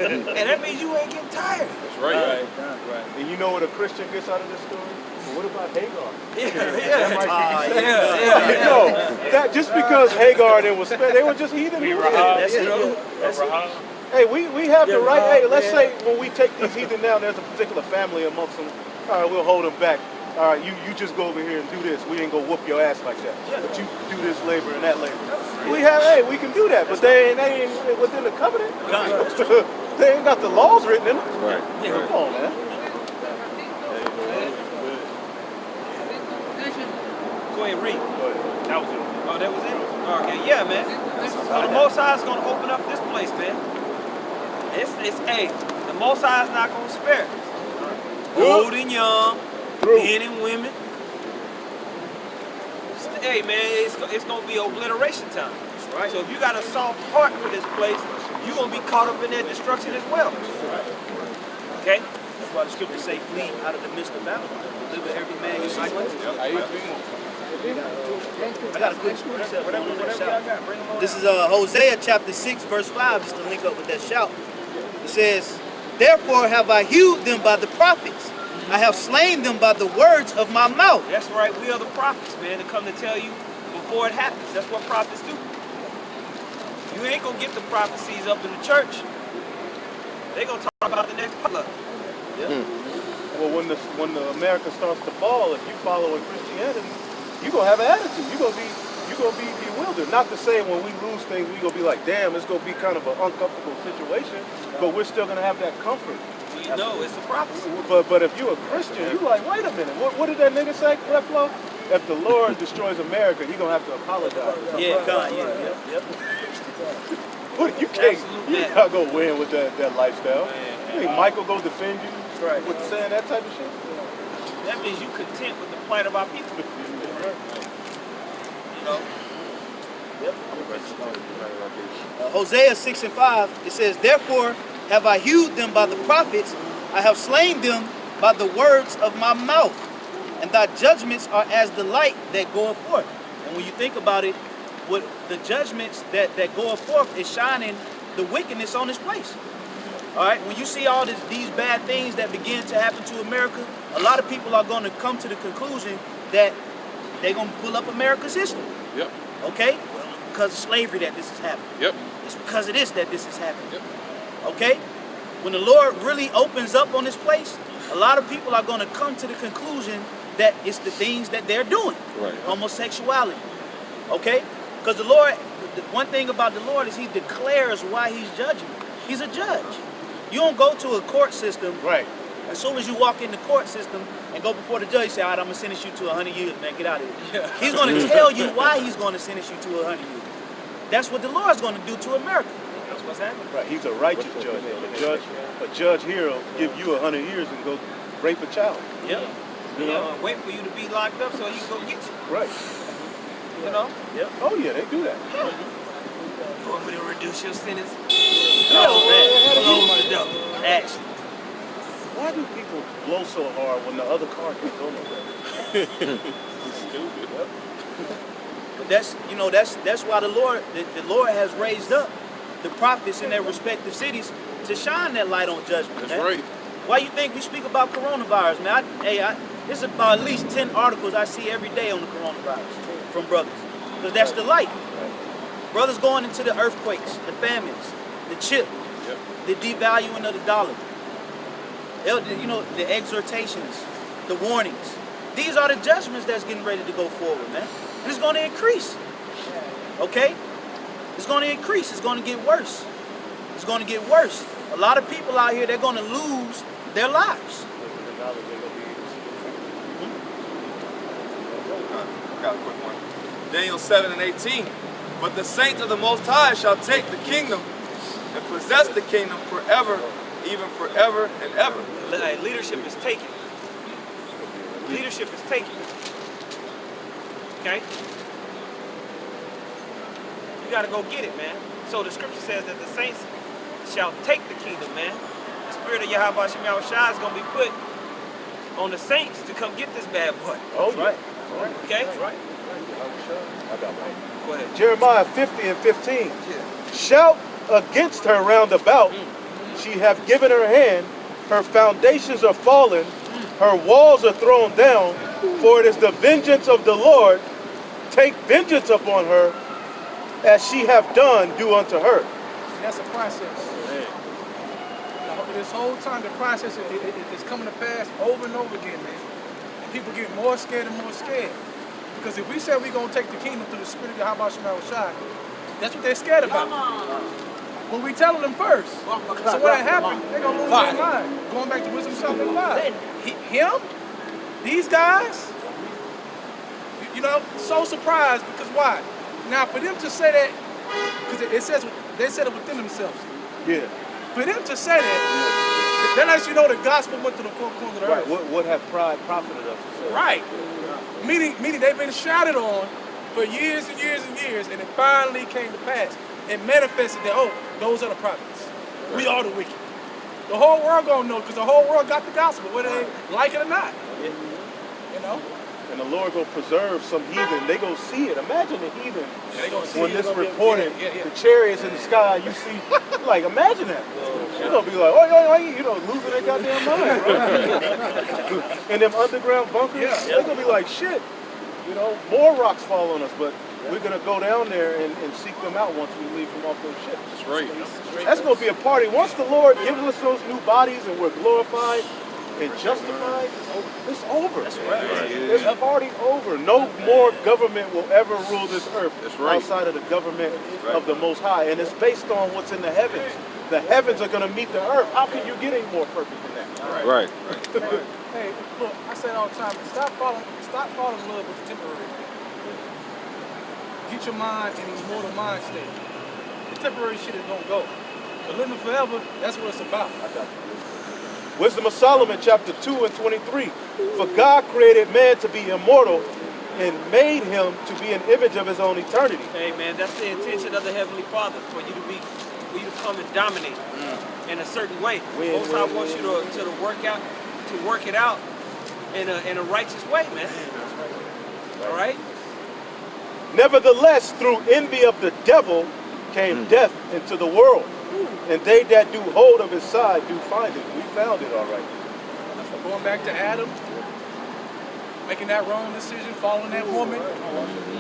And that means you ain't getting tired. That's right. And you know what a Christian gets out of this story? Well, what about Hagar? That just because Hagar they were just heathen. Hey, we have the right. Hey, let's say when we take these heathen down, there's a particular family amongst them. All right, we'll hold them back. all right, you just go over here and do this. We ain't gonna whoop your ass like that. But you do this labor and that labor. We can do that, but they ain't within the covenant. They ain't got the laws written in them. Right. Come on, man. Go ahead, read. Go ahead. That was it. Oh, that was it? Okay, yeah, man. So the Most High is going to open up this place, man. Hey, the Most High is not going to spare. Old and young, men and women. Hey, man, it's going to be obliteration time. Right. So if you got a soft heart for this place, you're going to be caught up in that destruction as well. Okay? That's why the scriptures say, flee out of the midst of Babylon. Deliver every man his place. I got a quick precept. This is Hosea chapter 6, verse 5, just to link up with that shout. It says, therefore have I hewed them by the prophets. I have slain them by the words of my mouth. That's right. We are the prophets, man, to come to tell you before it happens. That's what prophets do. You ain't going to get the prophecies up in the church. They going to talk about the next potluck. Yeah. Well, when the America starts to fall, if you follow in Christianity, you're gonna have an attitude. You're gonna be bewildered. Not to say when we lose things, we're gonna be like, damn, it's gonna be kind of an uncomfortable situation, but we're still gonna have that comfort. You know, it's a prophecy. But if you're a Christian, you're like, wait a minute, what did that nigga say, Reflo? If the Lord destroys America, he's gonna have to apologize. Yeah, God, yeah. You can't, not gonna win with that lifestyle. You think Michael go defend you with saying that type of shit? That means you content with the plight of our people. You know? Yep. Hosea 6 and 5, it says, therefore have I hewed them by the prophets, I have slain them by the words of my mouth, and thy judgments are as the light that goeth forth. And when you think about it, what the judgments that goeth forth is shining the wickedness on this place. All right, when you see all these bad things that begin to happen to America, a lot of people are going to come to the conclusion that they're going to pull up America's history. Yep. Okay? Because of slavery that this is happening. Yep. It's because of this that this is happening. Yep. Okay? When the Lord really opens up on this place, a lot of people are going to come to the conclusion that it's the things that they're doing. Right. Homosexuality. Okay? Because the Lord, the one thing about the Lord is he declares why he's judging. He's a judge. You don't go to a court system. Right. As soon as you walk in the court system and go before the judge, you say, all right, I'm going to sentence you to 100 years, man. Get out of here. Yeah. He's going to tell you why he's going to sentence you to 100 years. That's what the Lord's going to do to America. That's what's happening. Right. He's a righteous judge. A judge here will give you 100 years and go rape a child. Yeah. You know, wait for you to be locked up so he can go get you. Right. You know? Yeah. Oh, yeah, they do that. Yeah. You want me to reduce your sentence? Oh, man. Action. Why do people blow so hard when the other car can't go nowhere? It's stupid. Yep. But that's why the Lord has raised up the prophets in their respective cities to shine that light on judgment. That's man. right. Why you think we speak about coronavirus, man? There's about at least 10 articles I see every day on the coronavirus from brothers. Because that's the light. Brothers going into the earthquakes, the famines, the chip, the devaluing of the dollar. You know, the exhortations, the warnings. These are the judgments that's getting ready to go forward, man. And it's going to increase. Okay? It's going to increase. It's going to get worse. It's going to get worse. A lot of people out here, they're going to lose their lives. I got a quick one. Daniel 7 and 18. But the saints of the Most High shall take the kingdom and possess the kingdom forever, even forever and ever. Leadership is taken. Leadership is taken. Okay? You got to go get it, man. So the scripture says that the saints shall take the kingdom, man. The spirit of Yahweh Shemel Shai is going to be put on the saints to come get this bad boy. Oh, yeah. Right. Okay? Right. I got one. Go ahead. Jeremiah 50 and 15. Shout against her round about. She hath given her hand. Her foundations are fallen. Her walls are thrown down. For it is the vengeance of the Lord. Take vengeance upon her, as she hath done, do unto her. That's a process. Now, this whole time, the process is coming to pass over and over again, man. people get more scared and more scared. Because if we say we're going to take the kingdom through the spirit of Yahweh Shema Shai, that's what they're scared about. But we telling them first. So when that happens, they're going to lose their mind. Going back to Wisdom 7:5. Him, these guys, you know, so surprised because why? Now for them to say that, because it says they said it within themselves. Yeah. For them to say that lets you know the gospel went to the four corners of the earth. What have pride profited us? Right. Meaning they've been shouted on for years and years and years, and it finally came to pass. It manifested that, oh, those are the prophets. We are the wicked. The whole world gonna know because the whole world got the gospel, whether they like it or not. You know? And the Lord gonna preserve some heathen. They gonna see it. Imagine the heathen when this reported, the chariots in the sky. You see, like imagine that. They're gonna be like, oh, you know, losing their goddamn mind, bro. And them underground bunkers, they're gonna be like, shit. You know, more rocks fall on us, but we're gonna go down there and seek them out once we leave from off those ships. That's right. That's gonna be a party. Once the Lord gives us those new bodies and we're glorified and justified, it's over. That's right. It's a party over. No more government will ever rule this earth outside of the government of the Most High. And it's based on what's in the heavens. The heavens are gonna meet the earth. How can you get any more perfect than that? Right. Hey, look, I say it all the time, stop falling in love with the temporary. Get your mind in an immortal mind state. The temporary shit is gonna go. But living forever, that's what it's about. Wisdom of Solomon, chapter 2 and 23. For God created man to be immortal and made him to be an image of his own eternity. Hey man, that's the intention of the Heavenly Father, for you to come and dominate in a certain way. Most High wants you to work it out in a righteous way, man. All right? Nevertheless, through envy of the devil came death into the world. And they that do hold of his side do find it. We found it all right. So going back to Adam, making that wrong decision, following that woman,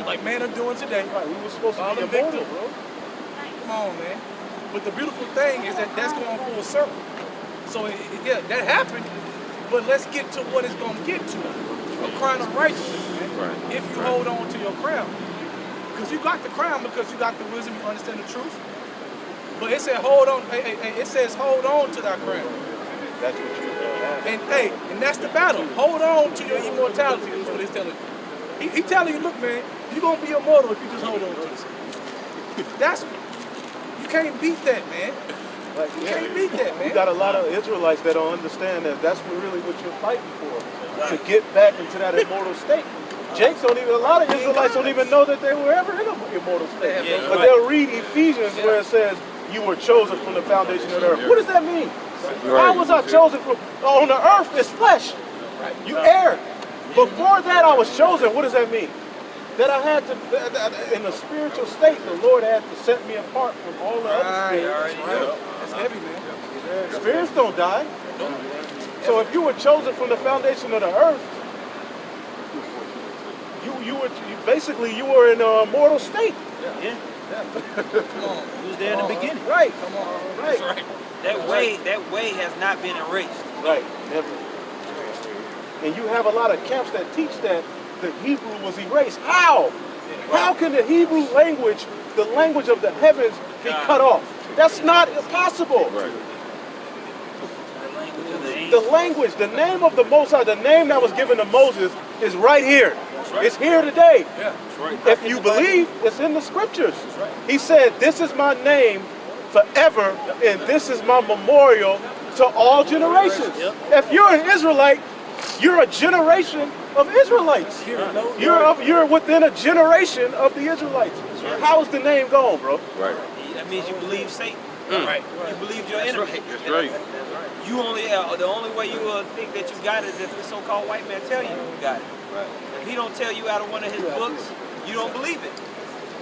like men are doing today. Right, we were supposed to be immortal, bro. Come on, man. But the beautiful thing is that that's going full circle. So yeah, that happened, but let's get to what it's going to get to. A crown of righteousness, man. Right. If you hold on to your crown. Because you got the crown because you got the wisdom, you understand the truth. But it said hold on, it says hold on to that crown. That's what you and that's the battle. Hold on to your immortality, is what he's telling you. He telling you, look man, you're gonna be immortal if you just hold on to this. You can't beat that, man. You can't beat that, man. We got a lot of Israelites that don't understand that that's really what you're fighting for. To get back into that immortal state. A lot of Israelites don't even know that they were ever in an immortal state. But they'll read Ephesians where it says, you were chosen from the foundation of the earth. What does that mean? How was I chosen from? On the earth is flesh. You erred. Before that I was chosen. What does that mean? That I had to, in a spiritual state, the Lord had to set me apart from all the other spirits. That's heavy, man. Spirits don't die. So if you were chosen from the foundation of the earth, you were in an immortal state. Yeah. Come on. He was there in the beginning. Right. Come on. Right. That's right. That way has not been erased. Right. Never. And you have a lot of camps that teach that the Hebrew was erased. How? How can the Hebrew language, the language of the heavens, be cut off? That's not possible. Right. The language, the name of the Most High, the name that was given to Moses is right here. Right. It's here today. Yeah. Right. If you believe, it's in the scriptures. Right. He said, this is my name forever, and this is my memorial to all generations. Yep. If you're an Israelite, you're a generation of Israelites. You're within a generation of the Israelites. Right. How is the name going, bro? Right. That means you believe Satan. Right. You believe your enemy. That's right. You only the only way you will think that you got it is if the so-called white man tell you got it. Right. If he don't tell you out of one of his books, you don't believe it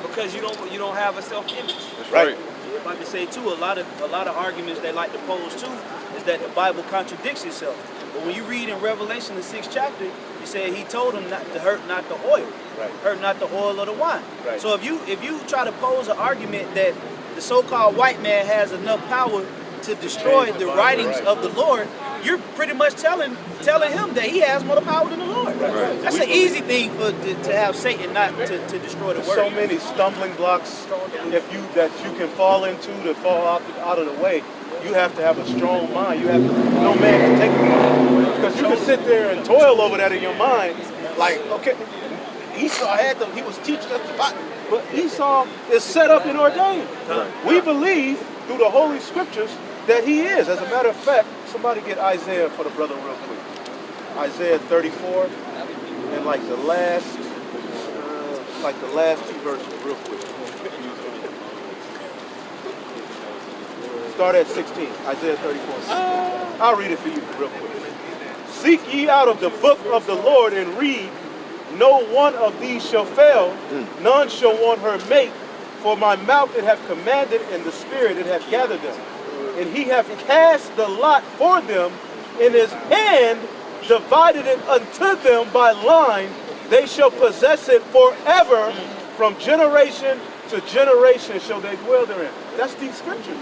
because you don't have a self-image. That's right. If I could say too, a lot of arguments they like to pose too is that the Bible contradicts itself. But when you read in Revelation the 6th chapter, it said he told them not to hurt not the oil, hurt not the oil or the wine. Right. So if you try to pose an argument that the so-called white man has enough power to destroy the writings of the Lord, you're pretty much telling him that he has more power than the Lord. Right. That's an easy thing to have Satan not to destroy the word. So many stumbling blocks that you can fall into to fall out of the way. You have to have a strong mind. You have no man can take it from you. Because you can sit there and toil over that in your mind. Like, okay, Esau had them, he was teaching us about it. But Esau is set up and ordained. We believe through the Holy Scriptures that he is. As a matter of fact, somebody get Isaiah for the brother real quick. Isaiah 34 and like the last 2 verses real quick. Start at 16, Isaiah 34. I'll read it for you real quick. Seek ye out of the book of the Lord and read. No one of these shall fail, none shall want her mate. For my mouth it hath commanded, and the Spirit it hath gathered them. And he hath cast the lot for them, in his hand divided it unto them by line. They shall possess it forever, from generation to generation shall they dwell therein. That's these scriptures.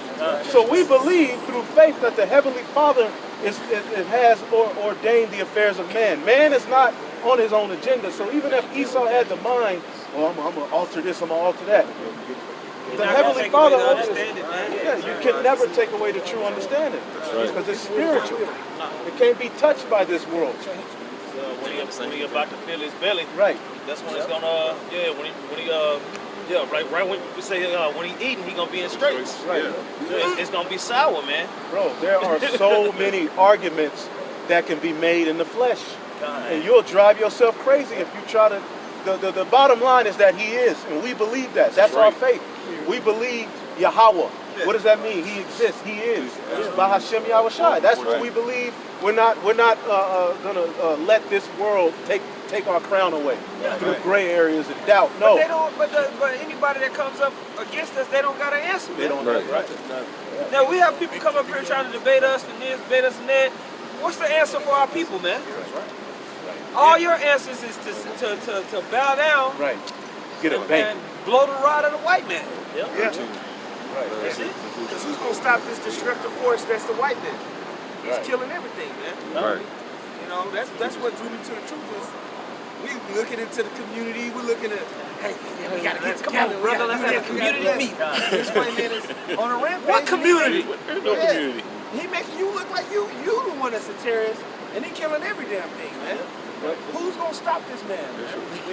So we believe through faith that the Heavenly Father has ordained the affairs of man. Man is not on his own agenda. So even if Esau had the mind, well, I'm going to alter this, I'm going to alter that. The Heavenly Father, you can never take away the true understanding. Because it's spiritual. It can't be touched by this world. When he about to fill his belly, right? That's when it's gonna, right when we say when he eating, he gonna be in straits. Right. It's gonna be sour, man. Bro, there are so many arguments that can be made in the flesh, and you'll drive yourself crazy if you try to. The bottom line is that he is, and we believe that. That's our faith. We believe Yahweh. What does that mean? He exists. He is. By Hashem Yahweh Shai. That's what we believe. We're not gonna let this world take our crown away through gray areas and doubt. No. But they don't. But anybody that comes up against us, they don't got an answer. They don't know. Right. Now we have people come up here trying to debate us and this, debate us and that. What's the answer for our people, man? All your answers is to bow down. Right. Get a bank. And blow the rod of the white man. Yeah. Right. That's it. Because who's gonna stop this destructive force that's the white man? He's killing everything, man. Right. You know, that's what drew me to the truth is we looking into the community, we're looking at, hey, we gotta get together, brother, let's have a community meet. This white man is on a rampage. What community? There's no community. He making you look like you the one that's a terrorist, and he killing every damn thing, man. Who's gonna stop this man?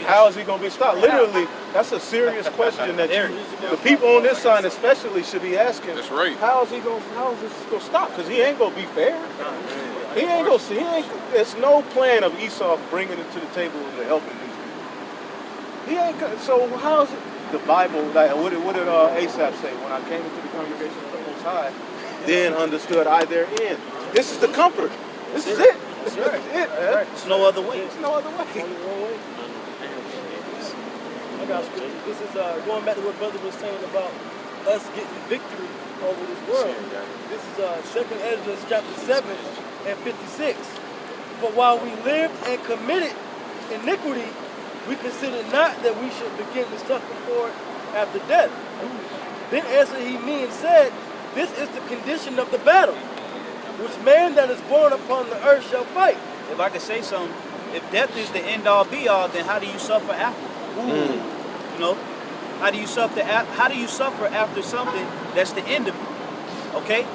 How is he gonna be stopped? Literally, that's a serious question that the people on this side especially should be asking. That's right. How is this gonna stop? Because he ain't gonna be fair. He ain't gonna see. There's no plan of Esau bringing it to the table to helping these people. He ain't. So how is it? The Bible, like, what did Asaph say? When I came into the congregation of the Most High, then understood I therein. This is the comfort. This is it. This is it, man. There's no other way. There's no other way. I got scripture. This is going back to what brother was saying about us getting victory over this world. This is 2nd Ezra chapter 7 and 56. For while we lived and committed iniquity, we considered not that we should begin to suffer for it after death. Then answered he me and said, this is the condition of the battle, which man that is born upon the earth shall fight. If I could say something, if death is the end all be all, then how do you suffer after? You know, how do you suffer after something that's the end of it? Okay,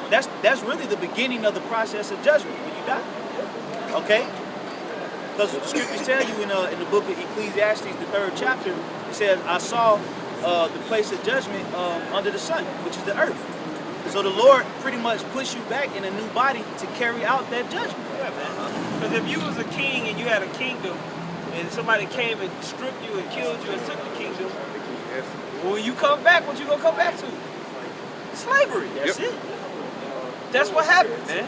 that's really the beginning of the process of judgment when you die. Okay, because the scriptures tell you in the book of Ecclesiastes, the 3rd chapter, it says, "I saw the place of judgment under the sun, which is the earth." So the Lord pretty much puts you back in a new body to carry out that judgment. Yeah, man. Because if you was a king and you had a kingdom, and somebody came and stripped you and killed you and took the kingdom, when you come back, what you gonna come back to? Slavery. That's it. That's what happened, man.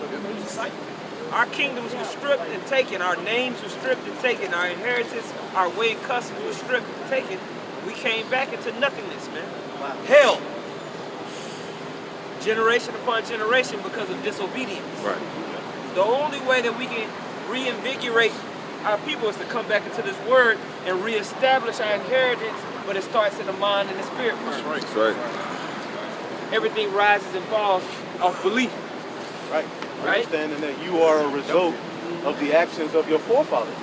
Our kingdoms were stripped and taken. Our names were stripped and taken. Our inheritance, our way and customs were stripped and taken. We came back into nothingness, man. Wow. Hell. Generation upon generation because of disobedience. Right. The only way that we can reinvigorate our people is to come back into this word and reestablish our inheritance, but it starts in the mind and the spirit first. That's right. Everything rises and falls off belief. Right. Right? Understanding that you are a result of the actions of your forefathers.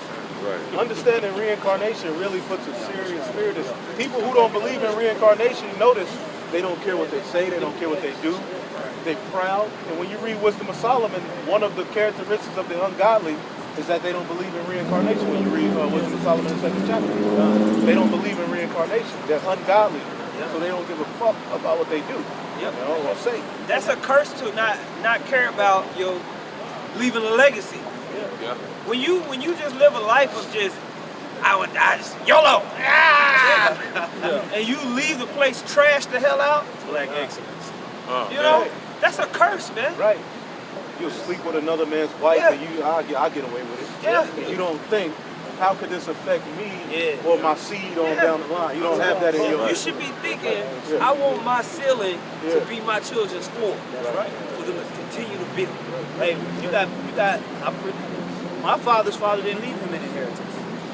Right. Understanding reincarnation really puts a serious spirit. People who don't believe in reincarnation, notice they don't care what they say, they don't care what they do. They're proud. And when you read Wisdom of Solomon, one of the characteristics of the ungodly is that they don't believe in reincarnation. When you read Wisdom of Solomon in the 2nd chapter, they don't believe in reincarnation. They're ungodly, so they don't give a fuck about what they do. Yep. You know, or say. That's a curse to not care about your leaving a legacy. Yeah. When you just live a life of just I just YOLO, and you leave the place trashed the hell out. Black excellence. You know, that's a curse, man. Right. You'll sleep with another man's wife, and I'll get away with it. Yeah. And you don't think, how could this affect me or my seed on down the line? You don't have that in your. You should be thinking, I want my ceiling to be my children's floor. That's right. For them to continue to build. Hey, my father's father didn't leave him an inheritance.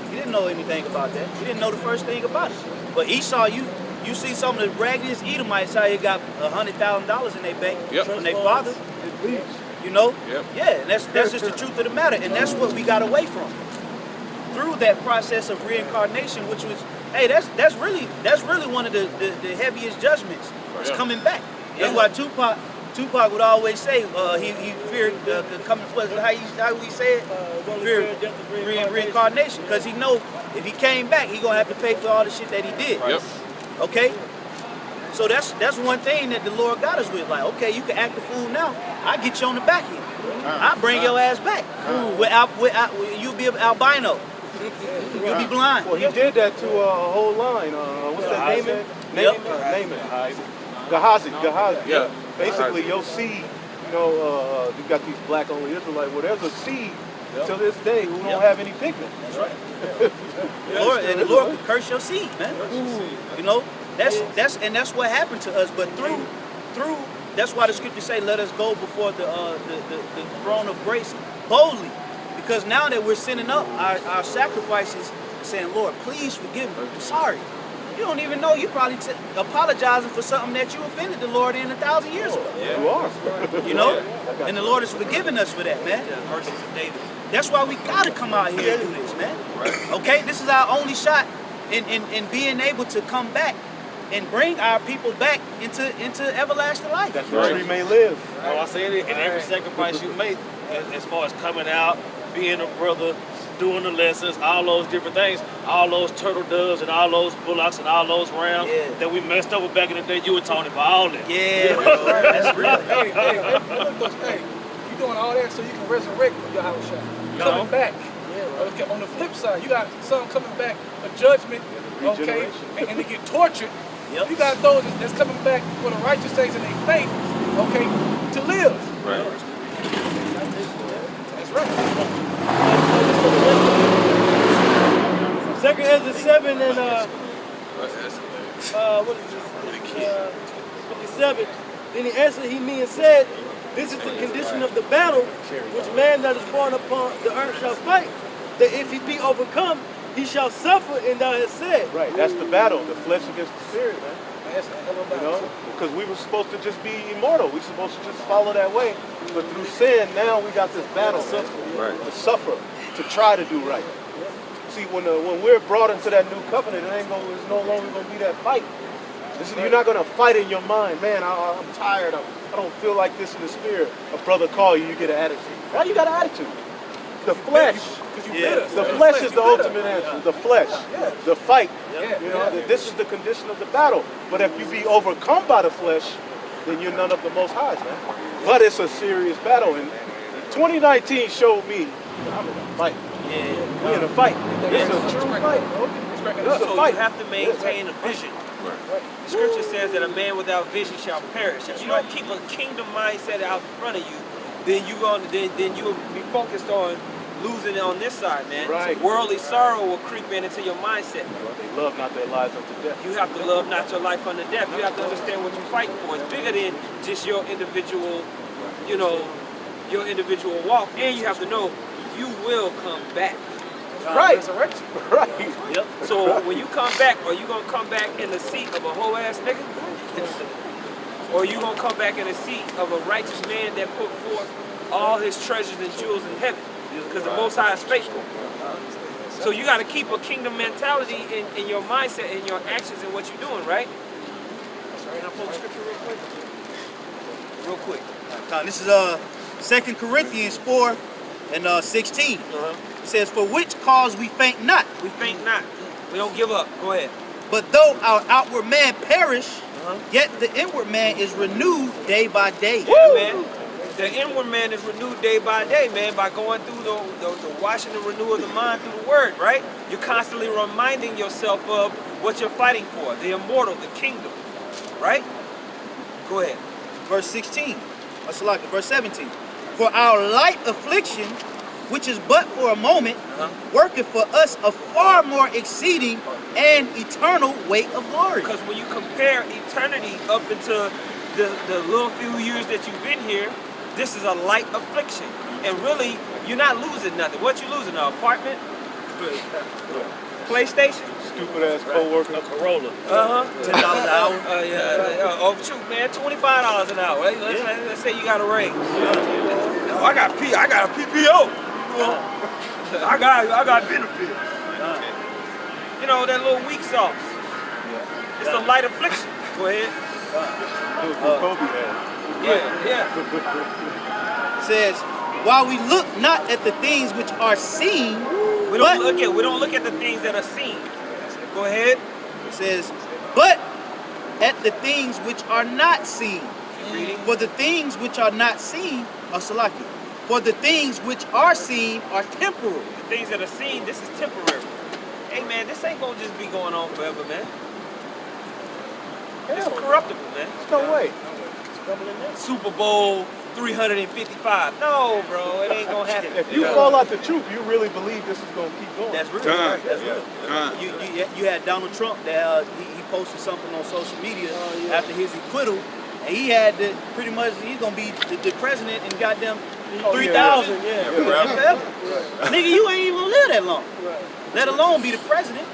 He didn't know anything about that. He didn't know the first thing about it. But Esau, you see some of the raggediest Edomites how they got $100,000 in their bank from their father. You know? Yep. Yeah, and that's just the truth of the matter. And that's what we got away from. Through that process of reincarnation, which was, hey, that's really one of the heaviest judgments. It's coming back. That's why Tupac would always say he feared coming. How we say it? Feared reincarnation, because he know if he came back, he gonna have to pay for all the shit that he did. Yep. Okay. So that's one thing that the Lord got us with. Like, okay, you can act the fool now. I get you on the back end. I bring your ass back. You'll be an albino. You'll be blind. Well, he did that to a whole line. What's that name? Name it. Gehazi. Yeah. Basically, your seed, you know, you got these black only Israelites. Well, there's a seed to this day who don't have any pigment. That's right. The Lord could curse your seed, man. You know, that's what happened to us. But through that's why the scriptures say, let us go before the throne of grace boldly. Because now that we're sending up our sacrifices, saying, Lord, please forgive me. I'm sorry. You don't even know. You're probably apologizing for something that you offended the Lord in 1,000 years ago. Yeah. You are. You know? And the Lord has forgiven us for that, man. Mercies of David. That's why we got to come out here and do this, man. Okay? This is our only shot in being able to come back and bring our people back into everlasting life. That's right. We may live. I say it in every sacrifice you make, as far as coming out, being a brother, doing the lessons, all those different things, all those turtle doves and all those bullocks and all those rams that we messed over back in the day. You were Tony for all that. Yeah, that's real. Hey, you doing all that so you can resurrect your house shot. Coming back. Okay, on the flip side, you got some coming back for judgment, okay, and they get tortured. You got those that's coming back for the righteous things in their faith, okay, to live. Right. That's right. Second Ezra 7 and what is this? 57. Then he answered me and said, this is the condition of the battle which man that is born upon the earth shall fight, that if he be overcome, he shall suffer, and thou hast said. Right, that's the battle, the flesh against the spirit, man. You know, because we were supposed to just be immortal. We're supposed to just follow that way. But through sin, now we got this battle to suffer, to try to do right. See, when we're brought into that new covenant, it's no longer going to be that fight. You're not going to fight in your mind. Man, I'm tired. I don't feel like this in the spirit. A brother call you, you get an attitude. Now you got an attitude. The flesh. The flesh is the ultimate answer. The flesh. The fight. You know, this is the condition of the battle. But if you be overcome by the flesh, then you're none of the Most Highs, man. But it's a serious battle. And 2019 showed me I'm in a fight. We're in a fight. It's a true fight. It's a fight. You have to maintain a vision. The scripture says that a man without vision shall perish. If you don't keep a kingdom mindset out in front of you, then you'll be focused on losing it on this side, man. Right. Worldly sorrow will creep into your mindset. They love not their lives unto death. You have to love not your life unto death. You have to understand what you're fighting for. It's bigger than just your individual, your individual walk. And you have to know you will come back. Right. Right. Yep. So when you come back, are you gonna come back in the seat of a whole ass nigga? Or are you gonna come back in the seat of a righteous man that put forth all his treasures and jewels in heaven, because the Most High is faithful. So you got to keep a kingdom mentality in your mindset, in your actions, and what you're doing, right? Can I pull the scripture real quick? Real quick. This is 2 Corinthians 4 and 16. It says, "For which cause we faint not." We faint not. We don't give up. Go ahead. "But though our outward man perish, yet the inward man is renewed day by day." Yeah, man. The inward man is renewed day by day, man, by going through the washing and renewal of the mind through the word, right? You're constantly reminding yourself of what you're fighting for, the immortal, the kingdom, right? Go ahead. Verse 16. Verse 17. "For our light affliction, which is but for a moment, worketh for us a far more exceeding and eternal weight of glory." Because when you compare eternity up into the little few years that you've been here, this is a light affliction. And really, you're not losing nothing. What you losing? An apartment? PlayStation? Stupid ass co-worker. A Corolla. $10 an hour. Oh shoot, man, $25 an hour. Let's say you got a raise. I got a PPO. I got benefits. You know, that little weak sauce. It's a light affliction. Go ahead. Kobe had. Yeah. It says, "While we look not at the things which are seen, we don't look at the things that are seen." Go ahead. It says, "But at the things which are not seen. For the things which are not seen are salaki. For the things which are seen are temporal." The things that are seen, this is temporary. Hey man, this ain't gonna just be going on forever, man. It's corruptible, man. No way. Super Bowl 355. No, bro, it ain't gonna happen. If you fall out the truth, you really believe this is gonna keep going. That's real. That's real. You had Donald Trump that he posted something on social media after his acquittal, and he had to pretty much he's gonna be the president in goddamn 3,000. Forever. Nigga, you ain't even gonna live that long. Let alone be the president.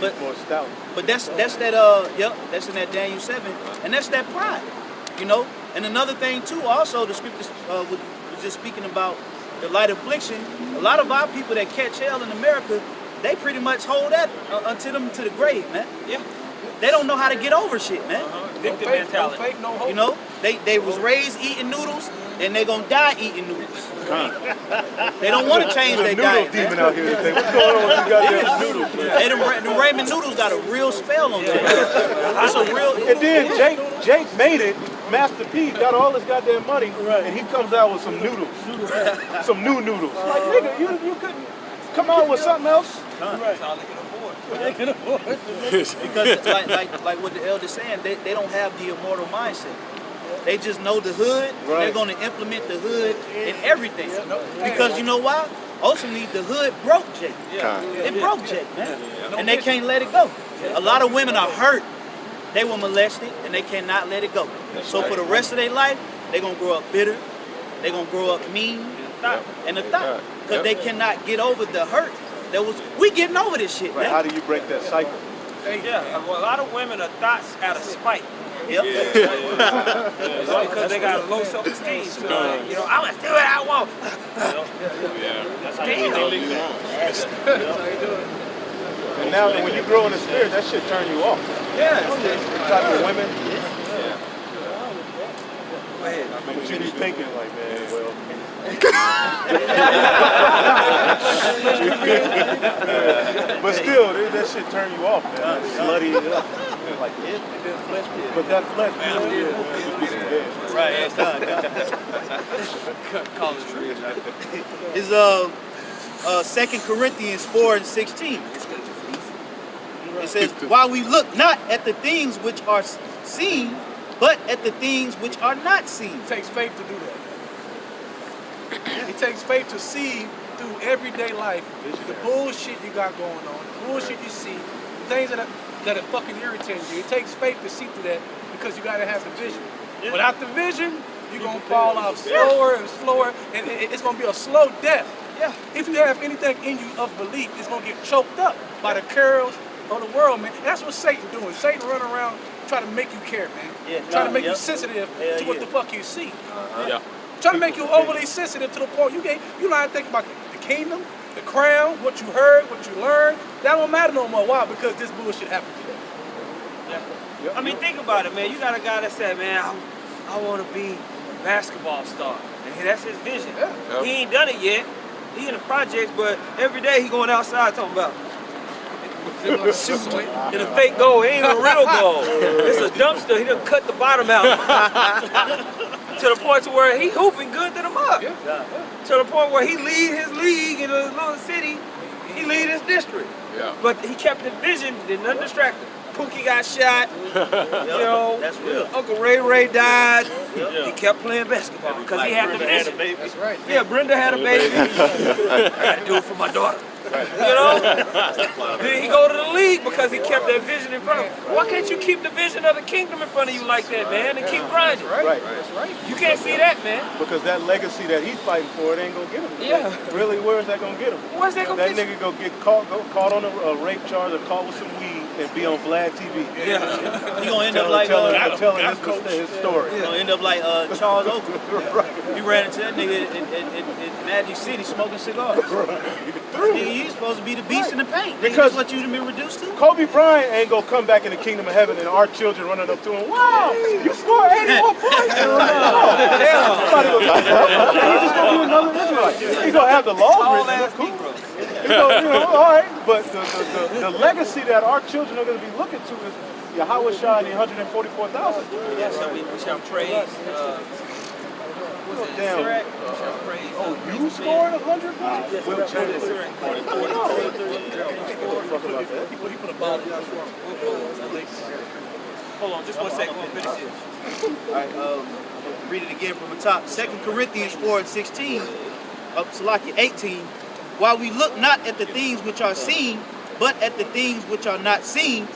But more stout. But that's that that's in that Daniel 7, and that's that pride, you know. And another thing too, also the scripture was just speaking about the light affliction. A lot of our people that catch hell in America, they pretty much hold that until them to the grave, man. Yeah. They don't know how to get over shit, man. Victim mentality. No faith, no hope. You know, they was raised eating noodles, and they gonna die eating noodles. They don't want to change their diet. There's a noodle demon out here today. What's going on with you goddamn noodles? Hey, the ramen noodles got a real spell on them. It's a real. And then Jake made it. Master P got all his goddamn money, and he comes out with some noodles, some new noodles. Like nigga, you couldn't come out with something else. That's all they can afford. They can afford. Because like what the elder's saying, they don't have the immortal mindset. They just know the hood. Right. They're going to implement the hood in everything. Because you know why? Ultimately, the hood broke Jake. Yeah. It broke Jake, man. And they can't let it go. A lot of women are hurt. They were molested, and they cannot let it go. So for the rest of their life, they're going to grow up bitter. They're going to grow up mean and a thought. Because they cannot get over the hurt. We getting over this shit, man. How do you break that cycle? Yeah, well, a lot of women are thoughts out of spite. Yep. Because they got a low self-esteem. So, you know, I'm gonna do what I want. That's how you do it. And now, when you grow in the spirit, that shit turn you off. Yeah. The type of women. Go ahead. But you be thinking like, man, well. But still, that shit turn you off, man. Slutty. Like, but that flesh, right, it's done. Call it true. It's 2 Corinthians 4 and 16. It says, "While we look not at the things which are seen, but at the things which are not seen." It takes faith to do that. It takes faith to see through everyday life the bullshit you got going on, the bullshit you see, the things that are fucking irritating you. It takes faith to see through that because you got to have the vision. Yeah. Without the vision, you're going to fall off slower and slower, and it's going to be a slow death. Yeah. If you have anything in you of belief, it's going to get choked up by the cares of the world, man. And that's what Satan doing. Satan running around trying to make you care, man. Yeah. Trying to make you sensitive to what the fuck you see. Yeah. Trying to make you overly sensitive to the point you not think about the kingdom, the crown, what you heard, what you learned. That don't matter no more. Why? Because this bullshit happened today. Yeah. I mean, think about it, man. You got a guy that said, man, I want to be a basketball star. And that's his vision. Yeah. He ain't done it yet. He in the projects, but every day he going outside talking about shoot in a fake goal. It ain't a real goal. It's a dumpster. He done cut the bottom out to the point to where he hooping good to the mug. Yeah. To the point where he lead his league in a little city. He lead his district. Yeah. But he kept the vision. Did nothing distract him. Pookie got shot. You know, that's real. Uncle Ray died. He kept playing basketball because he had the vision. That's right. Yeah, Brenda had a baby. I gotta do it for my daughter. You know? Then he go to the league because he kept that vision in front of him. Why can't you keep the vision of the kingdom in front of you like that, man, and keep grinding? Right. That's right. You can't see that, man. Because that legacy that he's fighting for, it ain't gonna get him. Yeah. Really, where's that gonna get him? Where's that gonna get him? get That nigga go get caught on a rape charge or caught with some weed and be on Vlad TV. Yeah. He gonna end up like telling his story. He gonna end up like Charles Oakley. He ran into that nigga in Magic City smoking cigars. He's supposed to be the beast in the paint. Because what you been reduced to? Kobe Bryant ain't gonna come back in the kingdom of heaven and our children running up to him. Wow, you scored 81 points. He's just gonna be another Israelite. He's gonna have the laws written. Cool. All right. But the legacy that our children are gonna be looking to is Yahweh Shah and the 144,000. Yeah, so we shall praise. Damn. Oh, you scored 100 points? Yes, We'll check it. He put a ball in. Hold on, just 1 second. We'll finish this. All right, read it again from the top. 2 Corinthians 4:16, up to 18. While we look not at the things which are seen, but at the things which are not seen.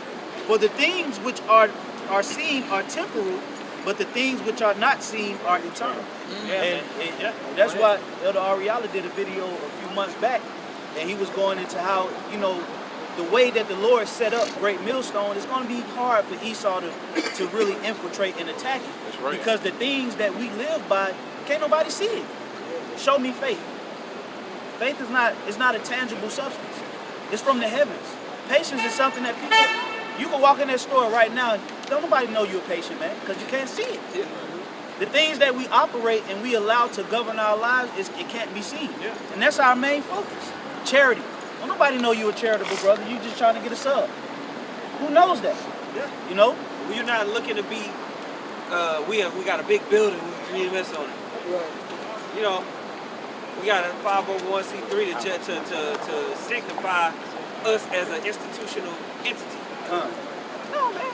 For the things which are seen are temporal, but the things which are not seen are eternal. And that's why Elder Ariala did a video a few months back, and he was going into how, the way that the Lord set up Great Millstone, it's going to be hard for Esau to really infiltrate and attack it. That's right. Because the things that we live by, can't nobody see it. Show me faith. Faith is not a tangible substance. It's from the heavens. Patience is something that you can walk in that store right now and don't nobody know you're patient, man, because you can't see it. Yeah. The things that we operate and we allow to govern our lives, it can't be seen. Yeah. And that's our main focus. Charity. Don't nobody know you're a charitable brother. You're just trying to get a sub. Who knows that? Yeah. We're not looking to be, we got a big building, we invest on it. Right. We got a 501c3 to signify us as an institutional entity. No, man.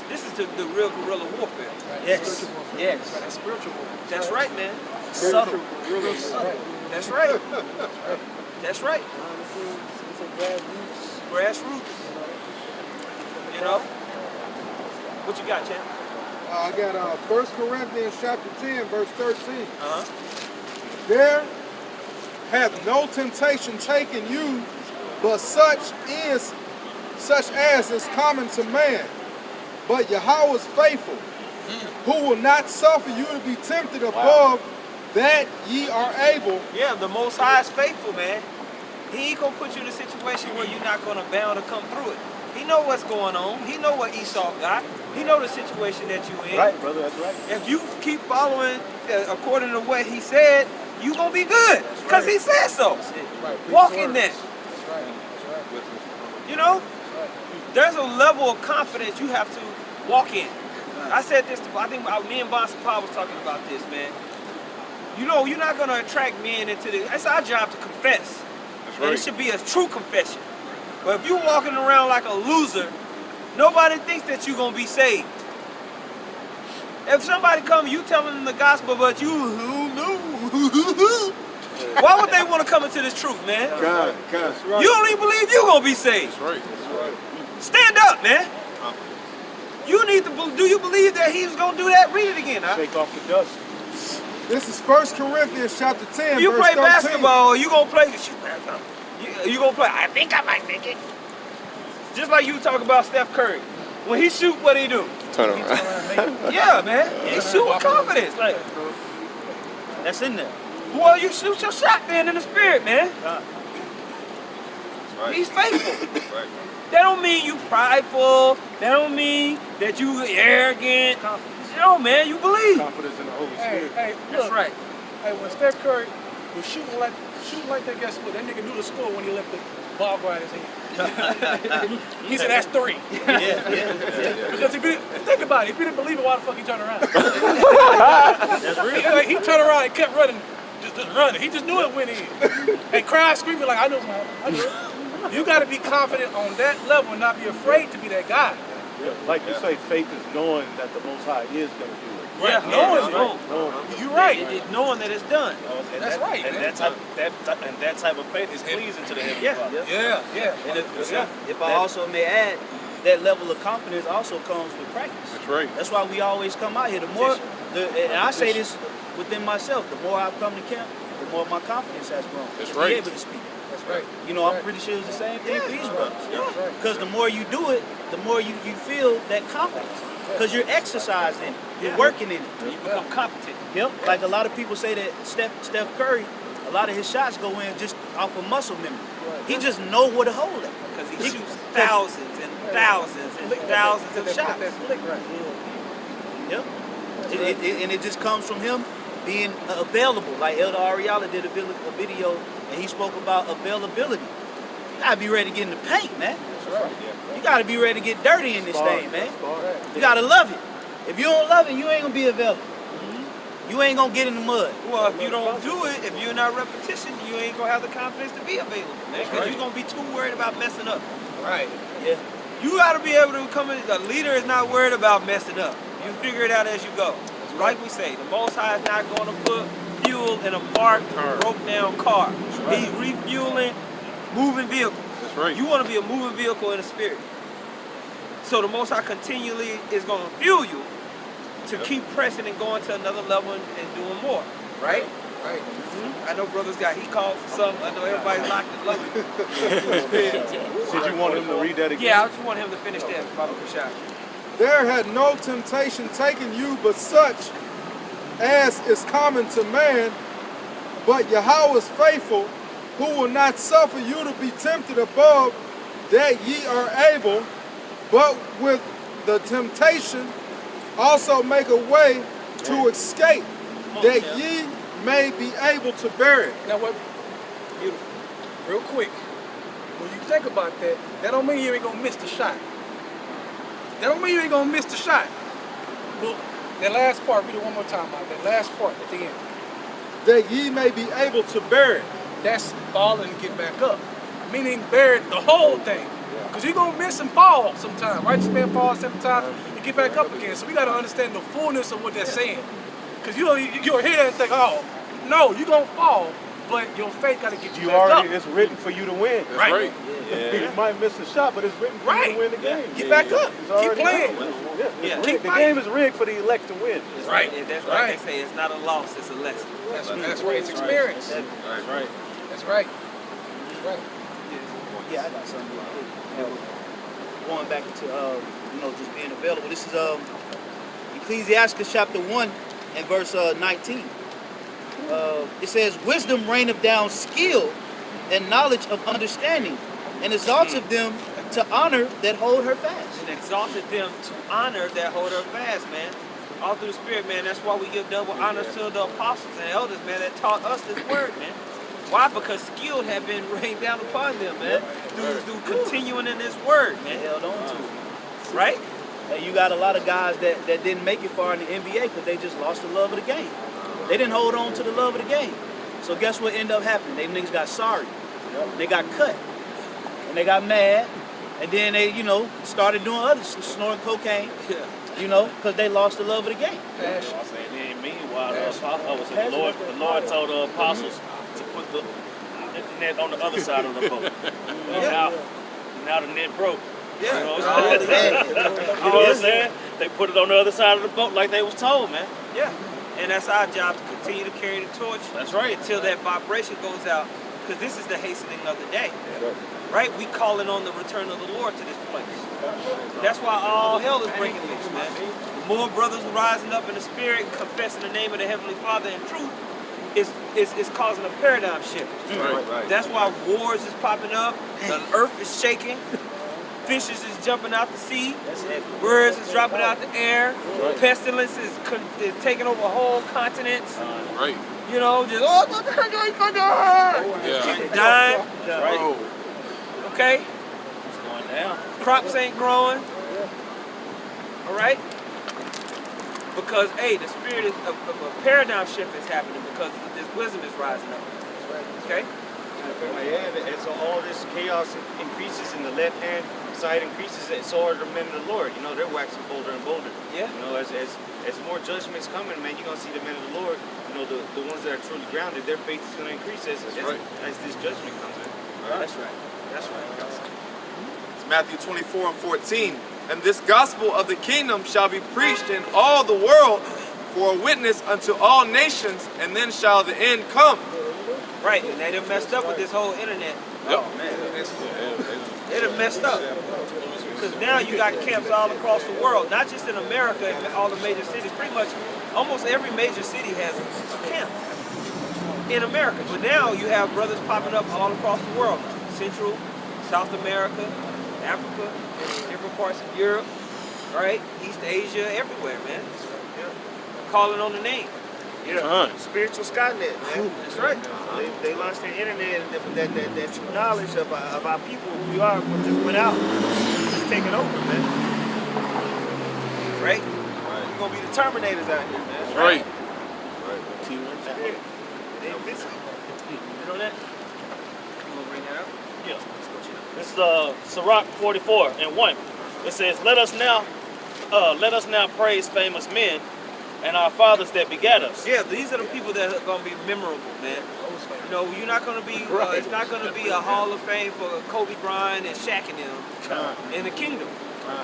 This is the real guerrilla warfare. Yes. Yes. That's spiritual warfare. That's right, man. Subtle. Real subtle. That's right. That's right. Grassroots. What you got, champ? I got 1 Corinthians chapter 10, verse 13. There hath no temptation taken you, but such as is common to man. But Yahweh is faithful, who will not suffer you to be tempted above that ye are able. Yeah, the Most High is faithful, man. He ain't gonna put you in a situation where you're not gonna bound to come through it. He know what's going on. He know what Esau got. He know the situation that you in. Right, brother, that's right. If you keep following according to what he said, you gonna be good, because he said so. Right. Walk in that. That's right. There's a level of confidence you have to walk in. I said this, I think me and Bonson Paul was talking about this, man. You're not going to attract men into this. It's our job to confess. That's right. And it should be a true confession. But if you're walking around like a loser, nobody thinks that you're going to be saved. If somebody comes, you telling them the gospel, but you why would they want to come into this truth, man? God. You don't even believe you're going to be saved. That's right. Stand up, man. You need to. Do you believe that he's going to do that? Read it again. Shake off the dust. This is 1 Corinthians chapter 10, you verse play 13. basketball, you going to play. You going to play. I think I might make it. Just like you talk about Steph Curry. When he shoot, what do he do? turn around. Yeah, man. He shoot with confidence. Like, That's in there. boy, you shoot your shot, man, in the spirit, man. Right. He's faithful. Right. That don't mean you prideful. That don't mean that you arrogant. No, man, you believe. Confidence in the Holy Hey, Spirit. hey, That's look. right. Hey, when Steph Curry was shooting like that, guess what? That nigga knew the score when he left the ball right in his hand. He said, that's 3. Yeah. Because if you think about it, if you didn't believe it, why the fuck he turned around? That's real. He turned around and kept running, just running. He just knew it went in. And cried, screaming like, I knew it was happening. I knew it. You got to be confident on that level and not be afraid to be that guy. Yeah. Like you say, faith is knowing that the Most High is going to do it. Yeah, You're right. Knowing that it's done. That's right, And man. that type of faith is pleasing to the Heavenly Father. Yeah. And if I also may add, that level of confidence also comes with practice. That's right. That's why we always come out here. And I say this within myself, the more I've come to camp, the more my confidence has grown. That's to right. be able to speak. That's right. You know, I'm pretty sure it's the same thing for these brothers. Because the more you do it, the more you feel that confidence. Because you're exercising it. You're working in it. You become competent. Yep. Like a lot of people say that Steph Curry, a lot of his shots go in just off of muscle memory. He just know where to hold it. Because he shoots thousands and thousands and thousands of shots. Yep. And it just comes from him being available. Like Elder Ariala did a video and he spoke about availability. You gotta be ready to get in the paint, man. You gotta be ready to get dirty in this thing, man. You gotta love it. If you don't love it, you ain't gonna be available. You ain't gonna get in the mud. Well, if you don't do it, if you're not repetition, you ain't gonna have the confidence to be available, man. Because you're gonna be too worried about messing up. Right. Yeah. You gotta be able to come in. The leader is not worried about messing up. You figure it out as you go. Like we say, the Most High is not going to put fuel in a parked, broke down car. He's refueling moving vehicles. That's right. You want to be a moving vehicle in the spirit. So the Most High continually is going to fuel you to keep pressing and going to another level and doing more. Right? Right. I know brothers got heat calls or something. I know everybody's locked and loaded. Did you want him to read that again? Yeah, I just want him to finish that, Father Prashad. There had no temptation taken you but such as is common to man, but Yahweh is faithful, who will not suffer you to be tempted above that ye are able, but with the temptation also make a way to escape, that ye may be able to bear it. Now what? Beautiful. Real quick, when you think about that, that don't mean you ain't gonna miss the shot. That don't mean you ain't gonna miss the shot. Well, that last part, read it one more time, Mike. That last part at the end. That ye may be able to bear it. That's fall and get back up. Meaning bear it, the whole thing. Because you're gonna miss and fall sometime. Righteous man falls 7 times and get back up again. So we gotta understand the fullness of what they're saying. Because you'll hear that and think, oh, no, you're gonna fall, but your faith gotta get you back up. It's written for you to win. That's right. You might miss a shot, but it's written for you to win the game. Get back up. Keep playing. The game is rigged for the elect to win. That's right. That's right. They say it's not a loss, it's a lesson. That's right. It's experience. That's right. That's right. That's right. Yeah, I got something. Going back to just being available. This is Ecclesiastes chapter 1 and verse 19. It says, "Wisdom raineth down skill and knowledge of understanding, and exalteth them to honor that hold her fast." And exalted them to honor that hold her fast, man. All through the Spirit, man. That's why we give double honors to the apostles and elders, man, that taught us this word, man. Why? Because skill had been rained down upon them, man. Through continuing in this word, man. Held on to it. Right? And you got a lot of guys that didn't make it far in the NBA because they just lost the love of the game. They didn't hold on to the love of the game. So guess what ended up happening? They niggas got sorry. They got cut. And they got mad. And then they, started doing other snorting cocaine. Because they lost the love of the game. I'm saying, meanwhile, the Lord told the apostles to put the net on the other side of the boat. Now the net broke. Yeah. You know what I'm saying? They put it on the other side of the boat like they was told, man. Yeah. And that's our job, to continue to carry the torch. That's right. Until that vibration goes out. Because this is the hastening of the day. Right? We calling on the return of the Lord to this place. That's why all hell is breaking loose, man. The more brothers rising up in the spirit and confessing the name of the Heavenly Father in truth is causing a paradigm shift. That's why wars is popping up, the earth is shaking, fishes is jumping out the sea, birds is dropping out the air, pestilence is taking over whole continents. You know, just dying. Okay? It's going down. Crops ain't growing. All right? Because, hey, the spirit is a paradigm shift is happening because this wisdom is rising up. Okay? And so all this chaos increases in the left hand side increases, and so are the men of the Lord. You know, they're waxing bolder and bolder. Yeah. You know, as more judgments coming, man, you're gonna see the men of the Lord. You know, the ones that are truly grounded, their faith is gonna increase as this judgment comes in. That's right. That's right. It's Matthew 24 and 14. And this gospel of the kingdom shall be preached in all the world for a witness unto all nations, and then shall the end come. Right, and they done messed up with this whole internet. Oh man, they done messed up. Because now you got camps all across the world, not just in America and all the major cities. Pretty much almost every major city has a camp in America. But now you have brothers popping up all across the world. Central, South America, Africa, different parts of Europe, right? East Asia, everywhere, man. Calling on the name. Yeah, spiritual Skynet, man. That's right. They launched the internet, and that true knowledge of our people, who we are, just went out. It's taking over, man. Right? We're gonna be the Terminators out here, man. That's right. They invisible. You know that? You gonna bring that up? Yeah. It's Sirach 44 and 1. It says, let us now praise famous men and our fathers that begat us. Yeah, these are the people that are going to be memorable, man. You know, you're not going to be, it's not going to be a Hall of Fame for Kobe Bryant and Shaq and them in the kingdom.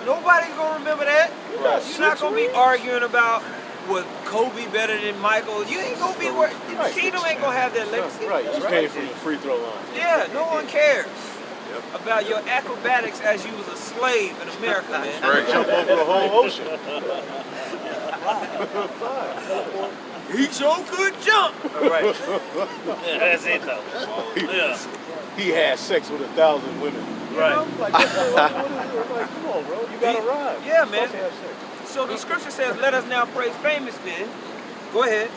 Nobody's going to remember that. You're not going to be arguing about was Kobe better than Michael. You ain't going to be, the kingdom ain't going to have that legacy. Right, you came from the free throw line. Yeah, no one cares about your acrobatics as you was a slave in America, man. Right. Jump over the whole ocean. He sure could jump. All right. Yeah, that's it though. He had sex with 1,000 women. Right. Like, come on, bro. You gotta ride. Yeah, man. So the scripture says, let us now praise famous men. Go ahead.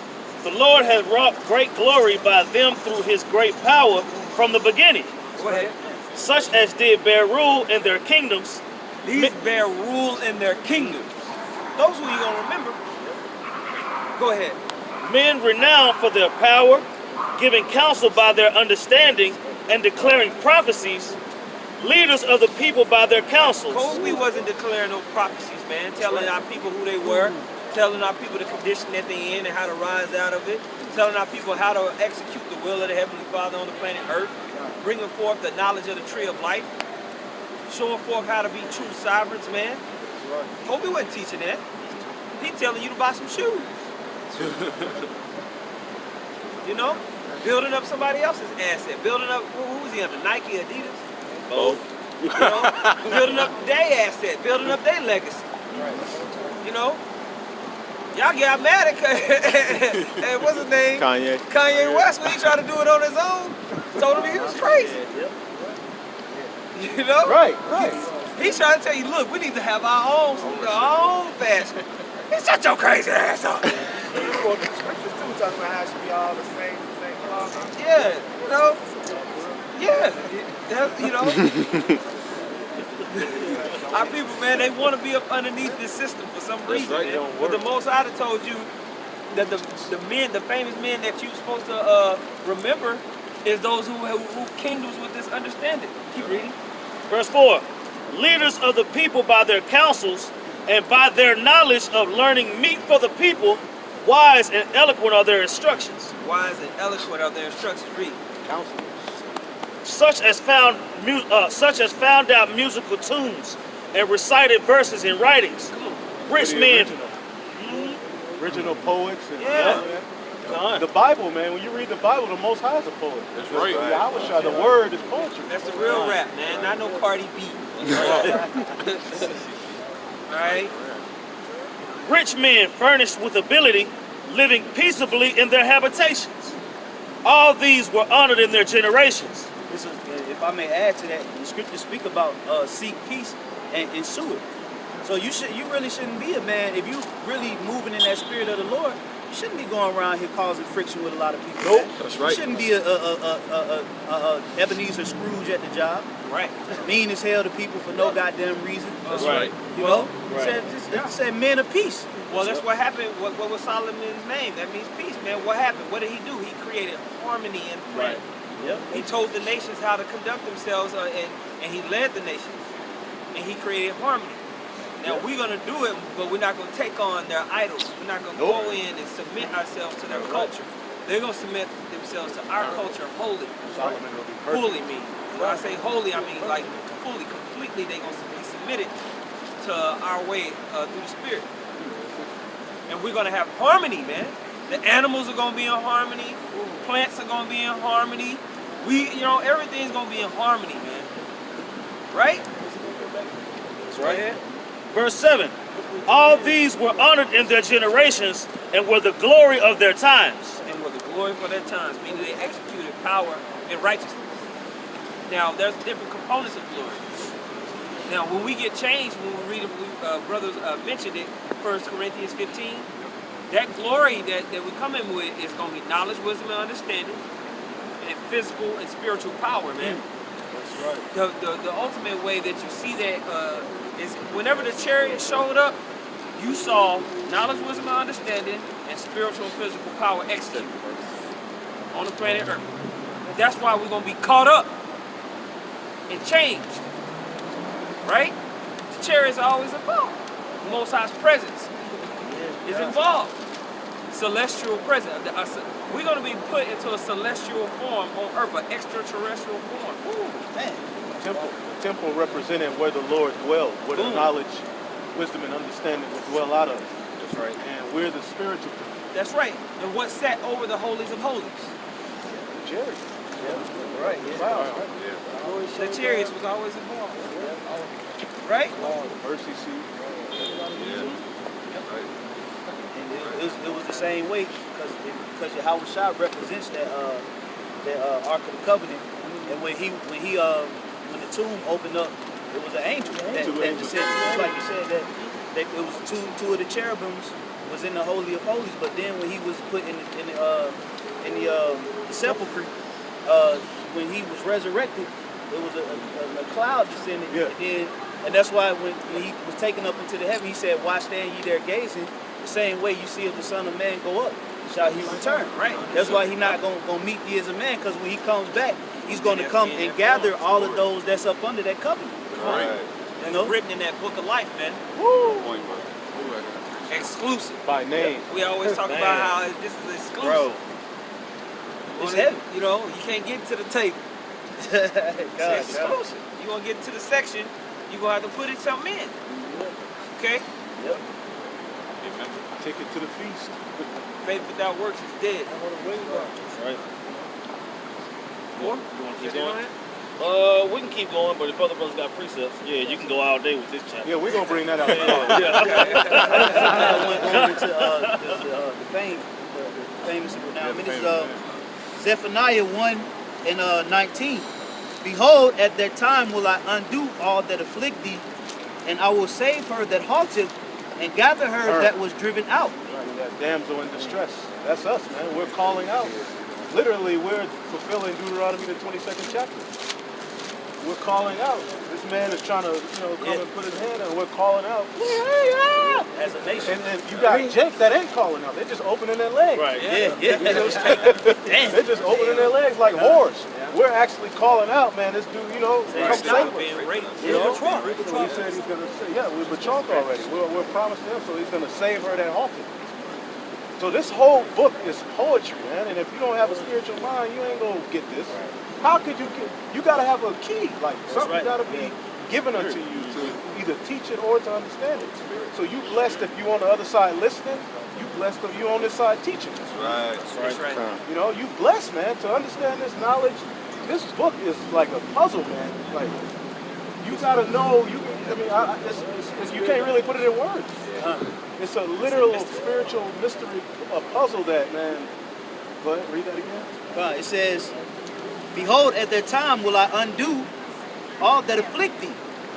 The Lord has wrought great glory by them through his great power from the beginning. Go ahead. Such as did bear rule in their kingdoms. These bear rule in their kingdoms. Those who you gonna remember. Go ahead. Men renowned for their power, giving counsel by their understanding, and declaring prophecies. Leaders of the people by their counsels. Kobe wasn't declaring no prophecies, man. Telling our people who they were. Telling our people the condition that they in and how to rise out of it. Telling our people how to execute the will of the Heavenly Father on the planet Earth. Bringing forth the knowledge of the tree of life. Showing forth how to be true sovereigns, man. Kobe wasn't teaching that. He telling you to buy some shoes. You know? Building up somebody else's asset. Building up, who was he under? Nike, Adidas? Both. You know? Building up their asset. Building up their legacy. You know? Y'all got mad at what's his name? Kanye West when he tried to do it on his own. Told him he was crazy. You know? Right. He's trying to tell you, look, we need to have our own fashion. Shut your crazy ass up. The scriptures too talking about how it should be all the same cloth. Yeah, you know? Yeah. That, you know? Our people, man, they want to be up underneath this system for some reason, man. But the Most High told you that the famous men that you're supposed to remember is those who kingdoms with this understanding. Keep reading. Verse 4. Leaders of the people by their counsels, and by their knowledge of learning meet for the people, wise and eloquent are their instructions. Wise and eloquent are their instructions. Read. Counselors. Such as found out musical tunes and recited verses in writings. Rich men. Original poets. And The Bible, man. When you read the Bible, the Most High is a poet. That's right. Yahweh, the word is poetry. That's the real rap, man. Not no Cardi B. Right? Rich men furnished with ability, living peaceably in their habitations. All these were honored in their generations. Listen, if I may add to that, the scriptures speak about seek peace and ensue it. So you really shouldn't be a man if you really moving in that spirit of the Lord. You shouldn't be going around here causing friction with a lot of people. Nope, that's right. You shouldn't be a Ebenezer Scrooge at the job. Right. Mean as hell to people for no goddamn reason. That's right. You know? It said men of peace. Well, that's what happened. What was Solomon's name? That means peace, man. What happened? What did he do? He created harmony and plan. Right. Yep. He told the nations how to conduct themselves, and he led the nations, and he created harmony. Now we're gonna do it, but we're not gonna take on their idols. We're not gonna go in and submit ourselves to their culture. They're gonna submit themselves to our culture wholly. Fully mean. When I say holy, I mean like fully, completely. They're gonna be submitted to our way through the Spirit. And we're gonna have harmony, man. The animals are gonna be in harmony. Plants are gonna be in harmony. Everything's gonna be in harmony, man. Right? That's right. Verse 7. All these were honored in their generations and were the glory of their times. And were the glory for their times, meaning they executed power and righteousness. Now, there's different components of glory. Now, when we get changed, when we read it, brothers mentioned it, 1 Corinthians 15, that glory that we come in with is going to be knowledge, wisdom, and understanding, and physical and spiritual power, man. That's right. The ultimate way that you see that is whenever the chariot showed up, you saw knowledge, wisdom, and understanding, and spiritual and physical power executed on the planet Earth. That's why we're going to be caught up and changed, right? The chariots are always involved. The Most High's presence is involved. Celestial presence. We're going to be put into a celestial form on earth, an extraterrestrial form. Ooh, man. The temple represented where the Lord dwelled, where the knowledge, wisdom, and understanding would dwell out of. That's right. And we're the spiritual people. That's right. And what sat over the holies of holies? The chariot. Yeah. Right. Yeah. Wow. Yeah. The chariots was always involved. Right? Mercy seat. Yeah. And it was the same way because Yahweh Shah represents that Ark of the Covenant, and when the tomb opened up, it was an angel that said, just like you said, that it was two of the cherubims was in the Holy of Holies, but then when he was put in the sepulchre, when he was resurrected, it was a cloud descending, and that's why when he was taken up into the heaven, he said, "Why stand ye there gazing? The same way you see of the Son of Man go up, shall he return." Right. That's why he's not gonna meet thee as a man, because when he comes back, he's gonna come and gather all of those that's up under that covenant. Right. That's written in that book of life, man. Woo! Exclusive. By name. We always talk about how this is exclusive. Bro. It's heavy. You know, you can't get to the table. It's exclusive. You want to get into the section, you're going to have to put something in. Okay? Yep. Take it to the feast. Faith without works is dead. That's right. More? You want to keep going? We can keep going, but if other brothers got precepts, yeah, you can go all day with this chapter. Yeah, we're going to bring that out. I went over to the famous renowned. This is Zephaniah 1 and 19. Behold, at that time will I undo all that afflict thee, and I will save her that halted, and gather her that was driven out. Right, that damsel in distress. That's us, man. We're calling out. Literally, we're fulfilling Deuteronomy, the 22nd chapter. We're calling out. This man is trying to, come and put his hand on. We're calling out. As a nation. And you got Jake that ain't calling out. They're just opening their legs. Right. Yeah. They're just opening their legs like whores. We're actually calling out, man. This dude, come save us. He said he's going to say, we're betrothed already. We're promised him, so he's going to save her that halted. So this whole book is poetry, man. And if you don't have a spiritual mind, you ain't going to get this. How could you got to have a key. Like, something got to be given unto you to either teach it or to understand it. So you blessed if you on the other side listening. You blessed if you on this side teaching. That's right. You know, you blessed, man, to understand this knowledge. This book is like a puzzle, man. Like, you gotta know. You can't really put it in words. It's a literal spiritual mystery, a puzzle that, man. Go ahead, read that again. It says, "Behold, at that time will I undo all that afflict thee,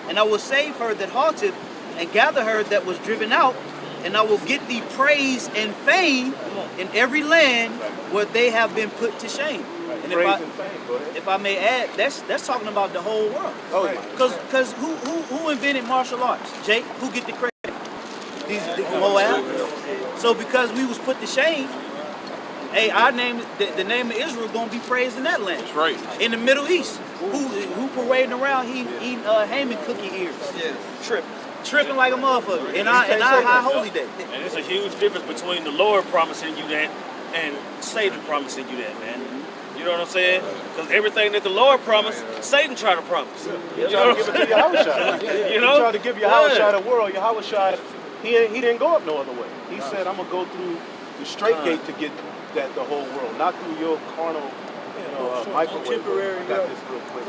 and I will save her that halteth, and gather her that was driven out, and I will get thee praise and fame in every land where they have been put to shame." And if I may add, that's talking about the whole world. Because who invented martial arts? Jake, who get the credit? These Moab. So because we was put to shame, hey, our name, the name of Israel, gonna be praised in that land. That's right. In the Middle East, who parading around eating Haman cookie ears? Yeah, tripping like a motherfucker. In our high holy day. And it's a huge difference between the Lord promising you that and Satan promising you that, man. You know what I'm saying? Because everything that the Lord promised, Satan tried to promise. He tried to give it to Yahushua. You know? He tried to give Yahushua the world. Yahushua, he didn't go up no other way. He said, I'm going to go through the straight gate to get the whole world, not through your carnal, microwave. Temporary. Got this real quick.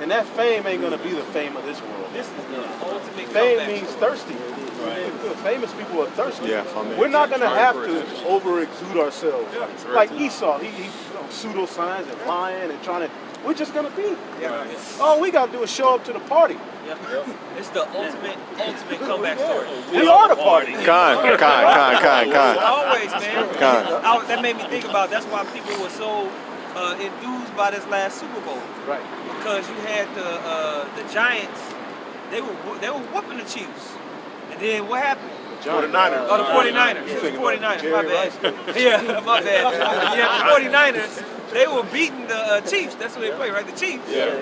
And that fame ain't going to be the fame of this world. This is the ultimate fame means thirsty. Right. Famous people are thirsty. Yeah, we're not going to have to over-exude ourselves. Like Esau, he pseudo signs and lying and trying to. We're just going to be. All we got to do is show up to the party. It's the ultimate comeback story. We are the party. Con. Always, man. That made me think about. That's why people were so enthused by this last Super Bowl. Right. Because you had the Giants. They were whooping the Chiefs. And then what happened? The 49ers. Oh, the 49ers. The 49ers, my bad. Yeah, my bad. Yeah, the 49ers, they were beating the Chiefs. That's who they play, right? The Chiefs. Yeah.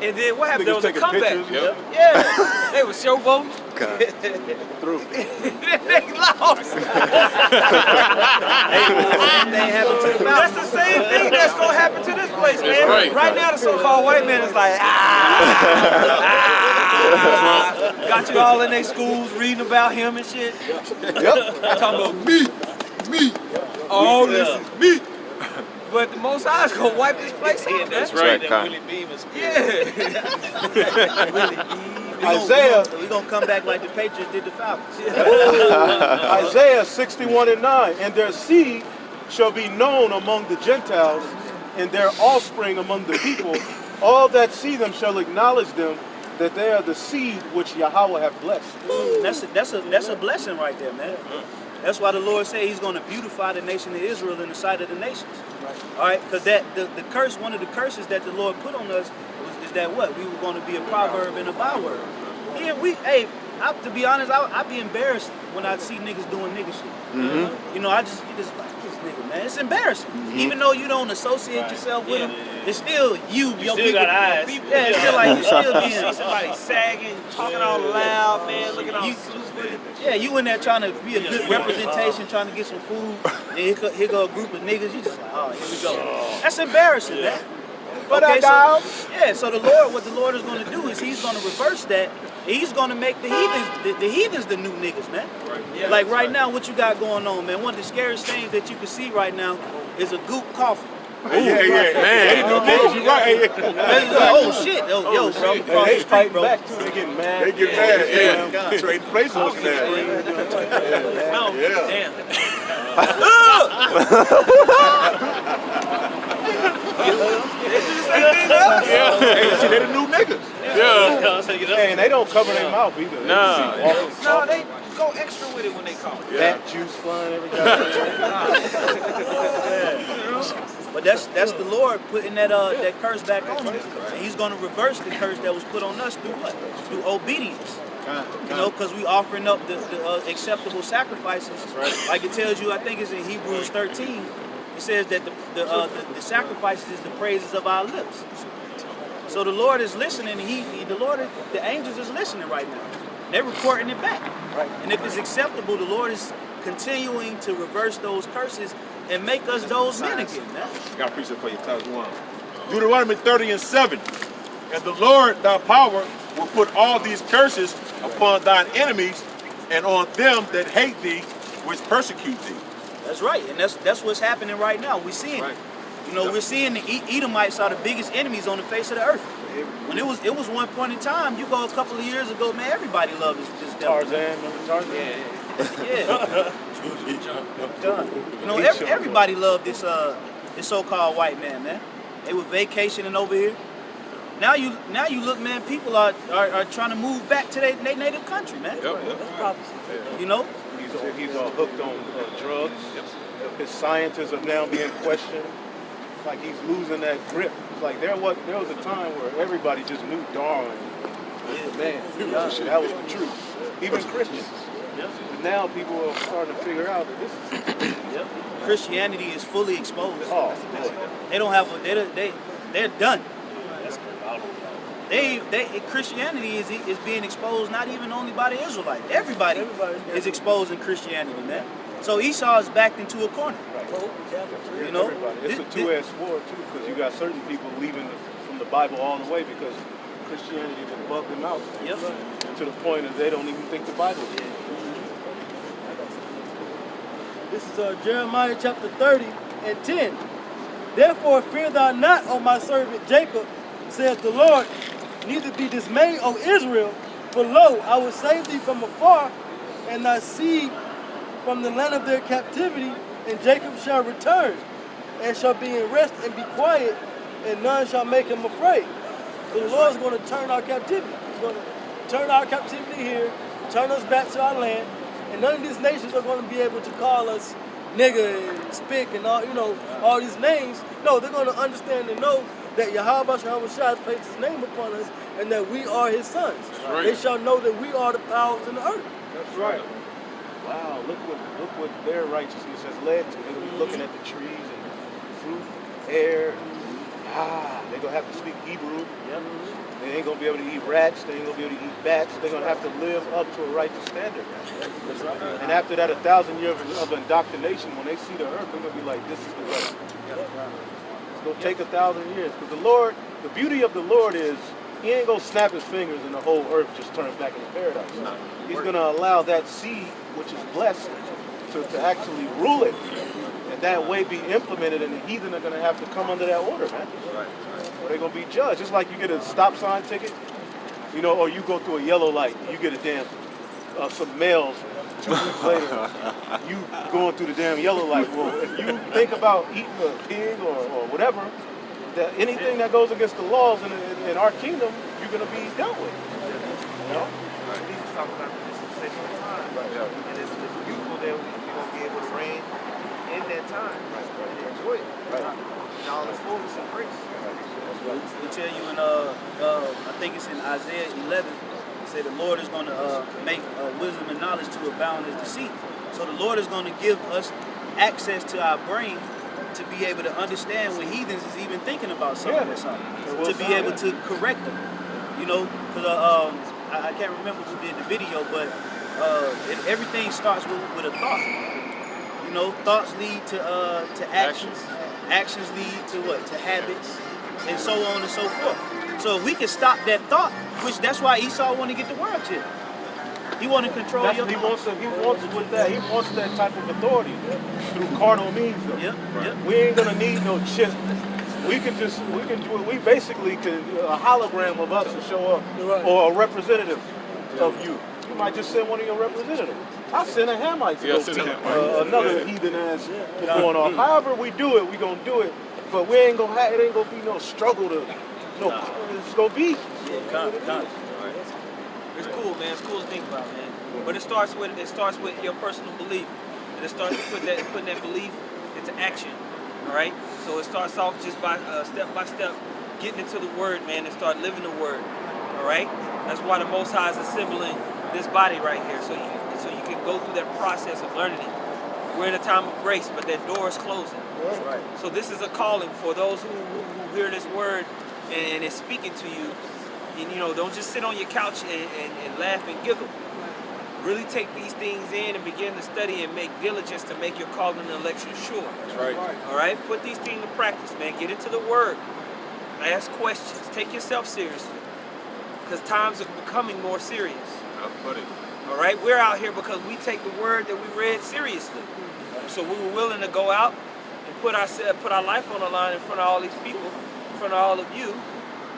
And then what happened? There was a comeback. Yeah. They were showboating. Through. They lost. That's the same thing that's going to happen to this place, man. Right now, the so-called white man is like, got you all in their schools reading about him and shit. Talking about me. All this is me. But the Most High is gonna wipe this place out. That's right. Isaiah, we're gonna come back like the Patriots did the Falcons. Isaiah 61:9, and their seed shall be known among the Gentiles, and their offspring among the people. All that see them shall acknowledge them, that they are the seed which Yahweh have blessed. That's a blessing right there, man. That's why the Lord said He's going to beautify the nation of Israel in the sight of the nations. All right, because the curse, one of the curses that the Lord put on us is that what we were going to be a proverb and a byword. Yeah, to be honest, I be embarrassed when I see niggas doing nigga shit. Mm-hmm. You know, I just like this nigga, man. It's embarrassing. Mm-hmm. Even though you don't associate yourself with him, it's still you. You still got eyes. Yeah, it's still like you still being somebody sagging, talking all loud, man, looking all stupid. Yeah, you in there trying to be a good representation, trying to get some food, and here go a group of niggas. You just like, oh, here we go. That's embarrassing, man. Okay, so what the Lord is going to do is He's going to reverse that. He's going to make the heathens the new niggas, man. Like right now, what you got going on, man? One of the scariest things that you can see right now is a goop coffin. Man. You right. Oh shit! Yo, bro. They fighting back too. They getting mad. They get mad. Yeah. Trade places with that. Damn. They're the new niggas. And they don't cover their mouth either. No, they go extra with it when they call it. That juice flying every But that's the Lord putting that curse back on us. And He's going to reverse the curse that was put on us through what? Through obedience. You know, because we offering up the acceptable sacrifices. Like it tells you, I think it's in Hebrews 13. It says that the sacrifices is the praises of our lips. So the Lord is listening. The angels is listening right now. They're reporting it back. Right. And if it's acceptable, the Lord is continuing to reverse those curses and make us those men again, man. Got a precept for you, times 1. Deuteronomy 30:7. And the Lord thy power will put all these curses upon thine enemies and on them that hate thee, which persecute thee. That's right, and that's what's happening right now. We're seeing, we're seeing the Edomites are the biggest enemies on the face of the earth. When it was one point in time, you go a couple of years ago, man, everybody loved this devil. Tarzan, remember Tarzan? Yeah. Everybody loved this so-called white man. They were vacationing over here. Now you look, man, people are trying to move back to their native country, man. You know? He's all hooked on drugs. His scientists are now being questioned. Like he's losing that grip. It's like there was a time where everybody just knew Darwin was the man. That was the truth. Even Christians. But now people are starting to figure out that this is Christianity is fully exposed. Oh, they don't have they're done. Christianity is being exposed not even only by the Israelites. Everybody is exposed in Christianity, man. So Esau is backed into a corner. You know, it's a two-edged sword too, because you got certain people leaving from the Bible all the way because Christianity just bugged them out. To the point that they don't even think the Bible is. This is Jeremiah chapter 30 and 10. Therefore fear thou not, O my servant Jacob, saith the Lord, neither be dismayed, O Israel, for lo, I will save thee from afar, and thy seed from the land of their captivity, and Jacob shall return, and shall be in rest and be quiet, and none shall make him afraid. So the Lord is going to turn our captivity. He's going to turn our captivity here, turn us back to our land, and none of these nations are going to be able to call us nigger and spick and all these names. No, they're going to understand and know that Yahweh has placed his name upon us and that we are his sons. They shall know that we are the powers in the earth. That's right. Wow, look what their righteousness has led to. They're going to be looking at the trees and fruit, air. They're going to have to speak Hebrew. They ain't going to be able to eat rats. They ain't going to be able to eat bats. They're going to have to live up to a righteous standard. And after that 1,000 years of indoctrination, when they see the earth, they're going to be like, this is the way. It's going to take 1,000 years. Because the beauty of the Lord is, he ain't going to snap his fingers and the whole earth just turns back into paradise. He's going to allow that seed, which is blessed, to actually rule it. And that way be implemented, and the heathen are going to have to come under that order, man. Or they're going to be judged. Just like you get a stop sign ticket, or you go through a yellow light, you get a damn, some mails 2 weeks later, you going through the damn yellow light. Well, if you think about eating a pig or whatever, that anything that goes against the laws in our kingdom, you're going to be dealt with. He's talking about the dispensation of time. And it's beautiful that we're going to be able to reign in that time and enjoy it. And all its fullness and grace. We tell you in, I think it's in Isaiah 11, it said the Lord is going to make wisdom and knowledge to abound as deceit. So the Lord is going to give us access to our brain to be able to understand what heathens is even thinking about something or something. To be able to correct them. Because I can't remember who did the video, but everything starts with a thought. Thoughts lead to actions. Actions lead to what? To habits, and so on and so forth. So if we can stop that thought, which that's why Esau want to get the world to. He want to control your thoughts. He wants that type of authority through carnal means. We ain't gonna need no chip. We basically can a hologram of us to show up, or a representative of you. You might just send one of your representatives. I send a Hamite to go to another heathen ass going off. However we do it, we gonna do it. But we ain't gonna it ain't gonna be no struggle it's gonna be. It's cool, man. It's cool to think about, man. But it starts with your personal belief. And it starts with putting that belief into action. All right? So it starts off just by step getting into the word, man, and start living the word. All right? That's why the Most High is assembling this body right here, so you can go through that process of learning it. We're in a time of grace, but that door is closing. Right. So this is a calling for those who hear this word and it's speaking to you. And don't just sit on your couch and laugh and giggle. Really take these things in and begin to study and make diligence to make your calling and election sure. That's right. All right? Put these things to practice, man. Get into the word. Ask questions. Take yourself seriously. because times are becoming more serious. Buddy. All right, we're out here because we take the word that we read seriously. So we were willing to go out and put our life on the line in front of all these people, in front of all of you,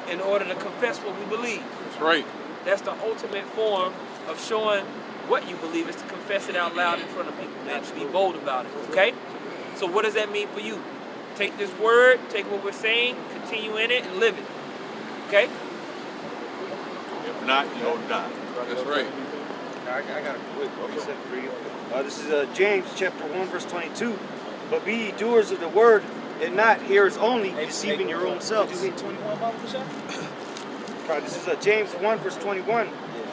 in order to confess what we believe. That's right. That's the ultimate form of showing what you believe, is to confess it out loud in front of people, man, to be bold about it, okay? So what does that mean for you? Take this word, take what we're saying, continue in it, and live it, okay? If not, you'll die. That's right. I got a quick precept for you. This is James chapter 1, verse 22. But be ye doers of the word, and not hearers only, deceiving your own selves. Did you hit 21, Mama Kasha? Right, this is James 1, verse 21.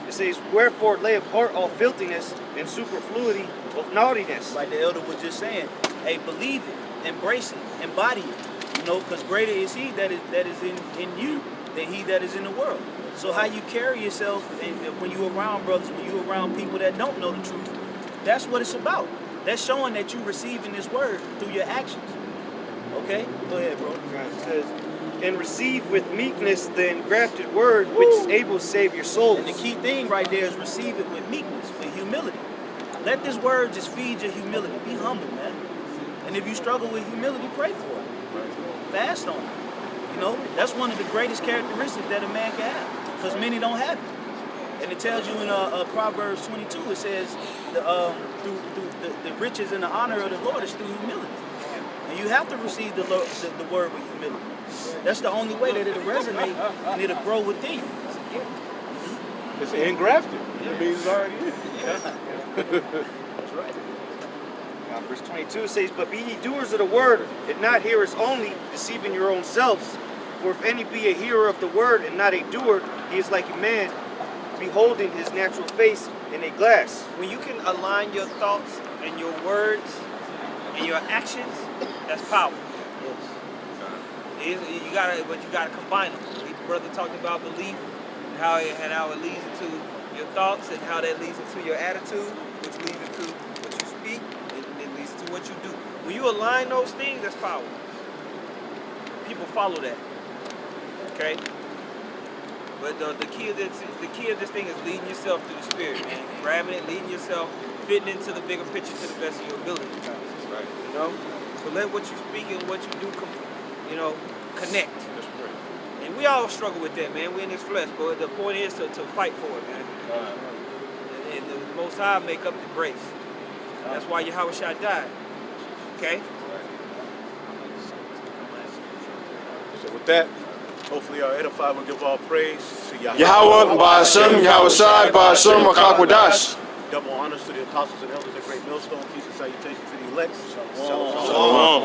It says, wherefore lay apart all filthiness and superfluity of naughtiness. Like the elder was just saying, hey, believe it, embrace it, embody it. You know, because greater is he that is in you than he that is in the world. So how you carry yourself and when you're around brothers, when you're around people that don't know the truth, that's what it's about. That's showing that you're receiving this word through your actions. Okay? Go ahead, bro. It says, and receive with meekness the engrafted word, which is able to save your souls. And the key thing right there is receive it with meekness, with humility. Let this word just feed your humility. Be humble, man. And if you struggle with humility, pray for it. Fast on it. You know, that's one of the greatest characteristics that a man can have, because many don't have it. And it tells you in Proverbs 22, it says the riches and the honor of the Lord is through humility. And you have to receive the word with humility. That's the only way that it'll resonate and it'll grow within you. It's engrafted. It means it's already in. That's right. Verse 22 says, but be ye doers of the word, and not hearers only, deceiving your own selves. For if any be a hearer of the word and not a doer, he is like a man beholding his natural face in a glass. When you can align your thoughts and your words and your actions, that's power. You gotta combine them. The brother talked about belief and how it leads into your thoughts and how that leads into your attitude, which leads into what you speak, and it leads to what you do. When you align those things, that's power. People follow that. Okay? But the key of this thing is leading yourself through the spirit, man. Grabbing it, leading yourself, fitting into the bigger picture to the best of your ability. That's right. You know? So let what you speak and what you do connect. That's right. And we all struggle with that, man. We're in this flesh, but the point is to fight for it, man. And the Most High make up the grace. That's why Yahweh Shai died. Okay? So with that, hopefully our edified will give all praise to Yahweh. Yahweh, Ba'ashem, Yahweh Shai, Ba'ashem, Rakak Wadash. Double honors to the apostles and elders at Great Millstone. Peace and salutation to the elect. Shalom.